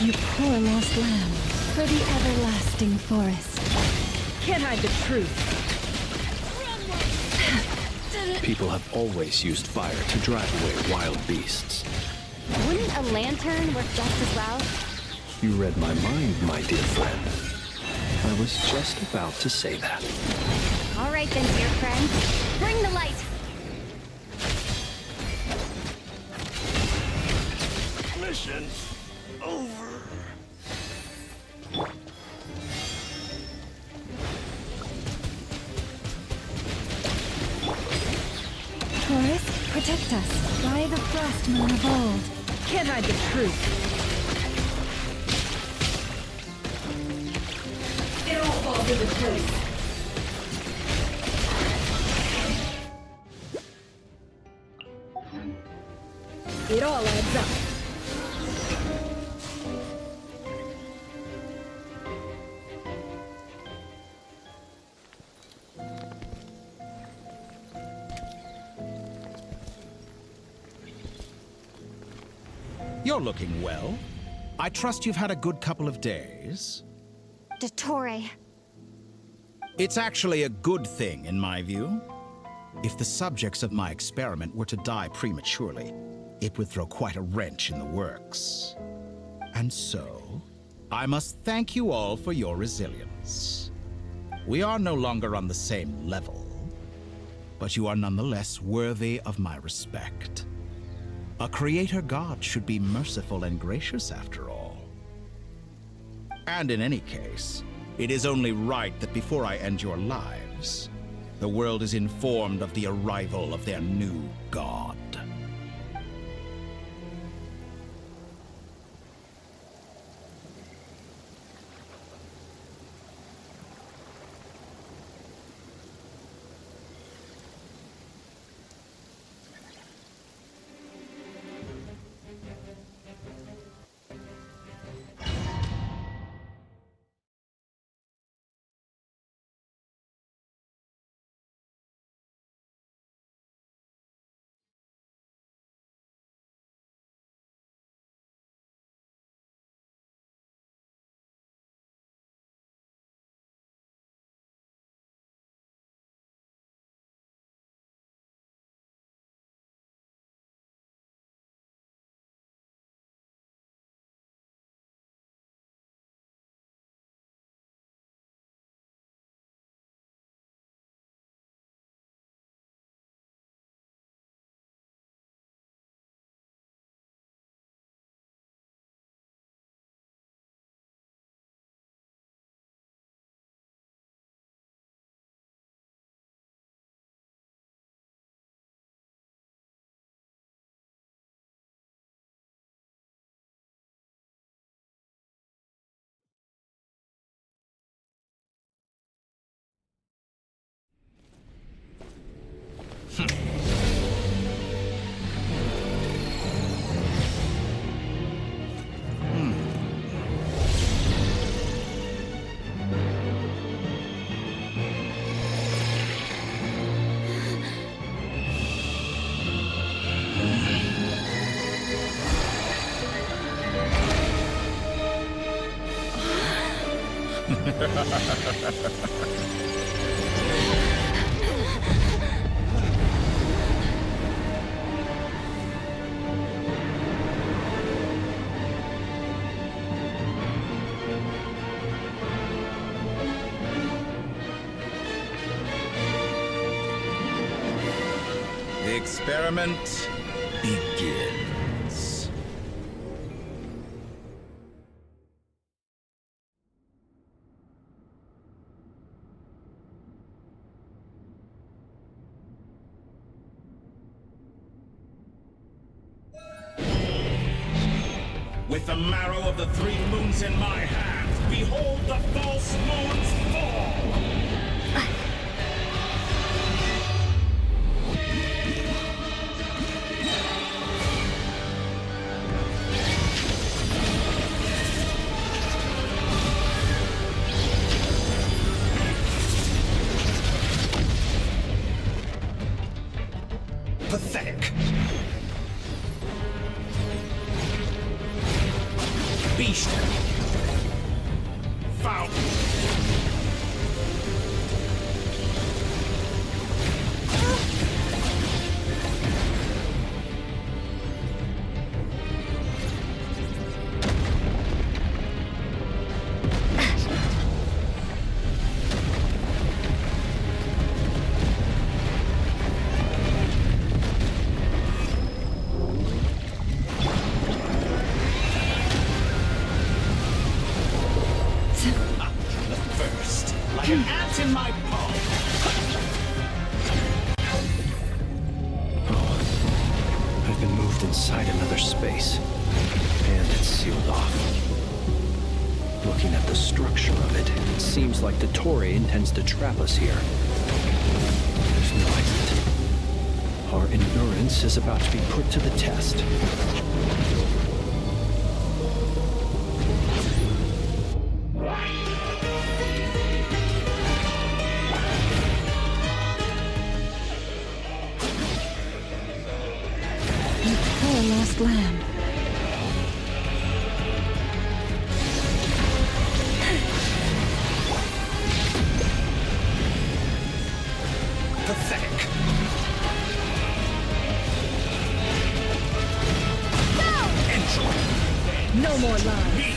You poor lost lamb, for the everlasting forest. Can't hide the truth. People have always used fire to drive away wild beasts. Wouldn't a lantern work just as well? You read my mind, my dear friend. I was just about to say that. All right then, dear friend. Bring the light! Mission over. Taurus, protect us by the frost moon of old. Can't hide the truth. It all falls into place. It all adds up. You're looking well. I trust you've had a good couple of days. Dottore. It's actually a good thing, in my view. If the subjects of my experiment were to die prematurely, it would throw quite a wrench in the works. And so, I must thank you all for your resilience. We are no longer on the same level, but you are nonetheless worthy of my respect. A creator god should be merciful and gracious after all. And in any case, it is only right that before I end your lives, the world is informed of the arrival of their new god. The experiment begins. With the marrow of the 3 moons in my hands, behold the false moons fall! Pathetic. Beast. Foul. Like an ant in my palm. Oh, I've been moved inside another space, and it's sealed off. Looking at the structure of it, it seems like the Torre intends to trap us here. There's no exit. Our endurance is about to be put to the test. Lost land. Pathetic. No more lies.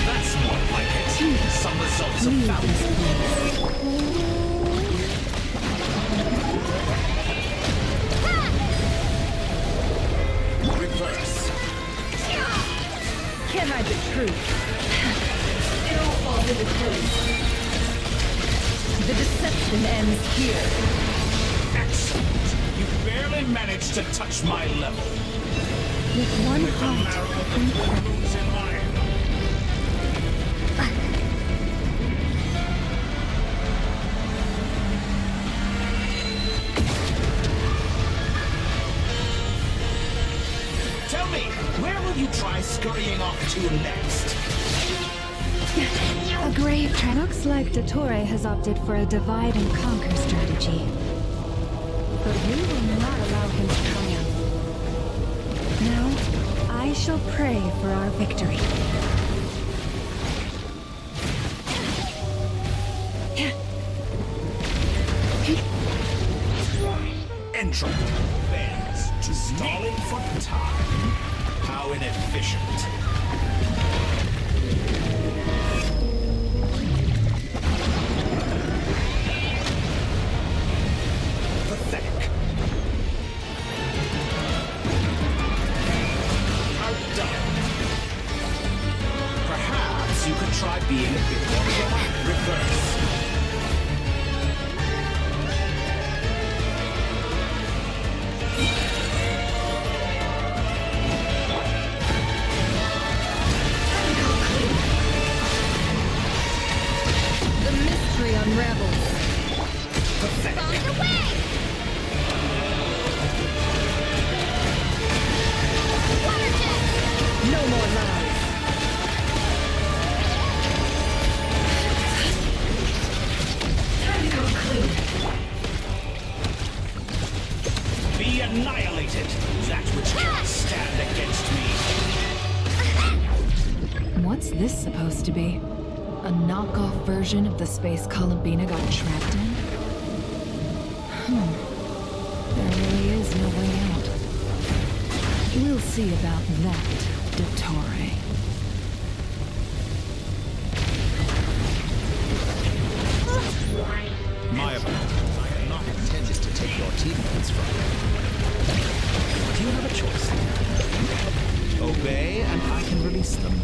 That's more like it. Some results of foul. Reverse. Can't hide the truth. It all falls into place. The deception ends here. Excellent. You barely managed to touch my level. With one heart. Moons in my Tell me, where will you try scurrying off to next? A grave trap. Looks like Dottore has opted for a divide and conquer strategy. But we will not allow him to triumph. Now, I shall pray for our victory. Entropy bends to stalling for time. How inefficient. Pathetic. Outdone. Perhaps you could try being a bit more proactive. Reverse. Unravels. Pathetic. No more lies. Time to go clean. Be annihilated, that which can't stand against me. What's this supposed to be? version of the space Columbina got trapped in? There really is no way out. We'll see about that, Dottore. My apologies. I am not intended to take your teammates from you. Do you have a choice? Obey, and I can release them.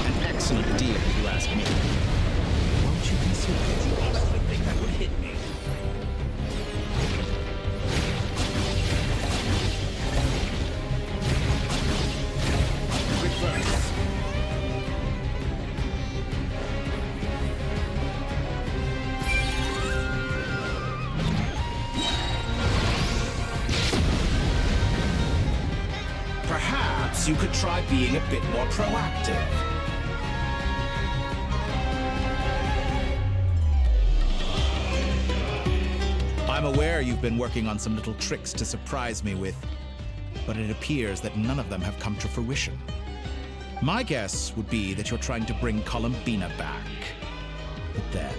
An excellent deal, if you ask me. Won't you consider it? You honestly think that would hit me? Reverse. Perhaps you could try being a bit more proactive. I'm aware you've been working on some little tricks to surprise me with, but it appears that none of them have come to fruition. My guess would be that you're trying to bring Columbina back. But then,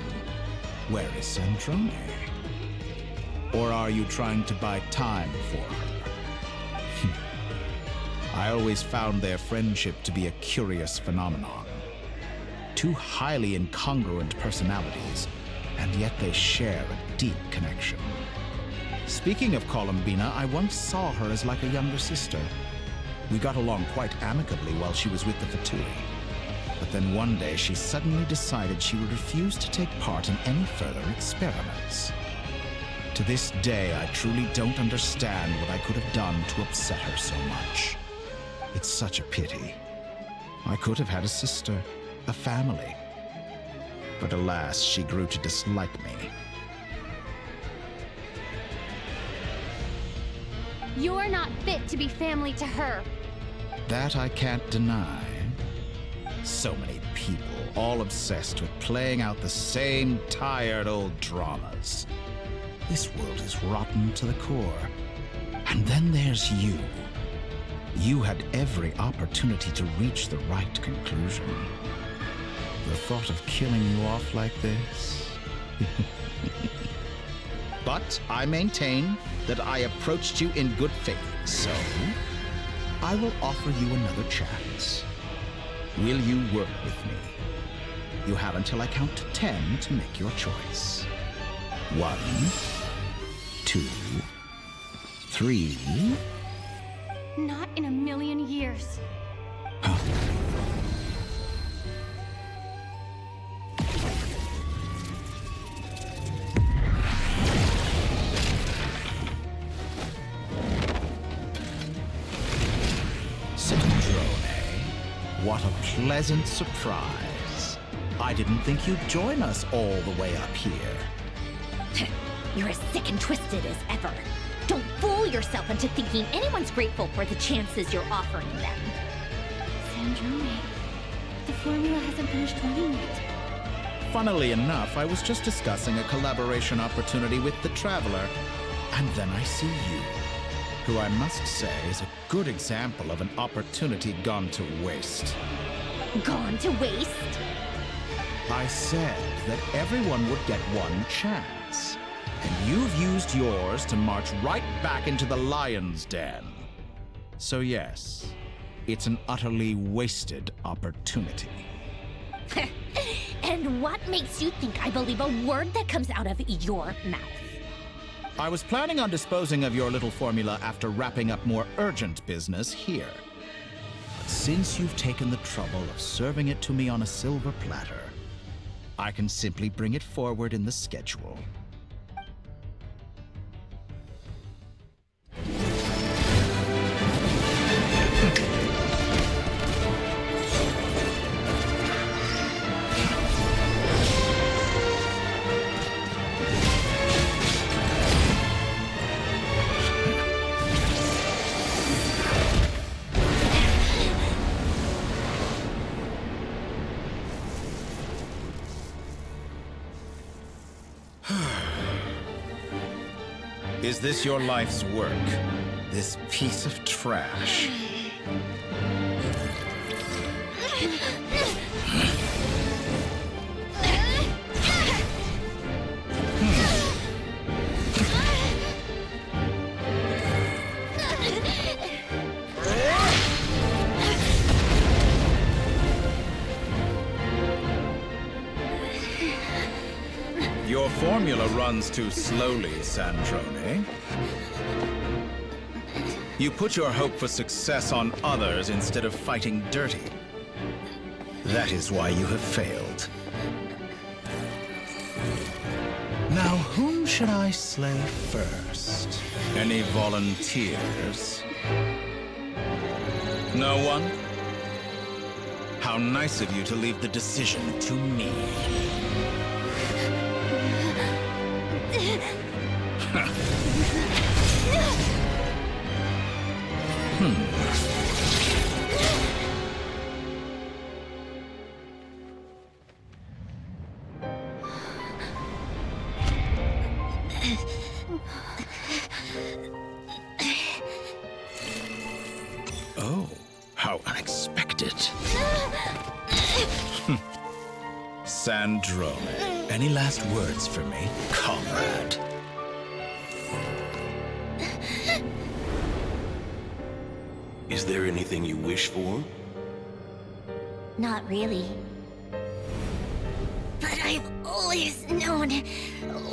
where is Sandrone? Or are you trying to buy time for her? I always found their friendship to be a curious phenomenon. Two highly incongruent personalities, and yet they share a deep connection. Speaking of Columbina, I once saw her as like a younger sister. We got along quite amicably while she was with the Fatui. But then one day she suddenly decided she would refuse to take part in any further experiments. To this day, I truly don't understand what I could have done to upset her so much. It's such a pity. I could have had a sister, a family. But alas, she grew to dislike me. You're not fit to be family to her. That I can't deny. So many people, all obsessed with playing out the same tired old dramas. This world is rotten to the core. And then there's you. You had every opportunity to reach the right conclusion. The thought of killing you off like this? But I maintain that I approached you in good faith, so I will offer you another chance. Will you work with me? You have until I count to 10 to make your choice. 1, 2, 3... Not in a million years. What a pleasant surprise. I didn't think you'd join us all the way up here. You're as sick and twisted as ever. Don't fool yourself into thinking anyone's grateful for the chances you're offering them. Sandrone, the formula hasn't finished running yet. Funnily enough, I was just discussing a collaboration opportunity with the Traveler, and then I see you, who I must say is a good example of an opportunity gone to waste. Gone to waste? I said that everyone would get one chance, and you've used yours to march right back into the lion's den. So yes, it's an utterly wasted opportunity. And what makes you think I believe a word that comes out of your mouth? I was planning on disposing of your little formula after wrapping up more urgent business here. But since you've taken the trouble of serving it to me on a silver platter, I can simply bring it forward in the schedule. Is this your life's work? This piece of trash? Your formula runs too slowly, Sandrone. You put your hope for success on others instead of fighting dirty. That is why you have failed. Now, whom should I slay first? Any volunteers? No one? How nice of you to leave the decision to me. Oh, how unexpected. Sandrone, any last words for me, comrade? Is there anything you wish for? Not really. But I've always known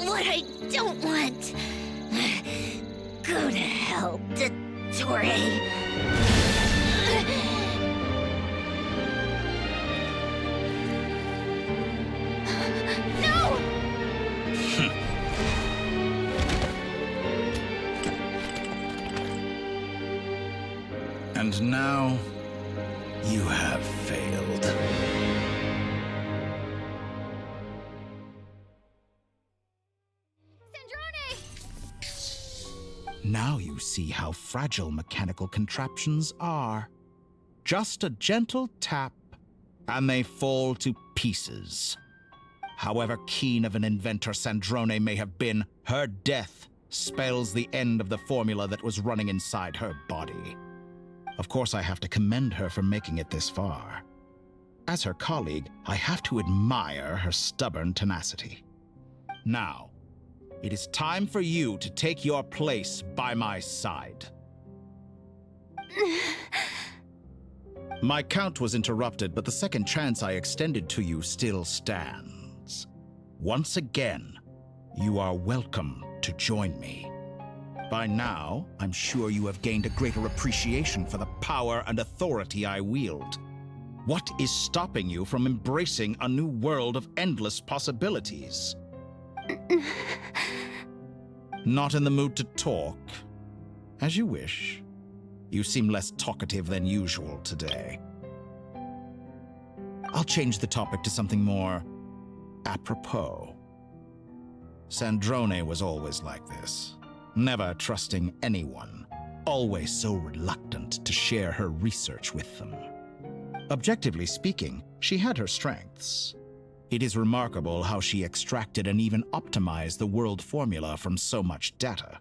what I don't want. Go to hell, Dottore. And now, you have failed. Now you see how fragile mechanical contraptions are. Just a gentle tap, and they fall to pieces. However keen of an inventor Sandrone may have been, her death spells the end of the formula that was running inside her body. Of course, I have to commend her for making it this far. As her colleague, I have to admire her stubborn tenacity. Now, it is time for you to take your place by my side. My count was interrupted, but the second chance I extended to you still stands. Once again, you are welcome to join me. By now, I'm sure you have gained a greater appreciation for the power and authority I wield. What is stopping you from embracing a new world of endless possibilities? Not in the mood to talk? As you wish. You seem less talkative than usual today. I'll change the topic to something more apropos. Sandrone was always like this. Never trusting anyone, always so reluctant to share her research with them. Objectively speaking, she had her strengths. It is remarkable how she extracted and even optimized the world formula from so much data.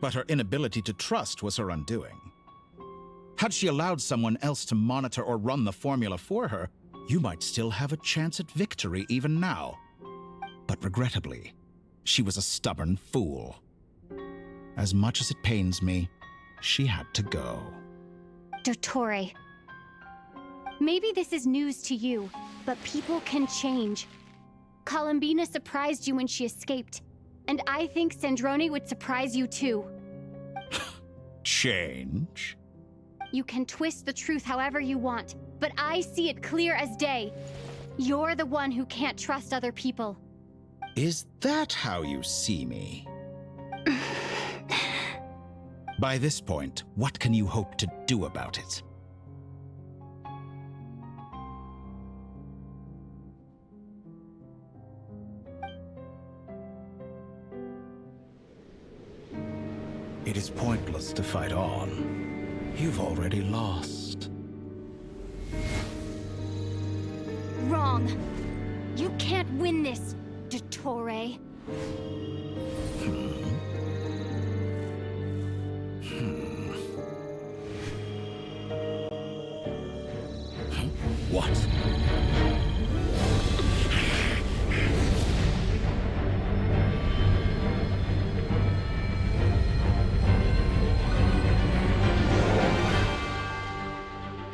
But her inability to trust was her undoing. Had she allowed someone else to monitor or run the formula for her, you might still have a chance at victory even now. But regrettably, she was a stubborn fool. As much as it pains me, she had to go. Dottore. Maybe this is news to you, but people can change. Columbina surprised you when she escaped, and I think Sandrone would surprise you too. Change? You can twist the truth however you want, but I see it clear as day. You're the one who can't trust other people. Is that how you see me? By this point, what can you hope to do about it? It is pointless to fight on. You've already lost. Wrong. You can't win this, Dottore. What?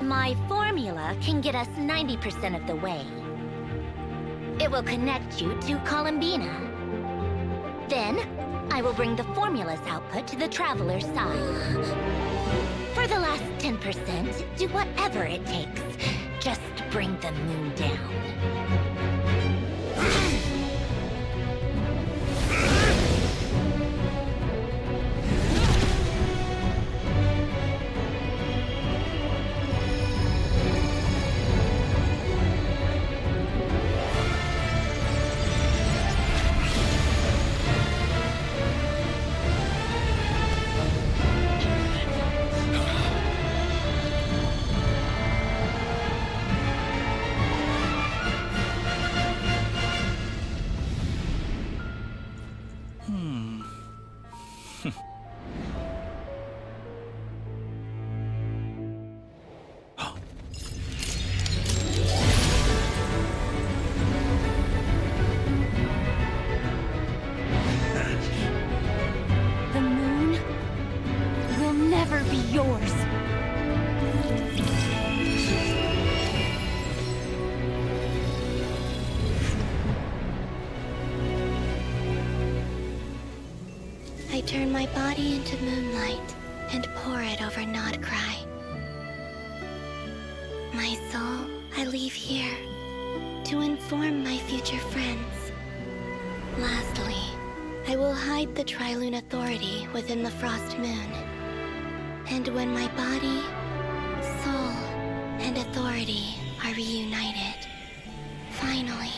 My formula can get us 90% of the way. It will connect you to Columbina. Then, I will bring the formula's output to the Traveler's side. For the last 10%, do whatever it takes. Just bring the moon down. The moon will never be yours. I turn my body into moonlight and pour it over Nodcry. My soul, I leave here to inform my future friends. Lastly, I will hide the Trilune Authority within the Frost Moon. And when my body, soul, and authority are reunited, finally...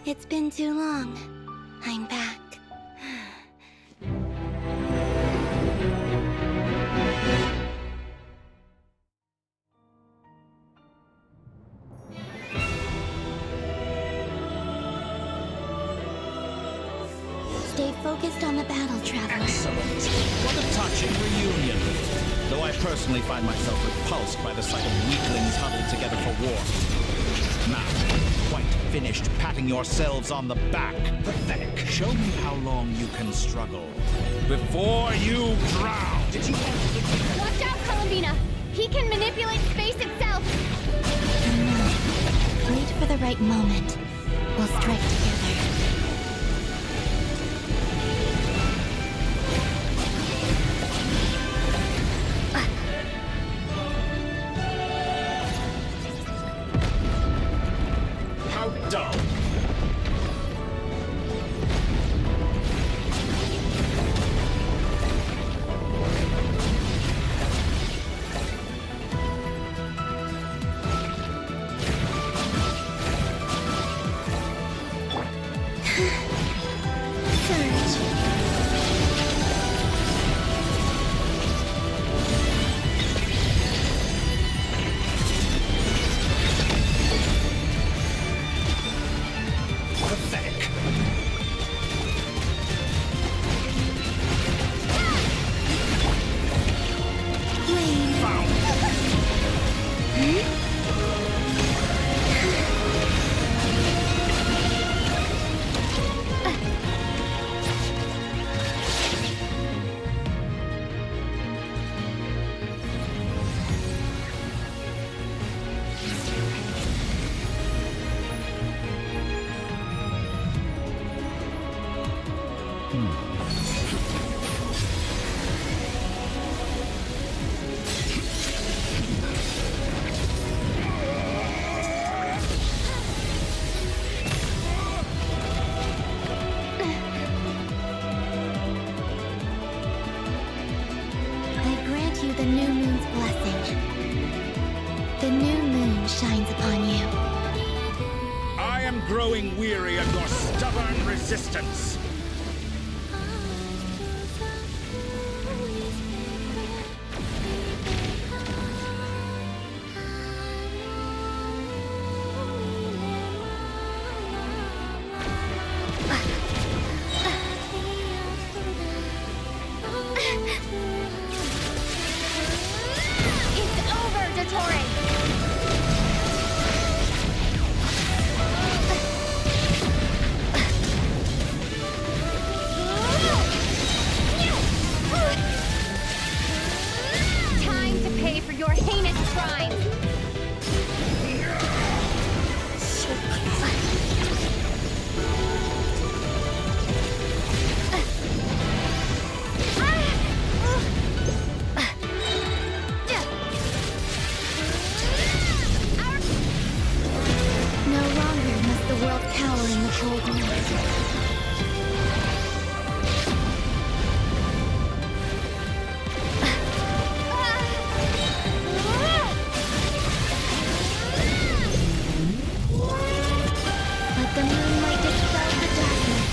It's been too long. I'm back. Stay focused on the battle, Traveler. Excellent. What a touching reunion. Though I personally find myself repulsed by the sight of weaklings huddled together for war. Now, quite finished patting yourselves on the back. Pathetic. Show me how long you can struggle before you drown. Did you... Watch out, Columbina! He can manipulate space itself! Wait for the right moment. We'll strike together. How dull. The new moon's blessing. The new moon shines upon you. I am growing weary of your stubborn resistance. It's over, Dottore! Time to pay for your heinous crimes! No longer must the world cower in the cold night. Let the moonlight dispel the darkness.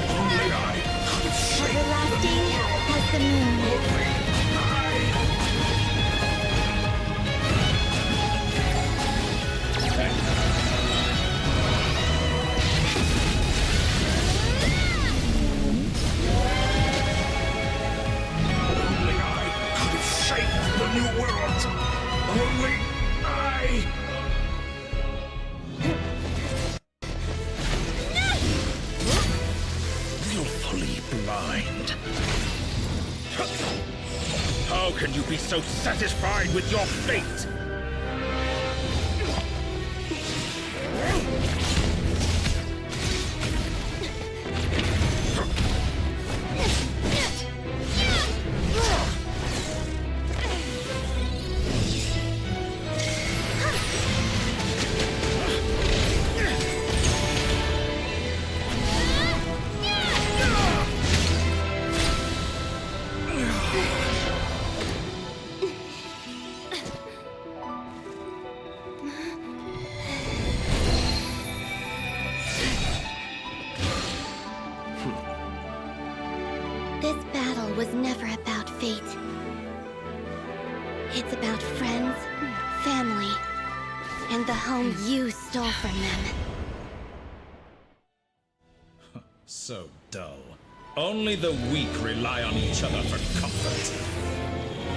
Only I could have saved Everlasting as the moon. Only I could have shaped the new world. Only I. Willfully blind. How can you be so satisfied with your fate? This battle was never about fate. It's about friends, family, and the home you stole from them. So dull. Only the weak rely on each other for comfort.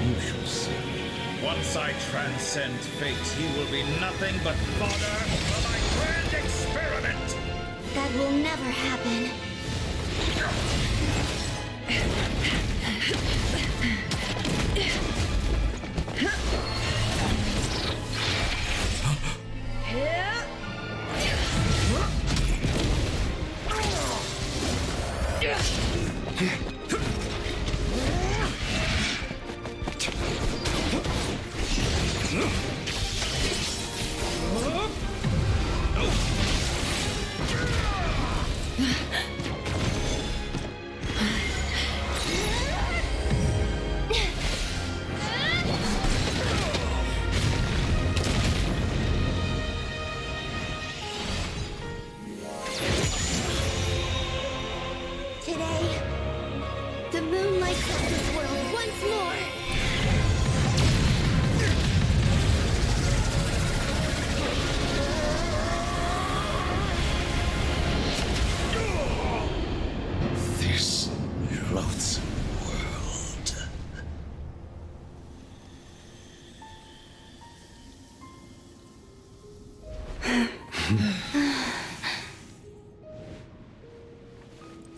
You shall see. Once I transcend fate, you will be nothing but fodder for my grand experiment! That will never happen. Today, the moon lights up this world once more. This loathsome world.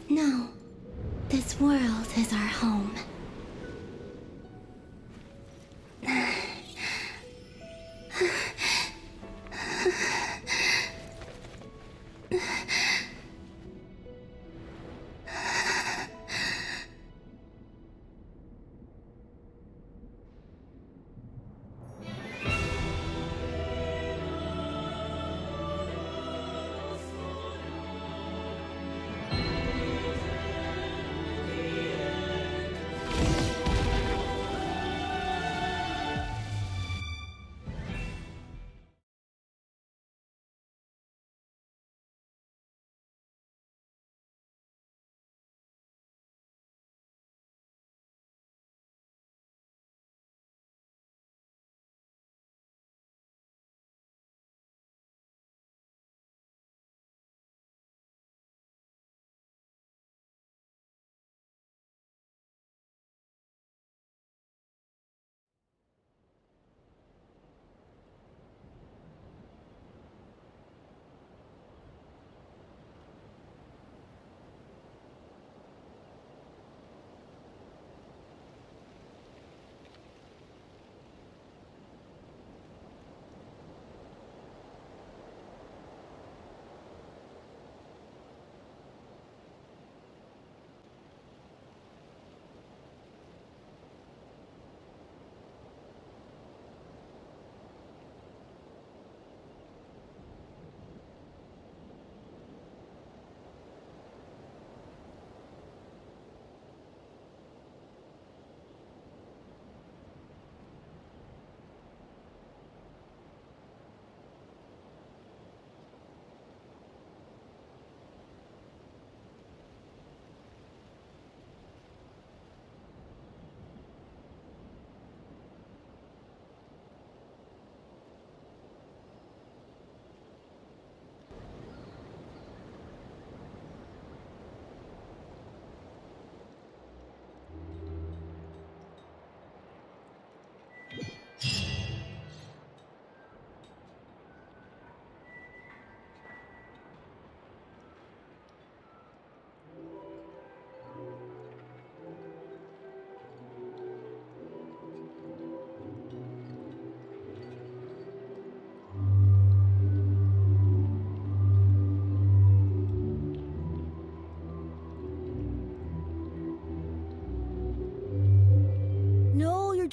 No, this world is our home.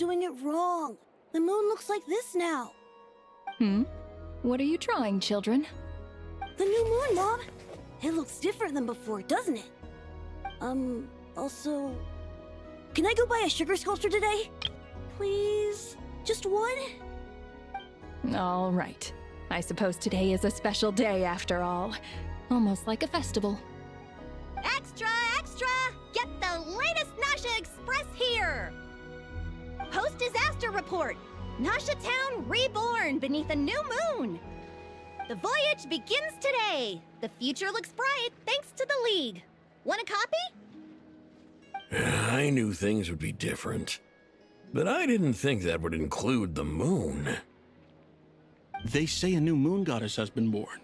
doing it wrong. The moon looks like this now. What are you drawing, children? The new moon, Mom. It looks different than before, doesn't it? Also... Can I go buy a sugar sculpture today? Please? Just one? All right. I suppose today is a special day after all. Almost like a festival. Extra, extra! Get the latest Nasha Express here! Post-disaster report! Nasha Town reborn beneath a new moon! The voyage begins today! The future looks bright thanks to the League. Want a copy? I knew things would be different, but I didn't think that would include the moon. They say a new moon goddess has been born.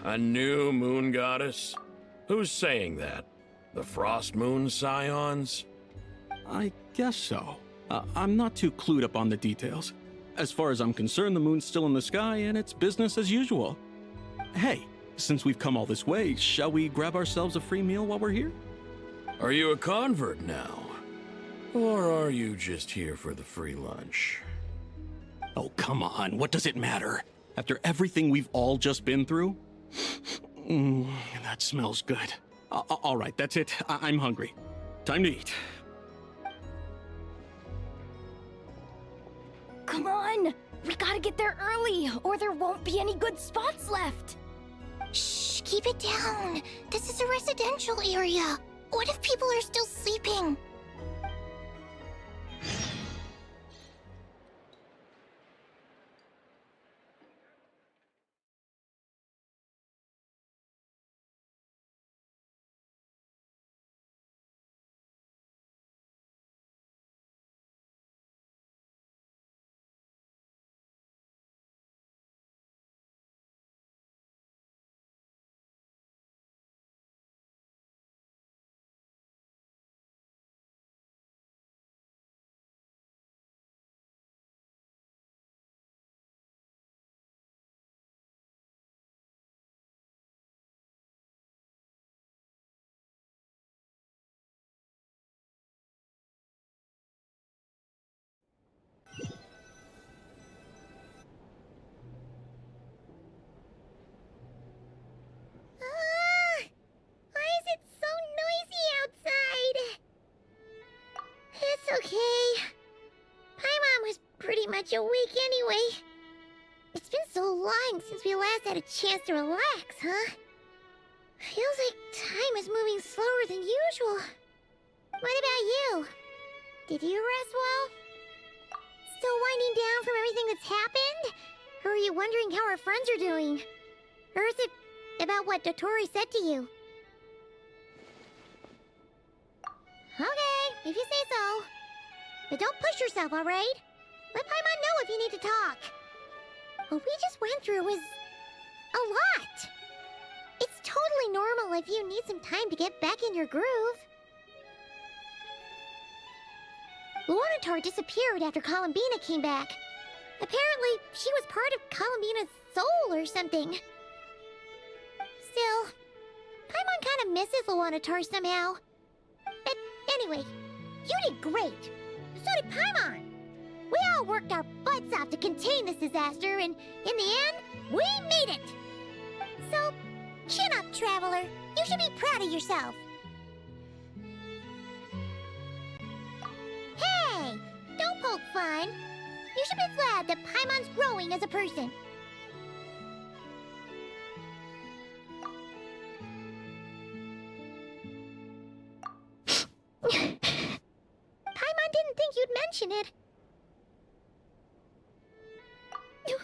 A new moon goddess? Who's saying that? The Frost Moon Scions? I guess so. I'm not too clued up on the details. As far as I'm concerned, the moon's still in the sky and it's business as usual. Hey, since we've come all this way, shall we grab ourselves a free meal while we're here? Are you a convert now? Or are you just here for the free lunch? Oh, come on. What does it matter? After everything we've all just been through? That smells good. All right, that's it. I'm hungry. Time to eat. Come on! We gotta get there early, or there won't be any good spots left! Shh, keep it down. This is a residential area. What if people are still sleeping? Why is it so noisy outside? It's okay. Paimon was pretty much awake anyway. It's been so long since we last had a chance to relax, huh? Feels like time is moving slower than usual. What about you? Did you rest well? Still winding down from everything that's happened? Or are you wondering how our friends are doing? Or is it about what Dotori said to you? Okay, if you say so. But don't push yourself, alright? Let Paimon know if you need to talk. What we just went through was a lot. It's totally normal if you need some time to get back in your groove. Luanatar disappeared after Columbina came back. Apparently, she was part of Columbina's soul or something. Still, Paimon kind of misses Luanatar somehow. But anyway, you did great. So did Paimon. We all worked our butts off to contain this disaster, and in the end, we made it. So, chin up, Traveler. You should be proud of yourself. Hey, don't poke fun. You should be glad that Paimon's growing as a person. Paimon didn't think you'd mention it. You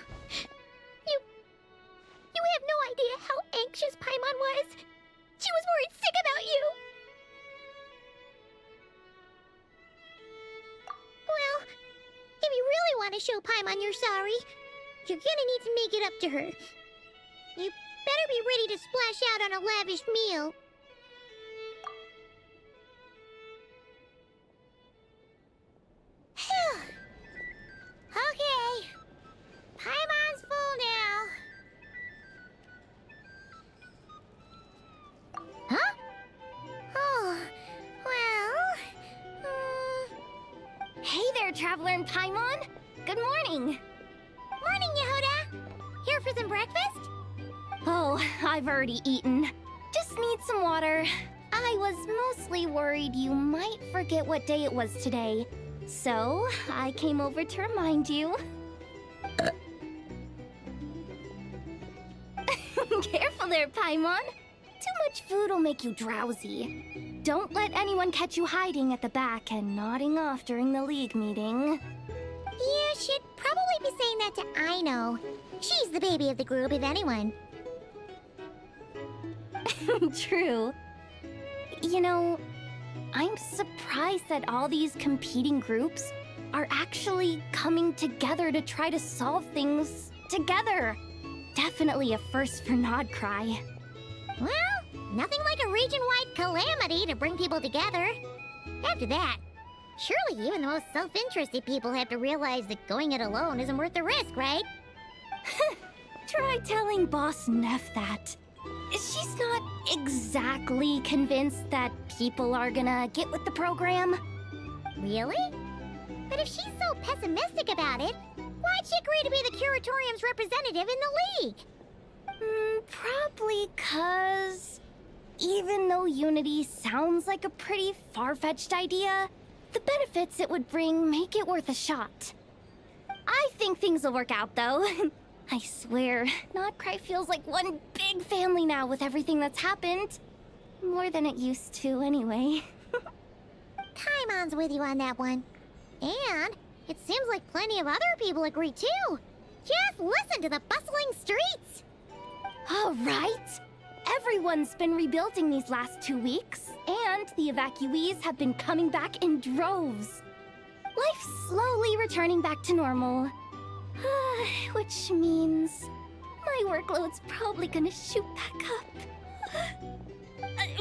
have no idea how anxious Paimon was. She was worried sick about you. Well, if you really want to show Paimon you're sorry, you're gonna need to make it up to her. You better be ready to splash out on a lavish meal. Okay. Paimon's full now. Huh? Oh, well... Traveler and Paimon. Good morning. Morning, Yehuda. Here for some breakfast? Oh, I've already eaten. Just need some water. I was mostly worried you might forget what day it was today. So, I came over to remind you. Careful there, Paimon. Too much food will make you drowsy. Don't let anyone catch you hiding at the back and nodding off during the League meeting. You should probably be saying that to Aino. She's the baby of the group, if anyone. True. You know, I'm surprised that all these competing groups are actually coming together to try to solve things together. Definitely a first for Nodcry. Well, nothing like a region-wide calamity to bring people together. After that, surely even the most self-interested people have to realize that going it alone isn't worth the risk, right? Try telling Boss Neff that. She's not exactly convinced that people are gonna get with the program. Really? But if she's so pessimistic about it, why'd she agree to be the Curatorium's representative in the League? Probably 'cause even though Unity sounds like a pretty far-fetched idea, the benefits it would bring make it worth a shot. I think things will work out, though. I swear, Nodcry feels like one big family now with everything that's happened. More than it used to, anyway. Paimon's with you on that one. And it seems like plenty of other people agree, too. Just listen to the bustling streets. All right. Everyone's been rebuilding these last 2 weeks, and the evacuees have been coming back in droves. Life's slowly returning back to normal. Which means my workload's probably gonna shoot back up.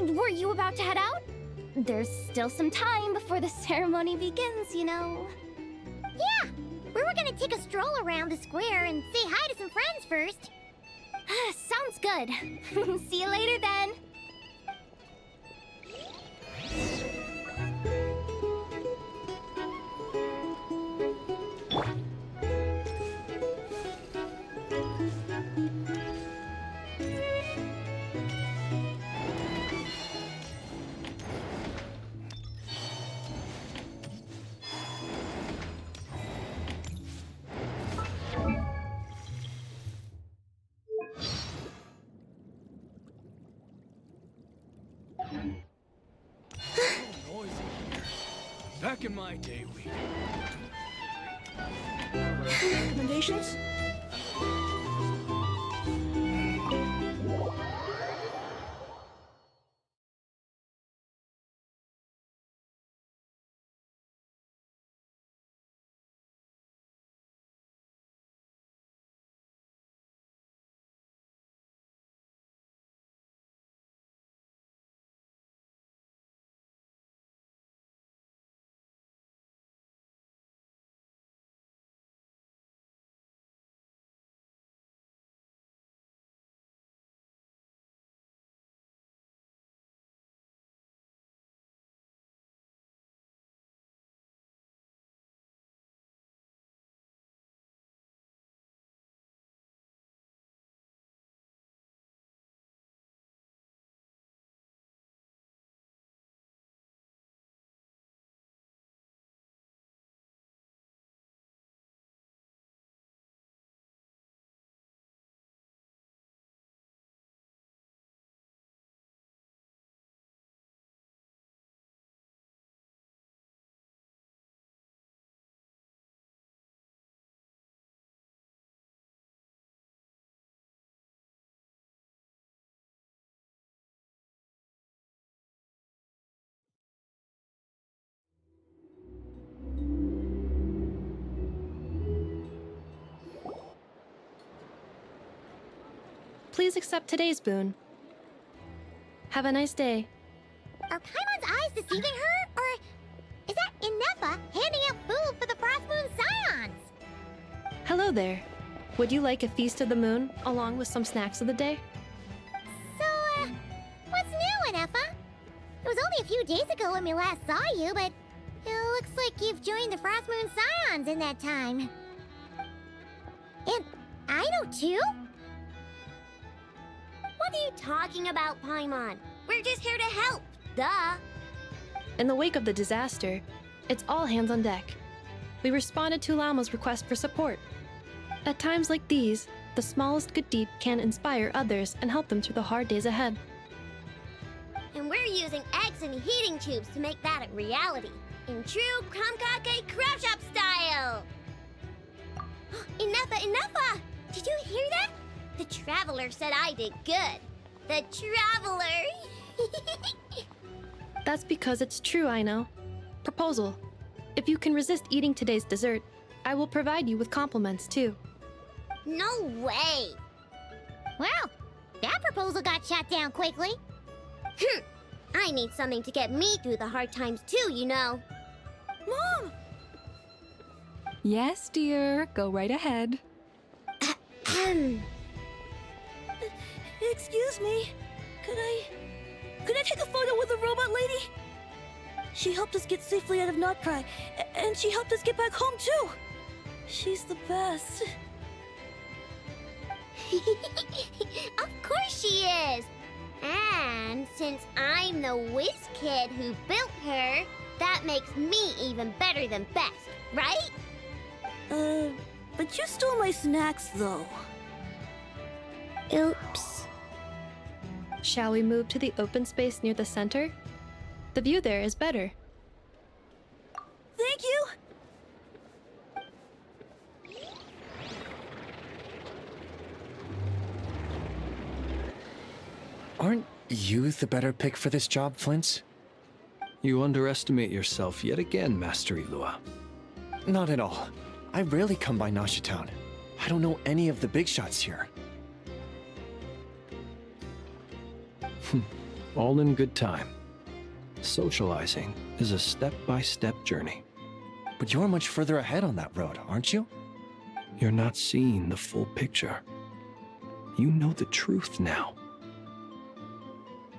Were you about to head out? There's still some time before the ceremony begins, you know. Yeah, we were gonna take a stroll around the square and say hi to some friends first. Sounds good. See you later then. Back in my day, we... Recommendations? Please accept today's boon. Have a nice day. Are Paimon's eyes deceiving her? Or is that Inefa handing out food for the Frost Moon Scions? Hello there. Would you like a feast of the moon, along with some snacks of the day? So, what's new, Inefa? It was only a few days ago when we last saw you, but it looks looks like you've joined the Frost Moon Scions in that time. And I know too? What are you talking about, Paimon? We're just here to help. Duh. In the wake of the disaster, it's all hands on deck. We responded to Lama's request for support. At times like these, the smallest good deed can inspire others and help them through the hard days ahead. And we're using eggs and heating tubes to make that a reality. In true Krumkake Craft Shop style! Enough! Did you hear that? The Traveler said I did good. The Traveler! That's because it's true, I know. Proposal. If you can resist eating today's dessert, I will provide you with compliments, too. No way! Well, that proposal got shot down quickly. I need something to get me through the hard times too, you know. Mom! Yes, dear. Go right ahead. Excuse me. Could I take a photo with the robot lady? She helped us get safely out of Notcry, and she helped us get back home too. She's the best. Of course she is! And since I'm the whiz kid who built her, that makes me even better than best, right? But you stole my snacks though. Oops. Shall we move to the open space near the center? The view there is better. Thank you! Aren't you the better pick for this job, Flint? You underestimate yourself yet again, Master Ilua. Not at all. I rarely come by Nasha Town. I don't know any of the big shots here. All in good time. Socializing is a step-by-step journey. But you're much further ahead on that road, aren't you? You're not seeing the full picture. You know the truth now.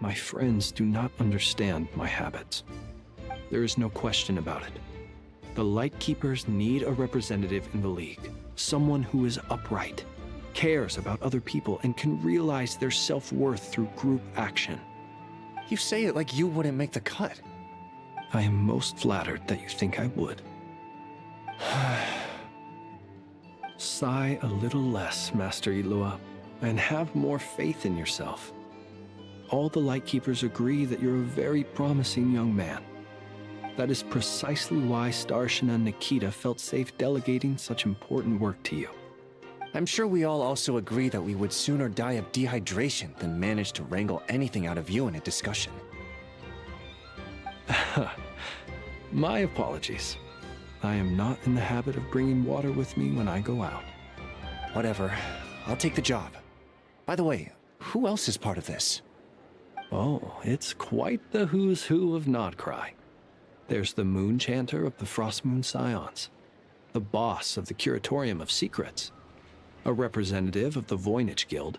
My friends do not understand my habits. There is no question about it. The Lightkeepers need a representative in the League. Someone who is upright, cares about other people, and can realize their self-worth through group action. You say it like you wouldn't make the cut. I am most flattered that you think I would. Sigh a little less, Master Ilua, and have more faith in yourself. All the Lightkeepers agree that you're a very promising young man. That is precisely why Starshina Nikita felt safe delegating such important work to you. I'm sure we all also agree that we would sooner die of dehydration than manage to wrangle anything out of you in a discussion. My apologies. I am not in the habit of bringing water with me when I go out. Whatever. I'll take the job. By the way, who else is part of this? Oh, it's quite the who's who of Nodcry. There's the Moon Chanter of the Frost Moon Scions, the boss of the Curatorium of Secrets, a representative of the Voynich Guild,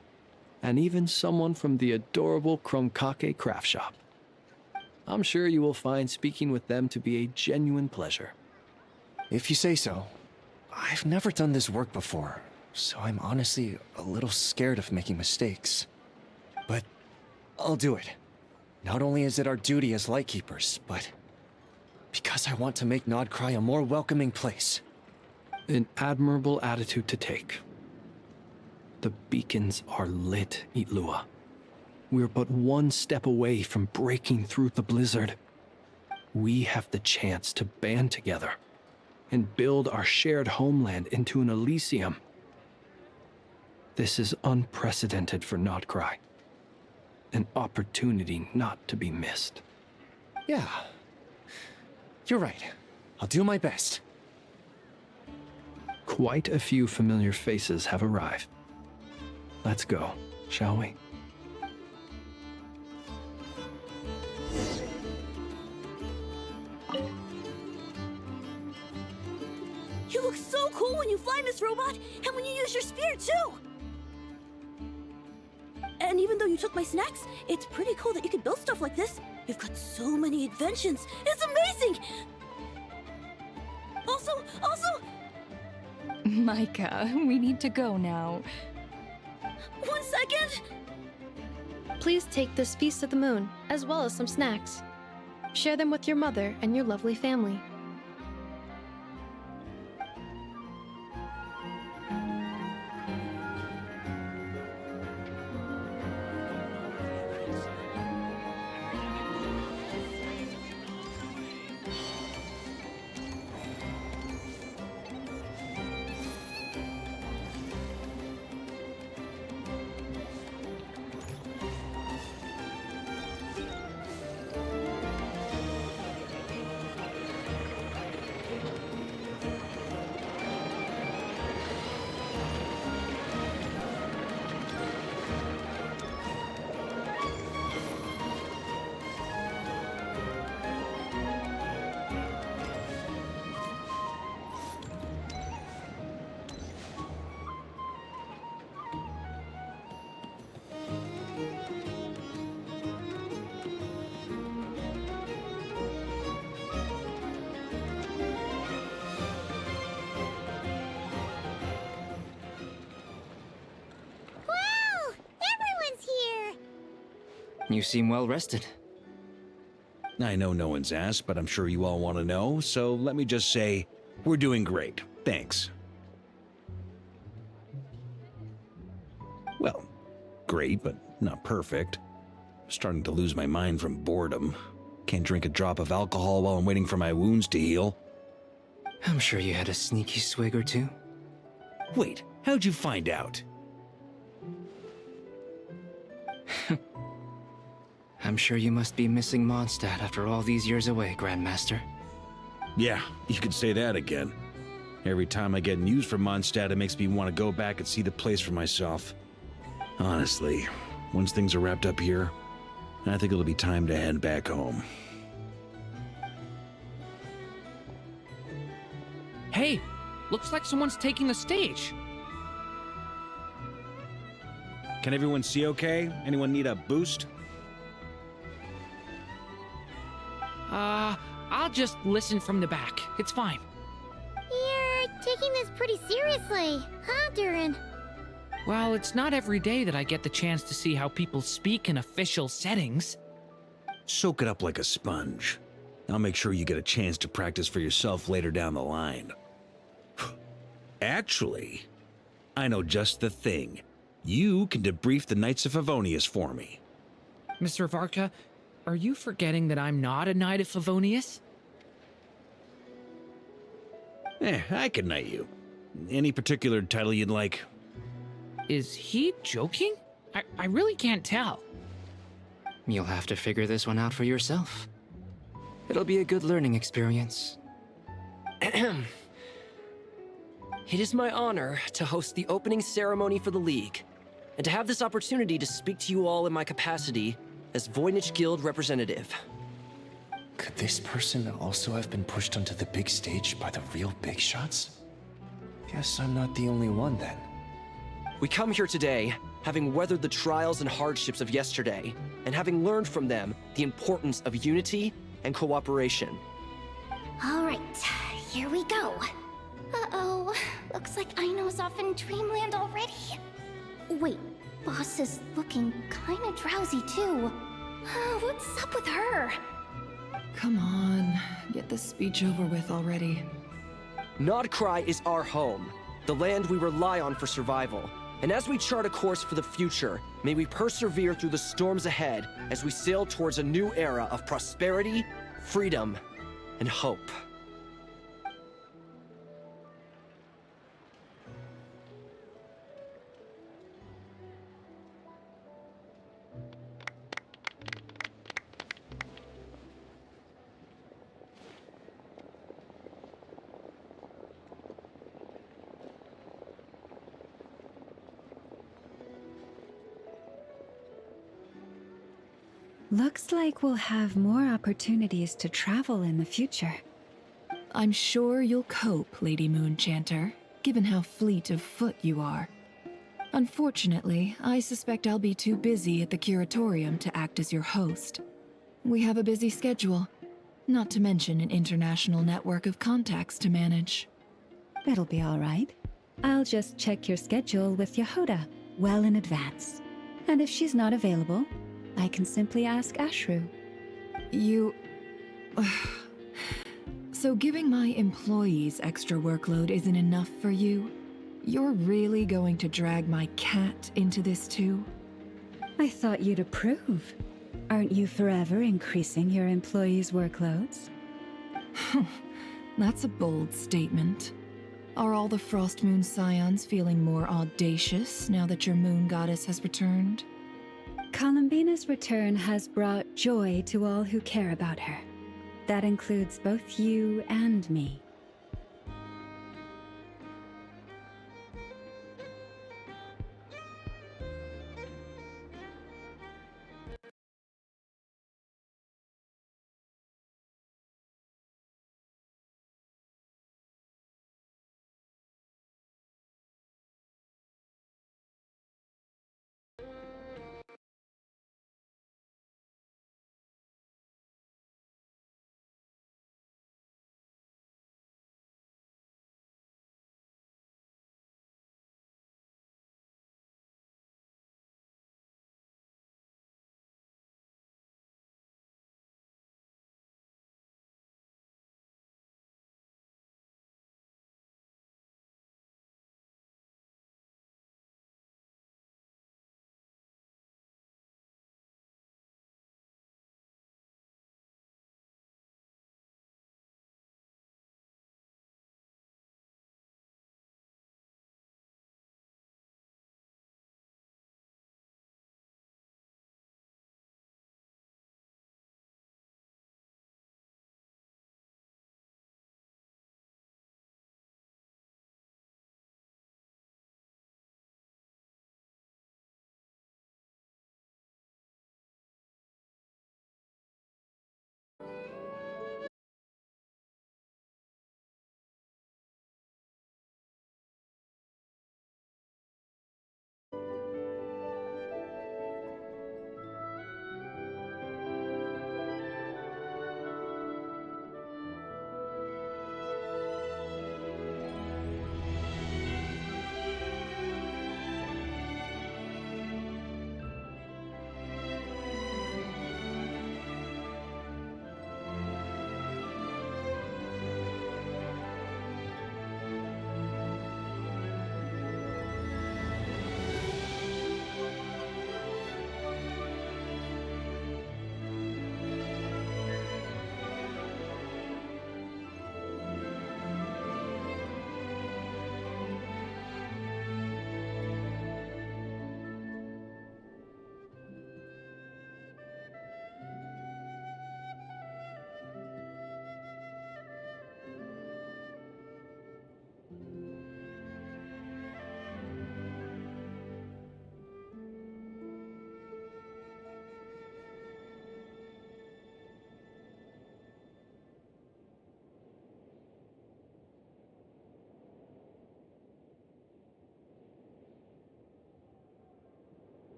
and even someone from the adorable Krumkake Craft Shop. I'm sure you will find speaking with them to be a genuine pleasure. If you say so. I've never done this work before, so I'm honestly a little scared of making mistakes. But I'll do it. Not only is it our duty as Lightkeepers, but because I want to make Nodcry a more welcoming place. An admirable attitude to take. The beacons are lit, Ilua. We're but one step away from breaking through the blizzard. We have the chance to band together and build our shared homeland into an Elysium. This is unprecedented for Nodcry. An opportunity not to be missed. Yeah. You're right. I'll do my best. Quite a few familiar faces have arrived. Let's go, shall we? You look so cool when you fly, Miss Robot, and when you use your spear, too! And even though you took my snacks, it's pretty cool that you can build stuff like this. You've got so many inventions. It's amazing! Also... Micah, we need to go now. 1 second! Please take this Feast of the Moon, as well as some snacks. Share them with your mother and your lovely family. You seem well rested. I know no one's asked, but I'm sure you all want to know, so let me just say, we're doing great. Thanks. Well, great, but not perfect. Starting to lose my mind from boredom. Can't drink a drop of alcohol while I'm waiting for my wounds to heal. I'm sure you had a sneaky swig or two. Wait, how'd you find out? I'm sure you must be missing Mondstadt after all these years away, Grandmaster. Yeah, you could say that again. Every time I get news from Mondstadt, it makes me want to go back and see the place for myself. Honestly, once things are wrapped up here, I think it'll be time to head back home. Hey, looks like someone's taking the stage. Can everyone see okay? Anyone need a boost? I'll just listen from the back. It's fine. You're taking this pretty seriously, huh, Durin? Well, it's not every day that I get the chance to see how people speak in official settings. Soak it up like a sponge. I'll make sure you get a chance to practice for yourself later down the line. Actually, I know just the thing. You can debrief the Knights of Favonius for me. Mr. Varka, are you forgetting that I'm not a Knight of Favonius? I can knight you. Any particular title you'd like? Is he joking? I really can't tell. You'll have to figure this one out for yourself. It'll be a good learning experience. It is my honor to host the opening ceremony for the League, and to have this opportunity to speak to you all in my capacity as Voynich Guild representative. Could this person also have been pushed onto the big stage by the real big shots? Guess I'm not the only one then. We come here today, having weathered the trials and hardships of yesterday, and having learned from them the importance of unity and cooperation. All right, here we go. Uh-oh, looks like Aino's off in Dreamland already. Wait, Boss is looking kinda drowsy too. What's up with her? Come on, get this speech over with already. Nodcry is our home, the land we rely on for survival. And as we chart a course for the future, may we persevere through the storms ahead as we sail towards a new era of prosperity, freedom, and hope. Looks like we'll have more opportunities to travel in the future. I'm sure you'll cope, Lady Moonchanter, given how fleet of foot you are. Unfortunately, I suspect I'll be too busy at the Curatorium to act as your host. We have a busy schedule, Not to mention an international network of contacts to manage. It'll be all right. I'll just check your schedule with Yehoda well in advance. And if she's not available, I can simply ask Ashru. You... So giving my employees extra workload isn't enough for you? You're really going to drag my cat into this too? I thought you'd approve. Aren't you forever increasing your employees' workloads? That's a bold statement. Are all the Frost Moon Scions feeling more audacious now that your moon goddess has returned? Columbina's return has brought joy to all who care about her. That includes both you and me.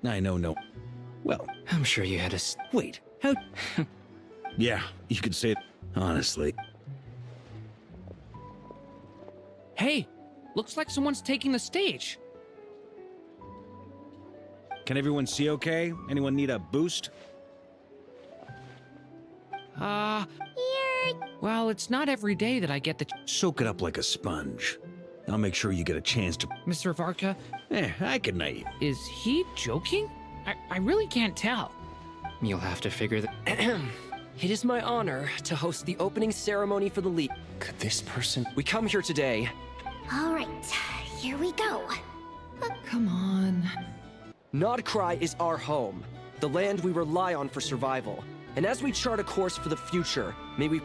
I know, no. Well, I'm sure you had a wait, how... Yeah, you could say it honestly. Hey, looks like someone's taking the stage. Can everyone see okay? Anyone need a boost? Well, it's not every day that I get the... Soak it up like a sponge. I'll make sure you get a chance to... Mr. Varka? I can naive. Is he joking? I really can't tell. You'll have to figure that... It is my honor to host the opening ceremony for the League. Could this person... We come here today... All right, here we go. Come on. Nodcry is our home, the land we rely on for survival. And as we chart a course for the future, may we...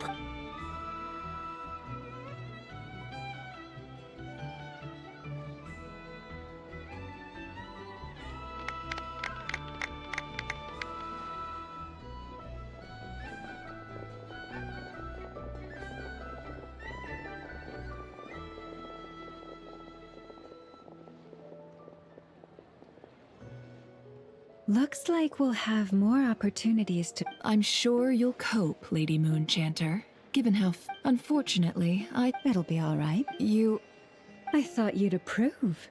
Looks like we'll have more opportunities to... I'm sure you'll cope, Lady Moonchanter, given how... Unfortunately, It'll be all right. I thought you'd approve.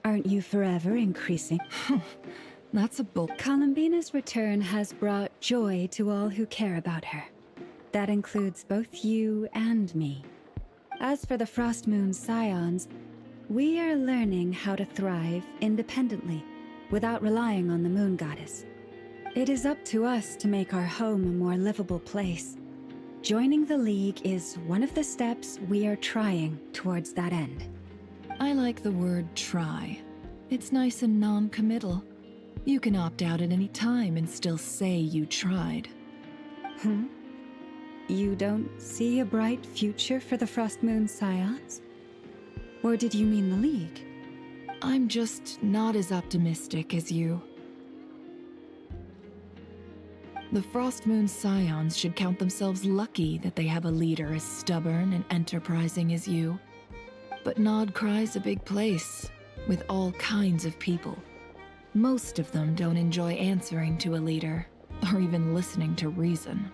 Aren't you forever increasing? That's a bull... Columbina's return has brought joy to all who care about her. That includes both you and me. As for the Frost Moon Scions, we are learning how to thrive independently, without relying on the Moon Goddess. It is up to us to make our home a more livable place. Joining the League is one of the steps we are trying towards that end. I like the word try. It's nice and non-committal. You can opt out at any time and still say you tried. You don't see a bright future for the Frost Moon Scions? Or did you mean the League? I'm just not as optimistic as you. The Frost Moon Scions should count themselves lucky that they have a leader as stubborn and enterprising as you. But Nodcry's a big place, with all kinds of people. Most of them don't enjoy answering to a leader, or even listening to reason.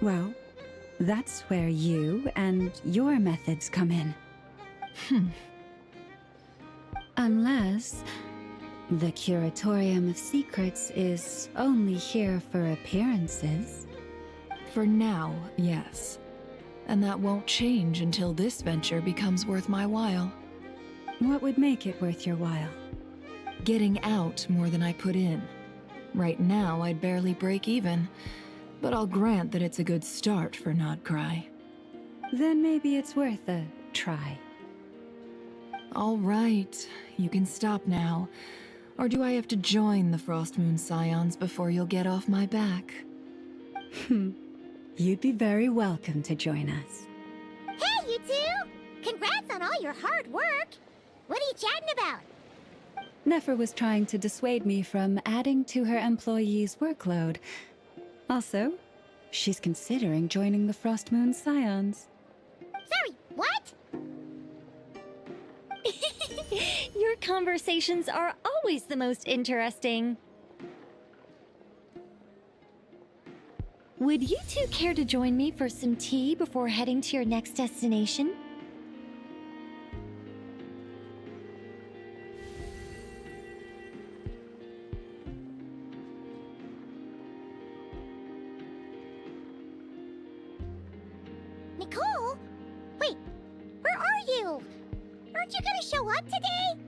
Well, that's where you and your methods come in. Unless the Curatorium of Secrets is only here for appearances. For now, yes. And that won't change until this venture becomes worth my while. What would make it worth your while? Getting out more than I put in. Right now, I'd barely break even, but I'll grant that it's a good start for Nodcry. Then maybe it's worth a try. All right, you can stop now. Or do I have to join the Frost Moon Scions before you'll get off my back? You'd be very welcome to join us. Hey, you two! Congrats on all your hard work! What are you chatting about? Nefer was trying to dissuade me from adding to her employees' workload. Also, she's considering joining the Frost Moon Scions. Sorry, what? Your conversations are always the most interesting. Would you two care to join me for some tea before heading to your next destination? Nicole? Wait, where are you? Aren't you gonna show up today?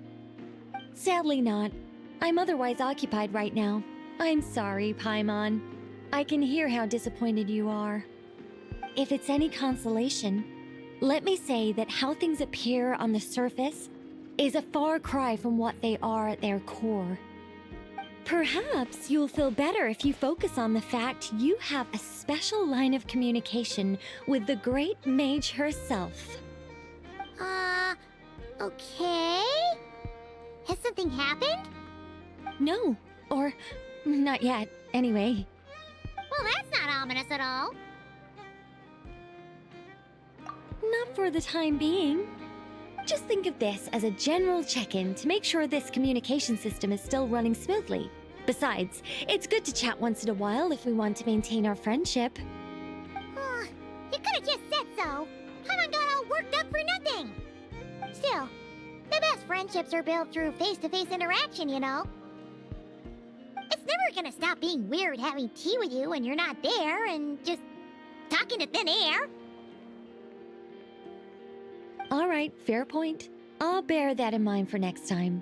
Sadly not. I'm otherwise occupied right now. I'm sorry, Paimon. I can hear how disappointed you are. If it's any consolation, let me say that how things appear on the surface is a far cry from what they are at their core. Perhaps you'll feel better if you focus on the fact you have a special line of communication with the great mage herself. Okay? Has something happened? No, or not yet, anyway. Well, that's not ominous at all. Not for the time being. Just think of this as a general check-in to make sure this communication system is still running smoothly. Besides, it's good to chat once in a while if we want to maintain our friendship. You could have just said so. Paimon got all worked up for nothing. Still, the best friendships are built through face-to-face interaction, you know. It's never gonna stop being weird having tea with you when you're not there and just talking to thin air. All right, fair point. I'll bear that in mind for next time.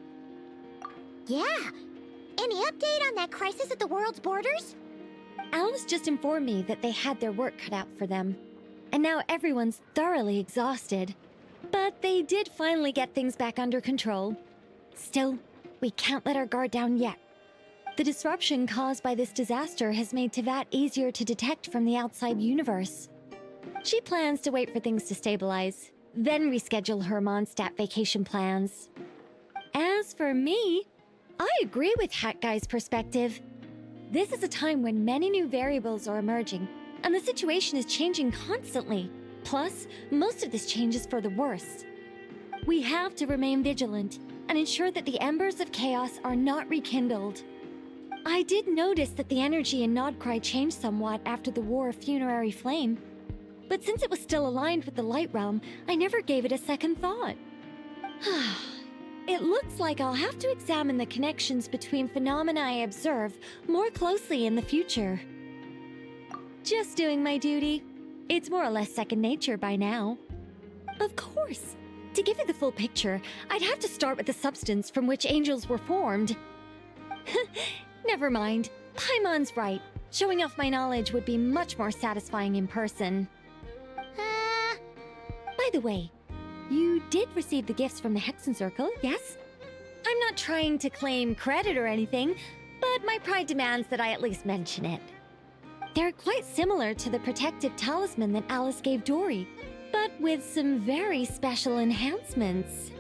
Yeah. Any update on that crisis at the world's borders? Alice just informed me that they had their work cut out for them. And now everyone's thoroughly exhausted. But they did finally get things back under control. Still, we can't let our guard down yet. The disruption caused by this disaster has made Teyvat easier to detect from the outside universe. She plans to wait for things to stabilize, then reschedule her Mondstadt vacation plans. As for me, I agree with Hat Guy's perspective. This is a time when many new variables are emerging, and the situation is changing constantly. Plus, most of this change is for the worse. We have to remain vigilant and ensure that the embers of chaos are not rekindled. I did notice that the energy in Nodcry changed somewhat after the War of Funerary Flame, but since it was still aligned with the Light Realm, I never gave it a second thought. It looks like I'll have to examine the connections between phenomena I observe more closely in the future. Just doing my duty. It's more or less second nature by now. Of course. To give you the full picture, I'd have to start with the substance from which angels were formed. Never mind. Paimon's right. Showing off my knowledge would be much more satisfying in person. By the way, you did receive the gifts from the Hexen Circle, yes? I'm not trying to claim credit or anything, but my pride demands that I at least mention it. They're quite similar to the protective talisman that Alice gave Dory, but with some very special enhancements.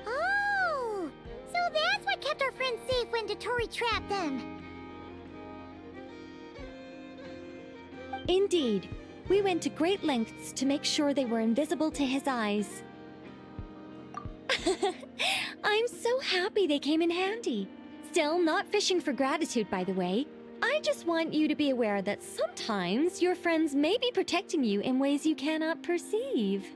Oh! So that's what kept our friends safe when Dotori trapped them. Indeed. We went to great lengths to make sure they were invisible to his eyes. I'm so happy they came in handy. Still, not fishing for gratitude, by the way. I just want you to be aware that sometimes your friends may be protecting you in ways you cannot perceive.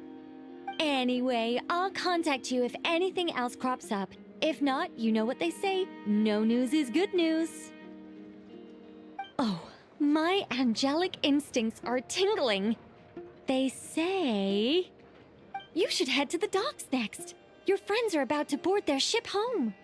Anyway, I'll contact you if anything else crops up. If not, you know what they say, no news is good news. Oh, my angelic instincts are tingling. They say you should head to the docks next. Your friends are about to board their ship home.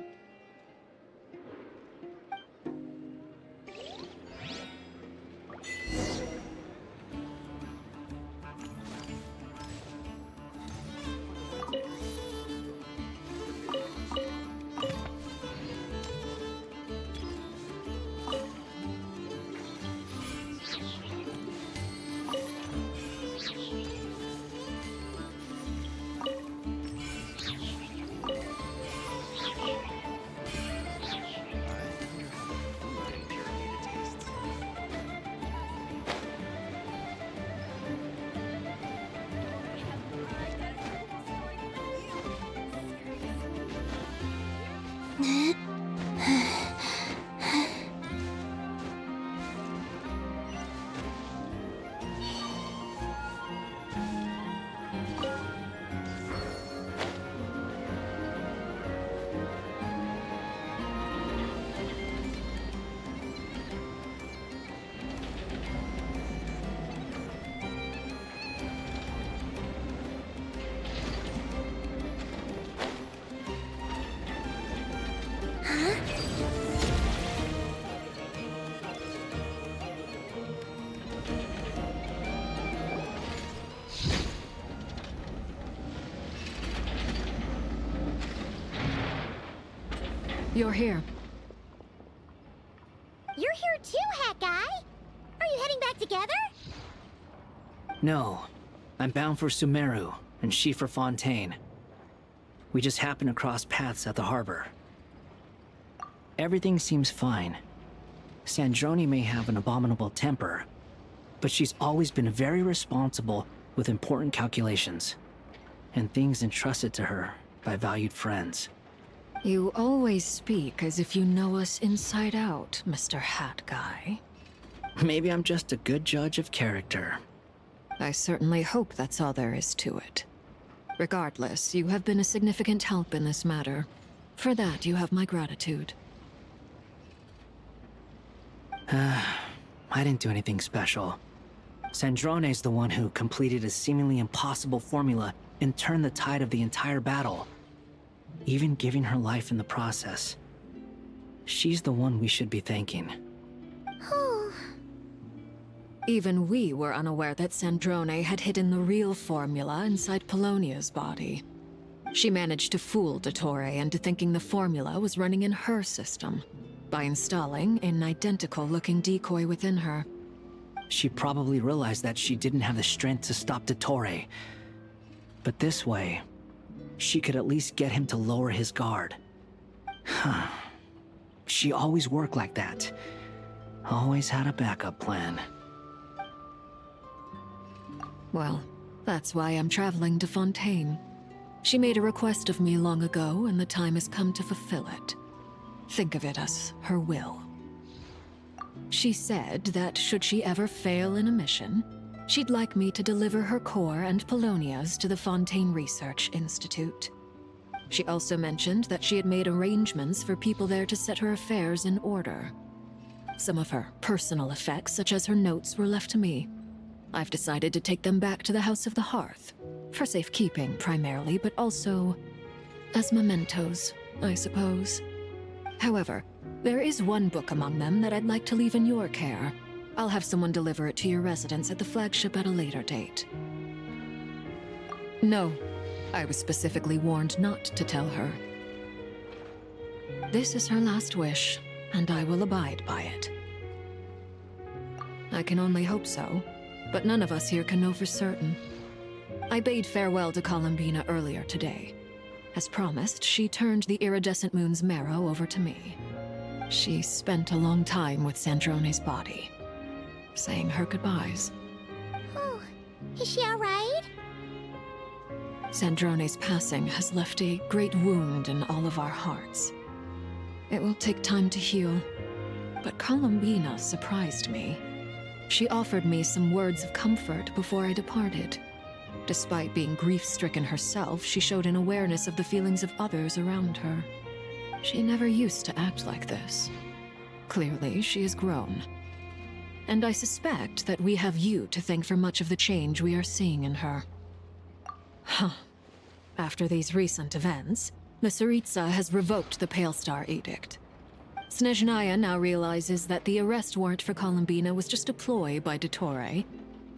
You're here. You're here too, Hat Guy. Are you heading back together? No. I'm bound for Sumeru, and she for Fontaine. We just happened to cross paths at the harbor. Everything seems fine. Sandrone may have an abominable temper, but she's always been very responsible with important calculations. and things entrusted to her by valued friends. You always speak as if you know us inside out, Mr. Hat Guy. Maybe I'm just a good judge of character. I certainly hope that's all there is to it. Regardless, you have been a significant help in this matter. For that, you have my gratitude. I didn't do anything special. Sandrone's the one who completed a seemingly impossible formula and turned the tide of the entire battle, even giving her life in the process. She's the one we should be thanking. Even we were unaware that Sandrone had hidden the real formula inside Polonia's body. She managed to fool Dottore into thinking the formula was running in her system by installing an identical-looking decoy within her. She probably realized that she didn't have the strength to stop Dottore. But this way, she could at least get him to lower his guard. She always worked like that. Always had a backup plan. Well, that's why I'm traveling to Fontaine. She made a request of me long ago, and the time has come to fulfill it. Think of it as her will. She said that should she ever fail in a mission, she'd like me to deliver her core and Polonia's to the Fontaine Research Institute. She also mentioned that she had made arrangements for people there to set her affairs in order. Some of her personal effects, such as her notes, were left to me. I've decided to take them back to the House of the Hearth, for safekeeping primarily, but also as mementos, I suppose. However, there is one book among them that I'd like to leave in your care. I'll have someone deliver it to your residence at the flagship at a later date. No, I was specifically warned not to tell her. This is her last wish, and I will abide by it. I can only hope so, but none of us here can know for certain. I bade farewell to Columbina earlier today. As promised, she turned the iridescent moon's marrow over to me. She spent a long time with Sandrone's body, saying her goodbyes. Oh, is she alright? Sandrone's passing has left a great wound in all of our hearts. It will take time to heal, but Columbina surprised me. She offered me some words of comfort before I departed. Despite being grief-stricken herself, she showed an awareness of the feelings of others around her. She never used to act like this. Clearly, she has grown. And I suspect that we have you to thank for much of the change we are seeing in her. After these recent events, the Tsaritsa has revoked the Pale Star Edict. Snezhnaya now realizes that the arrest warrant for Columbina was just a ploy by Dottore,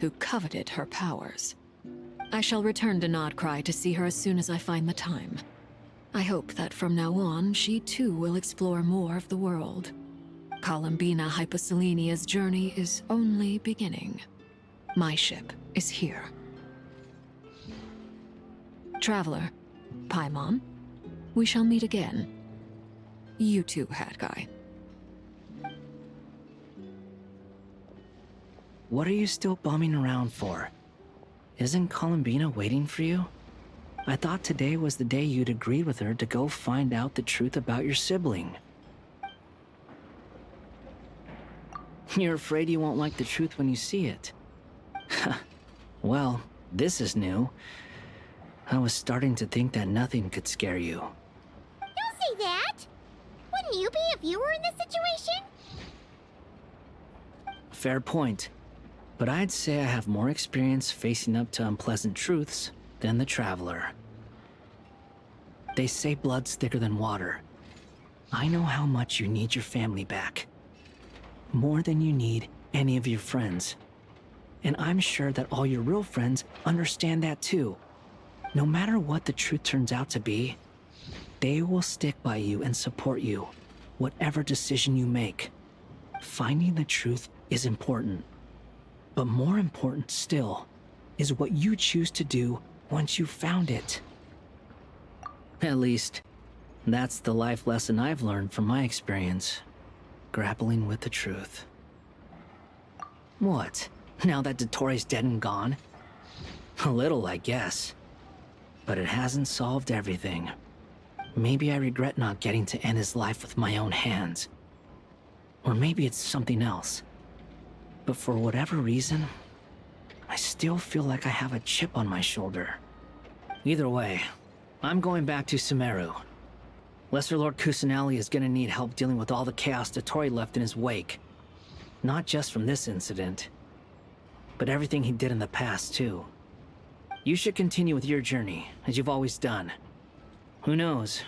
who coveted her powers. I shall return to Nodcry to see her as soon as I find the time. I hope that from now on, she too will explore more of the world. Columbina Hyposelenia's journey is only beginning. My ship is here. Traveler, Paimon, we shall meet again. You too, Hat Guy. What are you still bumming around for? Isn't Columbina waiting for you? I thought today was the day you'd agreed with her to go find out the truth about your sibling. You're afraid you won't like the truth when you see it. Well, this is new. I was starting to think that nothing could scare you. Don't say that! Wouldn't you be if you were in this situation? Fair point. But I'd say I have more experience facing up to unpleasant truths than the Traveler. They say blood's thicker than water. I know how much you need your family back. More than you need any of your friends. And I'm sure that all your real friends understand that too. No matter what the truth turns out to be, they will stick by you and support you, whatever decision you make. Finding the truth is important. But more important still is what you choose to do once you've found it. At least, that's the life lesson I've learned from my experience, grappling with the truth. What? Now that Dottore's dead and gone? A little, I guess. but it hasn't solved everything. Maybe I regret not getting to end his life with my own hands. Or maybe it's something else. But for whatever reason, I still feel like I have a chip on my shoulder. Either way, I'm going back to Sumeru. Lesser Lord Kusanali is gonna need help dealing with all the chaos Dotori left in his wake. Not just from this incident, but everything he did in the past, too. You should continue with your journey, as you've always done. Who knows?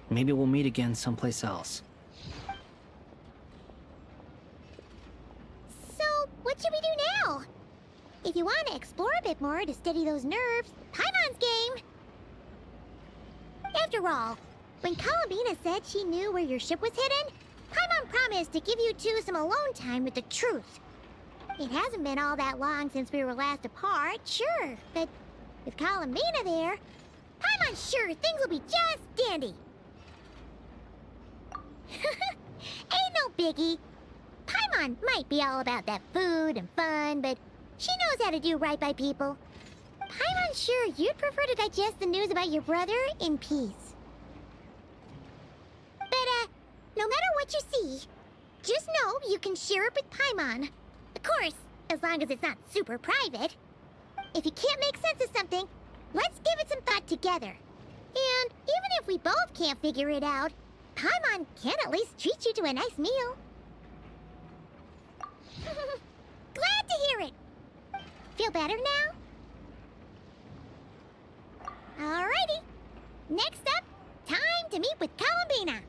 Maybe we'll meet again someplace else. So, what should we do now? If you want to explore a bit more to steady those nerves, Paimon's game! After all, when Columbina said she knew where your ship was hidden, Paimon promised to give you two some alone time with the truth. It hasn't been all that long since we were last apart, sure, but with Columbina there, Paimon's sure things will be just dandy. Ain't no biggie. Paimon might be all about that food and fun, but she knows how to do right by people. Paimon's sure you'd prefer to digest the news about your brother in peace. But, no matter what you see, just know you can share it with Paimon. Of course, as long as it's not super private. If you can't make sense of something, let's give it some thought together. And even if we both can't figure it out, Paimon can at least treat you to a nice meal. Glad to hear it. Feel better now? Alrighty. Next up, time to meet with Columbina.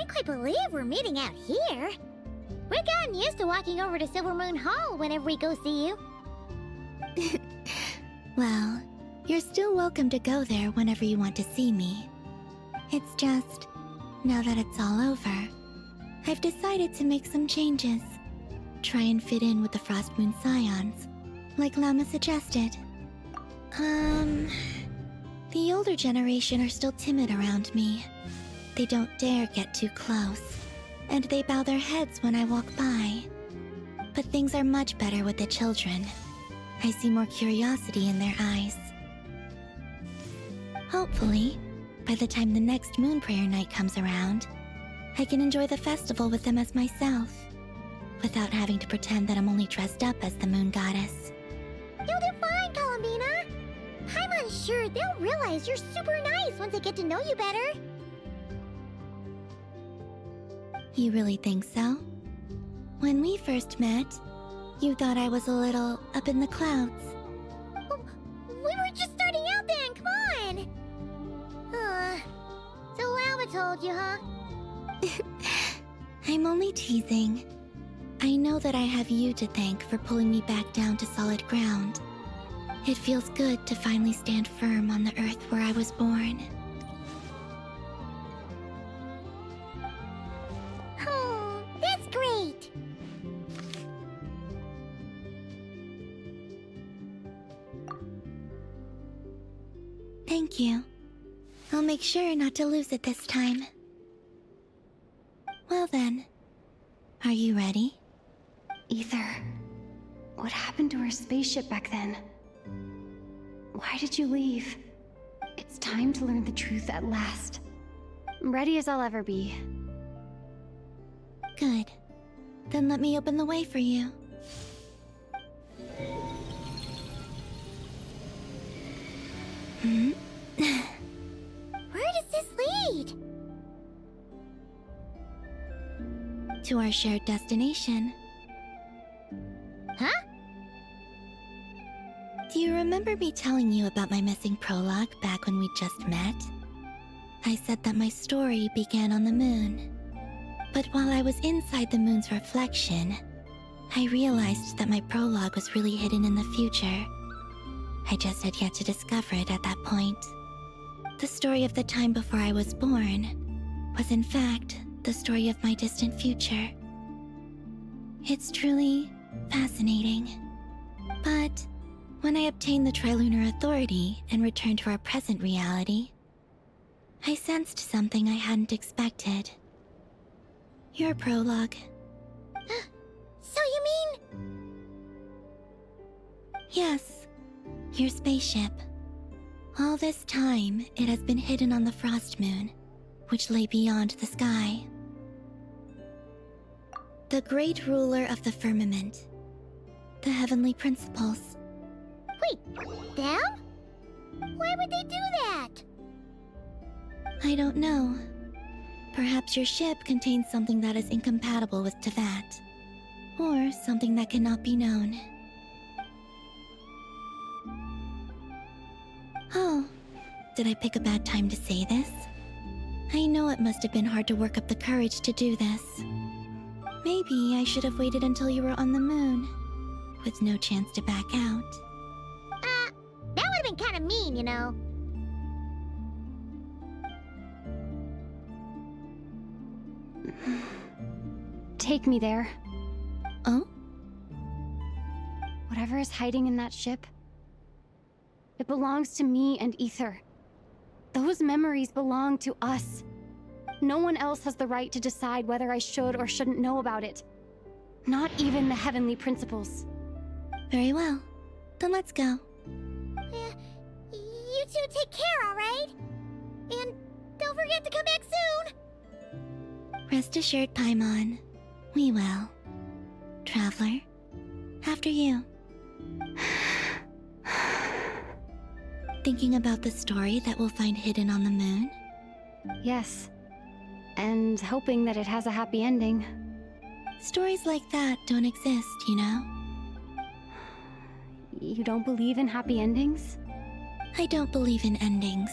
quite believe we're meeting out here. We've gotten used to walking over to Silver Moon Hall whenever we go see you. Well, you're still welcome to go there whenever you want to see me. It's just, now that it's all over, I've decided to make some changes. Try and fit in with the Frost Moon Scions, like Llama suggested. The older generation are still timid around me. They don't dare get too close, and they bow their heads when I walk by. But things are much better with the children. I see more curiosity in their eyes. Hopefully, by the time the next Moon Prayer Night comes around, I can enjoy the festival with them as myself, without having to pretend that I'm only dressed up as the Moon Goddess. You'll do fine, Columbina. I'm sure they'll realize you're super nice once they get to know you better. You really think so? When we first met, you thought I was a little up in the clouds. We were just starting out then, come on! So Llama told you, huh? I'm only teasing. I know that I have you to thank for pulling me back down to solid ground. It feels good to finally stand firm on the earth where I was born. Oh, that's great! Thank you. I'll make sure not to lose it this time. Well then, are you ready? Ether, what happened to our spaceship back then? Why did you leave? It's time to learn the truth at last. I'm ready as I'll ever be. Good. Then let me open the way for you. Where does this lead? To our shared destination. Huh? Do you remember me telling you about my missing prologue back when we just met? I said that my story began on the moon. But while I was inside the moon's reflection, I realized that my prologue was really hidden in the future. I just had yet to discover it at that point. The story of the time before I was born was in fact the story of my distant future. It's truly fascinating. But when I obtained the Trilunar Authority and returned to our present reality, I sensed something I hadn't expected. Your prologue. So you mean... Yes, your spaceship. All this time, it has been hidden on the Frost Moon, which lay beyond the sky. The great ruler of the firmament. The heavenly principles. Wait, them? Why would they do that? I don't know. Perhaps your ship contains something that is incompatible with Tevat. Or something that cannot be known. Oh, did I pick a bad time to say this? I know it must have been hard to work up the courage to do this. Maybe I should have waited until you were on the moon, with no chance to back out. That would have been kind of mean, you know. Take me there. Oh? Whatever is hiding in that ship, it belongs to me and Ether. Those memories belong to us. No one else has the right to decide whether I should or shouldn't know about it. Not even the heavenly principles. Very well. Then let's go. You two take care, alright? And don't forget to come back soon! Rest assured, Paimon. We will. Traveler, after you. Thinking about the story that we'll find hidden on the moon? Yes. And hoping that it has a happy ending. Stories like that don't exist, you know? You don't believe in happy endings? I don't believe in endings.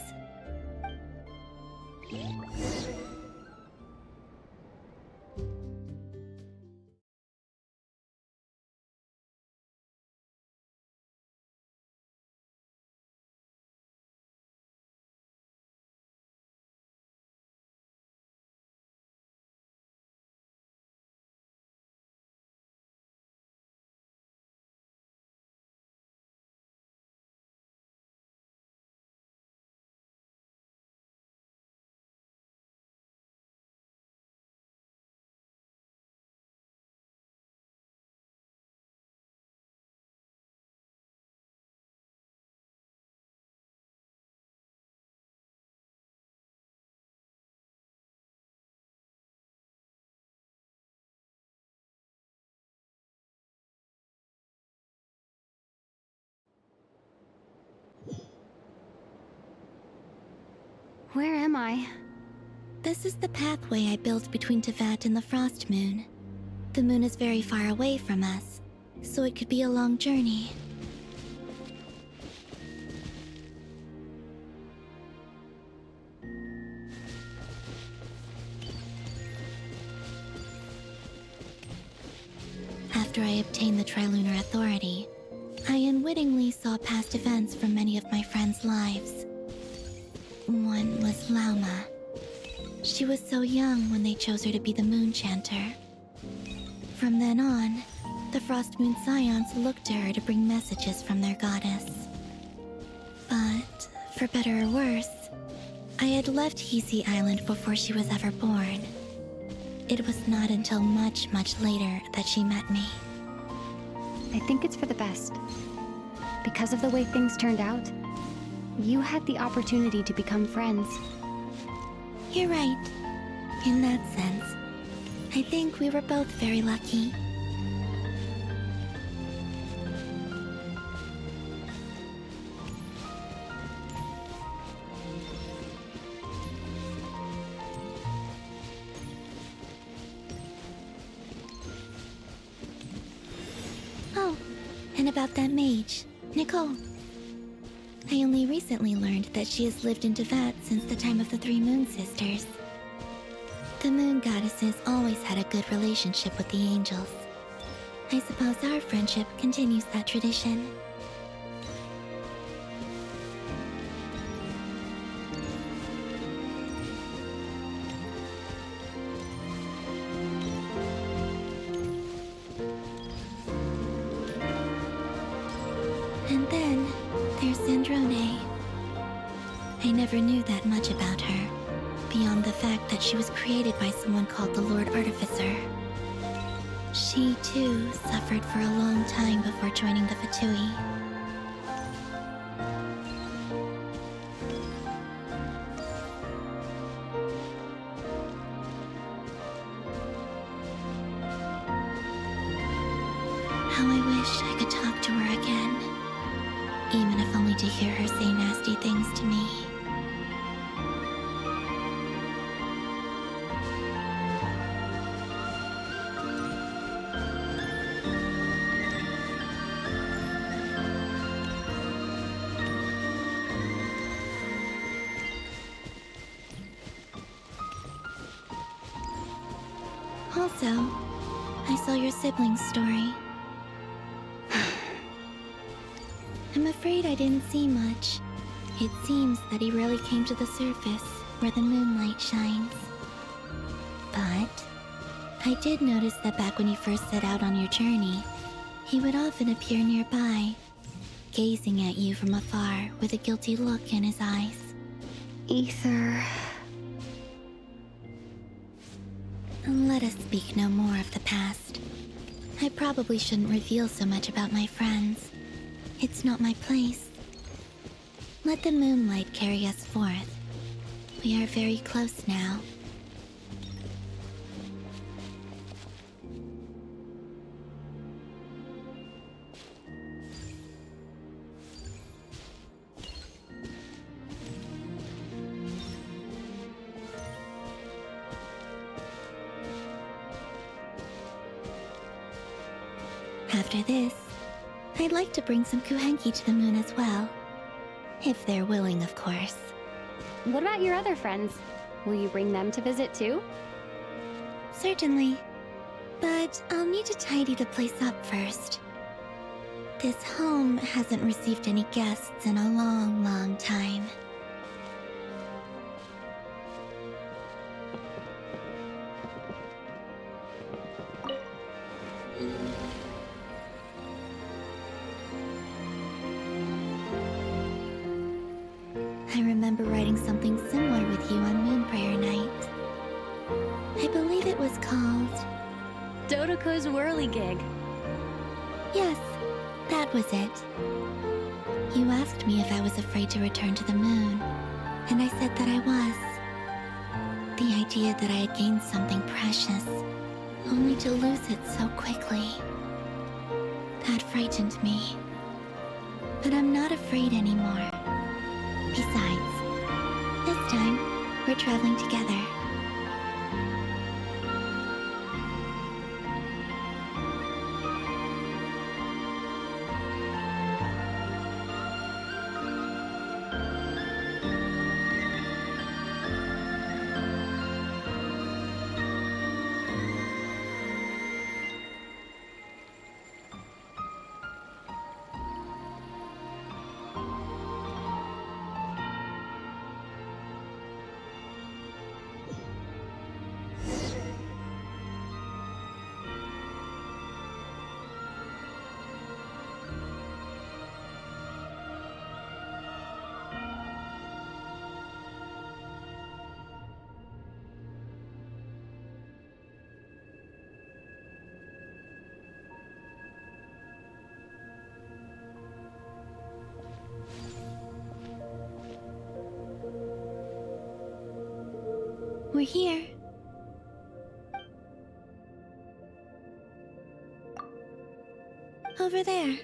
Where am I? This is the pathway I built between Teyvat and the Frost Moon. The moon is very far away from us, so it could be a long journey. After I obtained the Trilunar Authority, I unwittingly saw past events from many of my friends' lives. One was Lauma. She was so young when they chose her to be the Moon Chanter. From then on, the Frost Moon Scions looked to her to bring messages from their goddess. But, for better or worse, I had left Hisi Island before she was ever born. It was not until much, much later that she met me. I think it's for the best. Because of the way things turned out, you had the opportunity to become friends. You're right. In that sense, I think we were both very lucky. Oh, and about that mage, Nicole. I only recently learned that she has lived in Teyvat since the time of the Three Moon Sisters. The Moon Goddesses always had a good relationship with the angels. I suppose our friendship continues that tradition. And then, there's Sandrone. I never knew that much about her, beyond the fact that she was created by someone called the Lord Artificer. She, too, suffered for a long time before joining the Fatui. How I wish I could talk to her again. Even if only to hear her say nasty things to me. Also, I saw your siblings' story. I'm afraid I didn't see much. It seems that he rarely came to the surface, where the moonlight shines. But I did notice that back when you first set out on your journey, he would often appear nearby, gazing at you from afar with a guilty look in his eyes. Ether... Let us speak no more of the past. I probably shouldn't reveal so much about my friends. It's not my place. Let the moonlight carry us forth. We are very close now. After this, I'd like to bring some Kuhenki to the moon as well. If they're willing, of course. What about your other friends? Will you bring them to visit too? Certainly. But I'll need to tidy the place up first. This home hasn't received any guests in a long, long time. I remember writing something similar with you on Moon Prayer Night. I believe it was called... Dodoko's Whirligig. Yes, that was it. You asked me if I was afraid to return to the moon, and I said that I was. The idea that I had gained something precious, only to lose it so quickly. That frightened me. But I'm not afraid anymore. Besides, this This time, we're traveling together. We're here. Over there.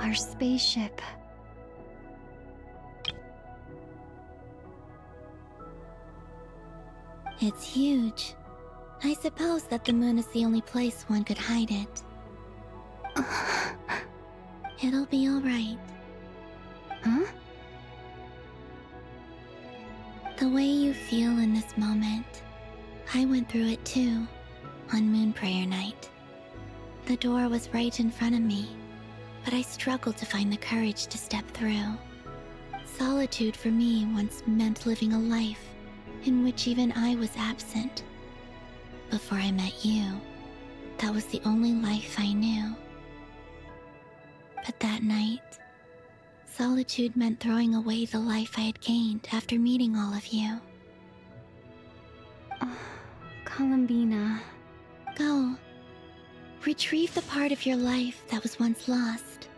Our spaceship. It's huge. I suppose that the moon is the only place one could hide it. It'll be all right. Huh? The way you feel in this moment, I went through it too, on Moon Prayer Night. The door was right in front of me, but I struggled to find the courage to step through. Solitude for me once meant living a life in which even I was absent. Before I met you, that was the only life I knew. But that night, solitude meant throwing away the life I had gained after meeting all of you. Oh, Columbina. Go. Retrieve the part of your life that was once lost.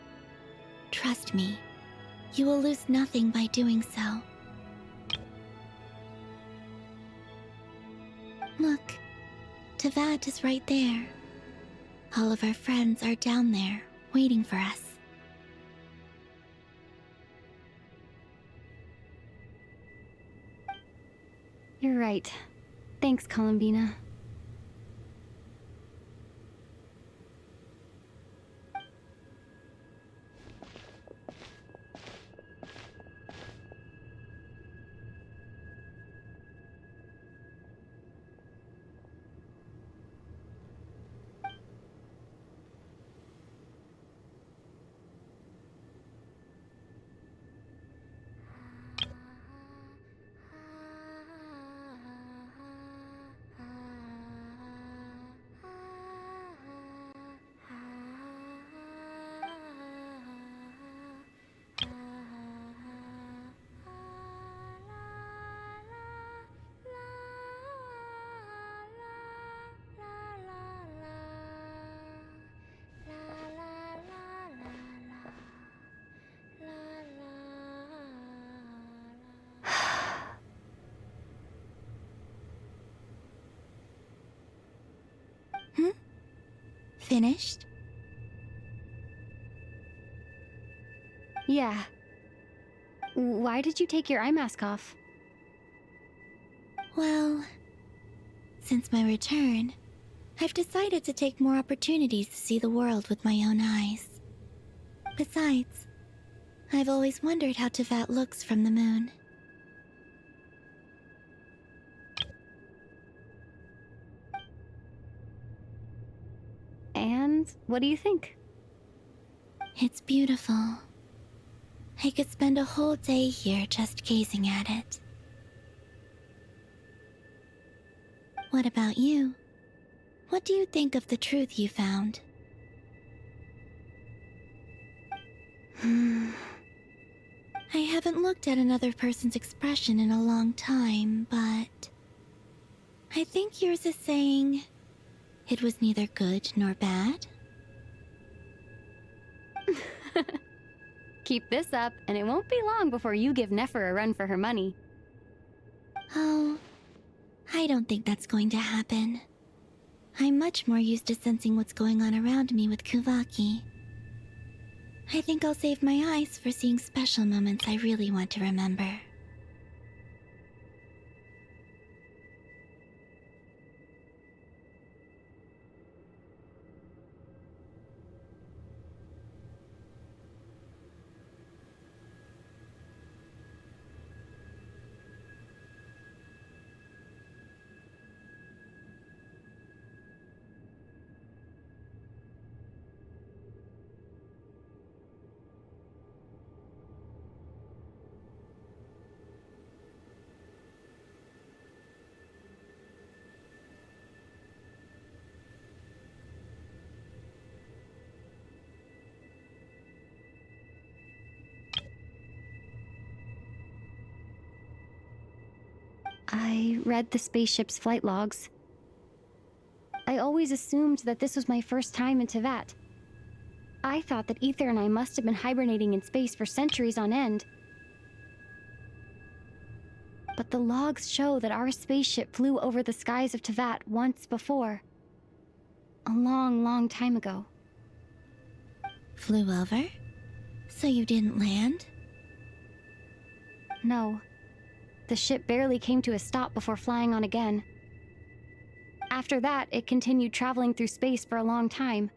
Trust me, you will lose nothing by doing so. Look, Teyvat is right there. All of our friends are down there, waiting for us. You're right. Thanks, Columbina. Finished? Yeah. Why did you take your eye mask off? Well, since my return, I've decided to take more opportunities to see the world with my own eyes. Besides, I've always wondered how Teyvat looks from the moon. And what do you think? It's beautiful. I could spend a whole day here just gazing at it. What about you? What do you think of the truth you found? I haven't looked at another person's expression in a long time, but I think yours is saying it was neither good nor bad. Keep this up, and it won't be long before you give Nefer a run for her money. Oh, I don't think that's going to happen. I'm much more used to sensing what's going on around me with Kuvaki. I think I'll save my eyes for seeing special moments I really want to remember. I read the spaceship's flight logs. I always assumed that this was my first time in Teyvat. I thought that Ether and I must have been hibernating in space for centuries on end. But the logs show that our spaceship flew over the skies of Teyvat once before. A long, long time ago. Flew over? So you didn't land? No. The ship barely came to a stop before flying on again. After that, it continued traveling through space for a long time.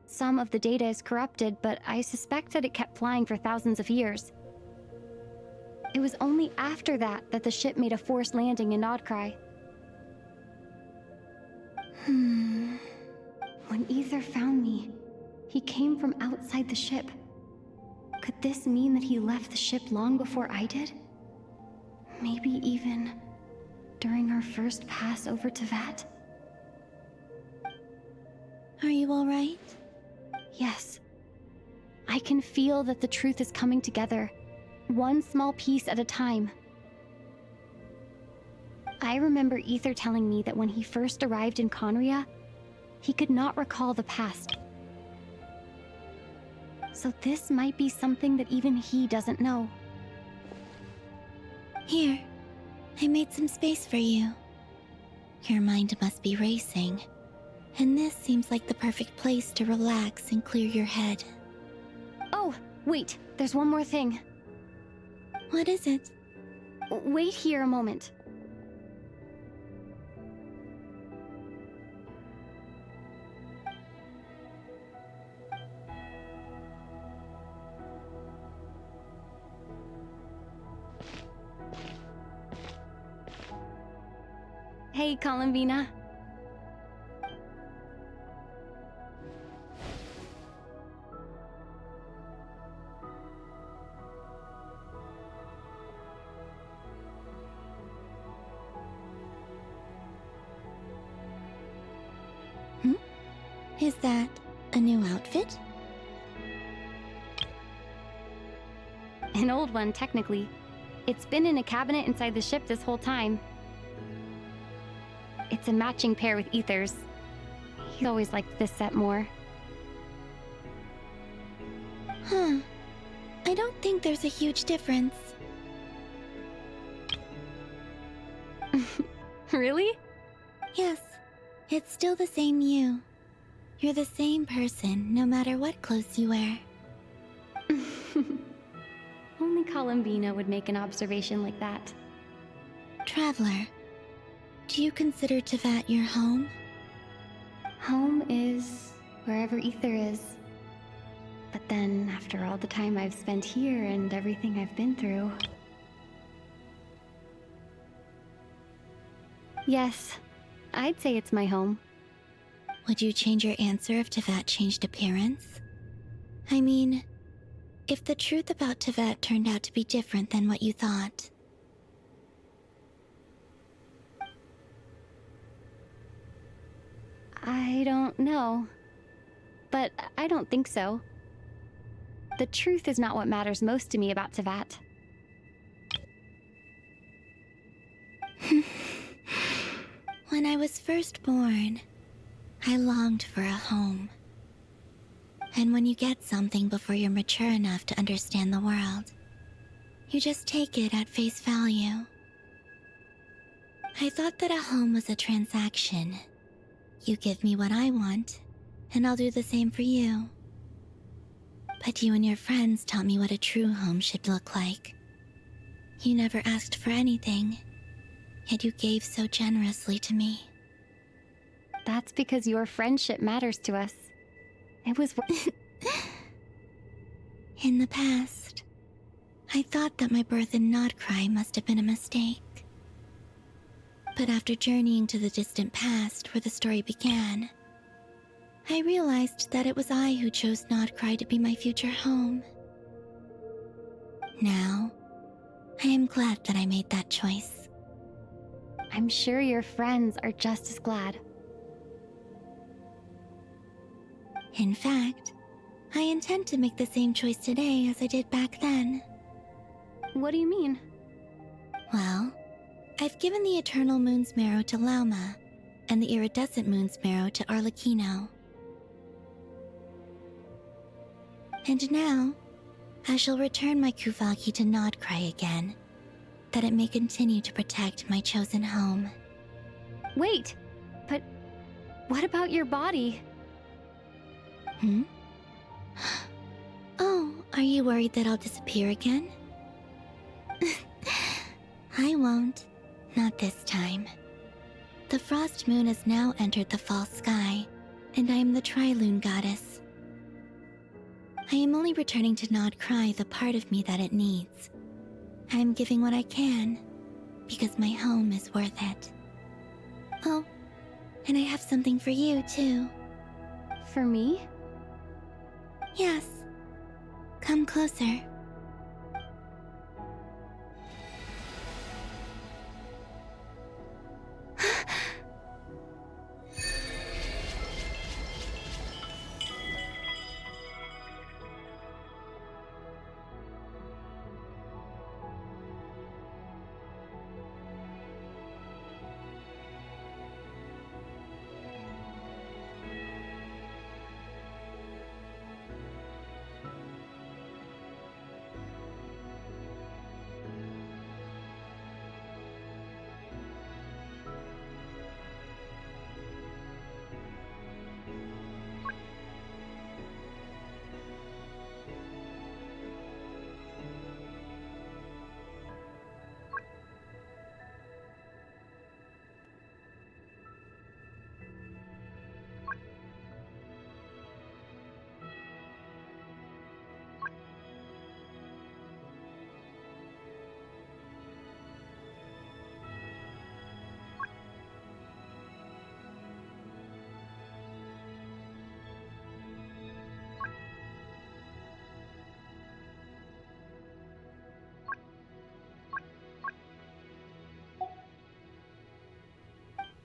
Some of the data is corrupted, but I suspect that it kept flying for thousands of years. It was only after that that the ship made a forced landing in Nodcry. When Ether found me, he came from outside the ship. Could this mean that he left the ship long before I did? Maybe even during our first pass over Tevat? Are you alright? Yes. I can feel that the truth is coming together, one small piece at a time. I remember Ether telling me that when he first arrived in Conria, he could not recall the past. So this might be something that even he doesn't know. Here, I made some space for you. Your mind must be racing, and this seems like the perfect place to relax and clear your head. Oh, wait, there's one more thing. What is it? Wait here a moment. Hey, Columbina. Is that a new outfit? An old one, technically. It's been in a cabinet inside the ship this whole time. It's a matching pair with Ether's. He always liked this set more. Huh. I don't think there's a huge difference. Really? Yes. It's still the same you. You're the same person, no matter what clothes you wear. Only Columbina would make an observation like that. Traveler, do you consider Tevat your home? Home is wherever Ether is. But then, after all the time I've spent here and everything I've been through... Yes, I'd say it's my home. Would you change your answer if Tevat changed appearance? I mean, if the truth about Tevat turned out to be different than what you thought. I don't know. But I don't think so. The truth is not what matters most to me about Tevat. When I was first born, I longed for a home. And when you get something before you're mature enough to understand the world, you just take it at face value. I thought that a home was a transaction. You give me what I want, and I'll do the same for you. But you and your friends taught me what a true home should look like. You never asked for anything, yet you gave so generously to me. That's because your friendship matters to us. It was... In the past, I thought that my birth in Nodcry must have been a mistake. But after journeying to the distant past where the story began, I realized that it was I who chose Nodcry to be my future home. Now, I am glad that I made that choice. I'm sure your friends are just as glad. In fact, I intend to make the same choice today as I did back then. What do you mean? Well, I've given the Eternal Moon's Marrow to Lauma, and the Iridescent Moon's Marrow to Arlecchino. And now, I shall return my Kuvagi to Nodcry again, that it may continue to protect my chosen home. Wait, but what about your body? Oh, Are you worried that I'll disappear again? I won't. Not this time. The Frost Moon has now entered the fall sky, and I am the Trilune Goddess. I am only returning to Nod Cry the part of me that it needs. I am giving what I can, because my home is worth it. Oh, and I have something for you, too. For me? Yes. Come closer.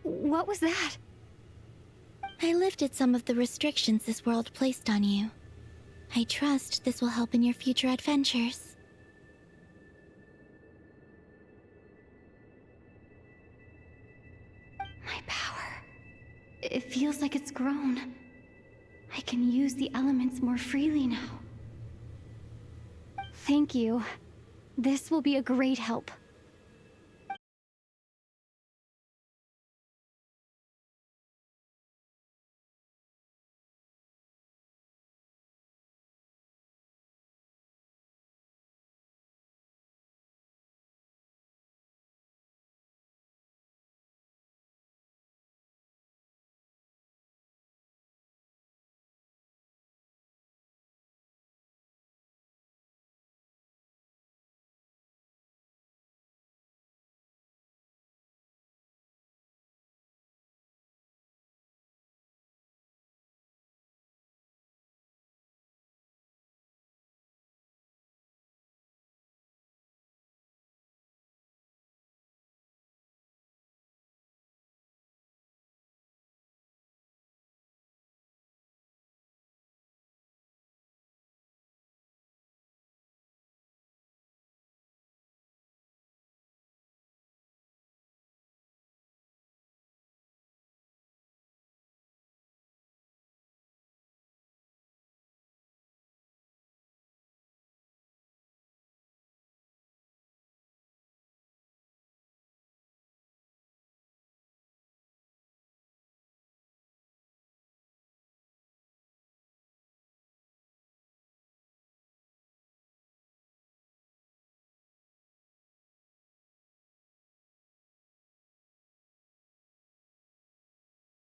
What was that? I lifted some of the restrictions this world placed on you. I trust this will help in your future adventures. My power. It feels like it's grown. I can use the elements more freely now. Thank you. This will be a great help.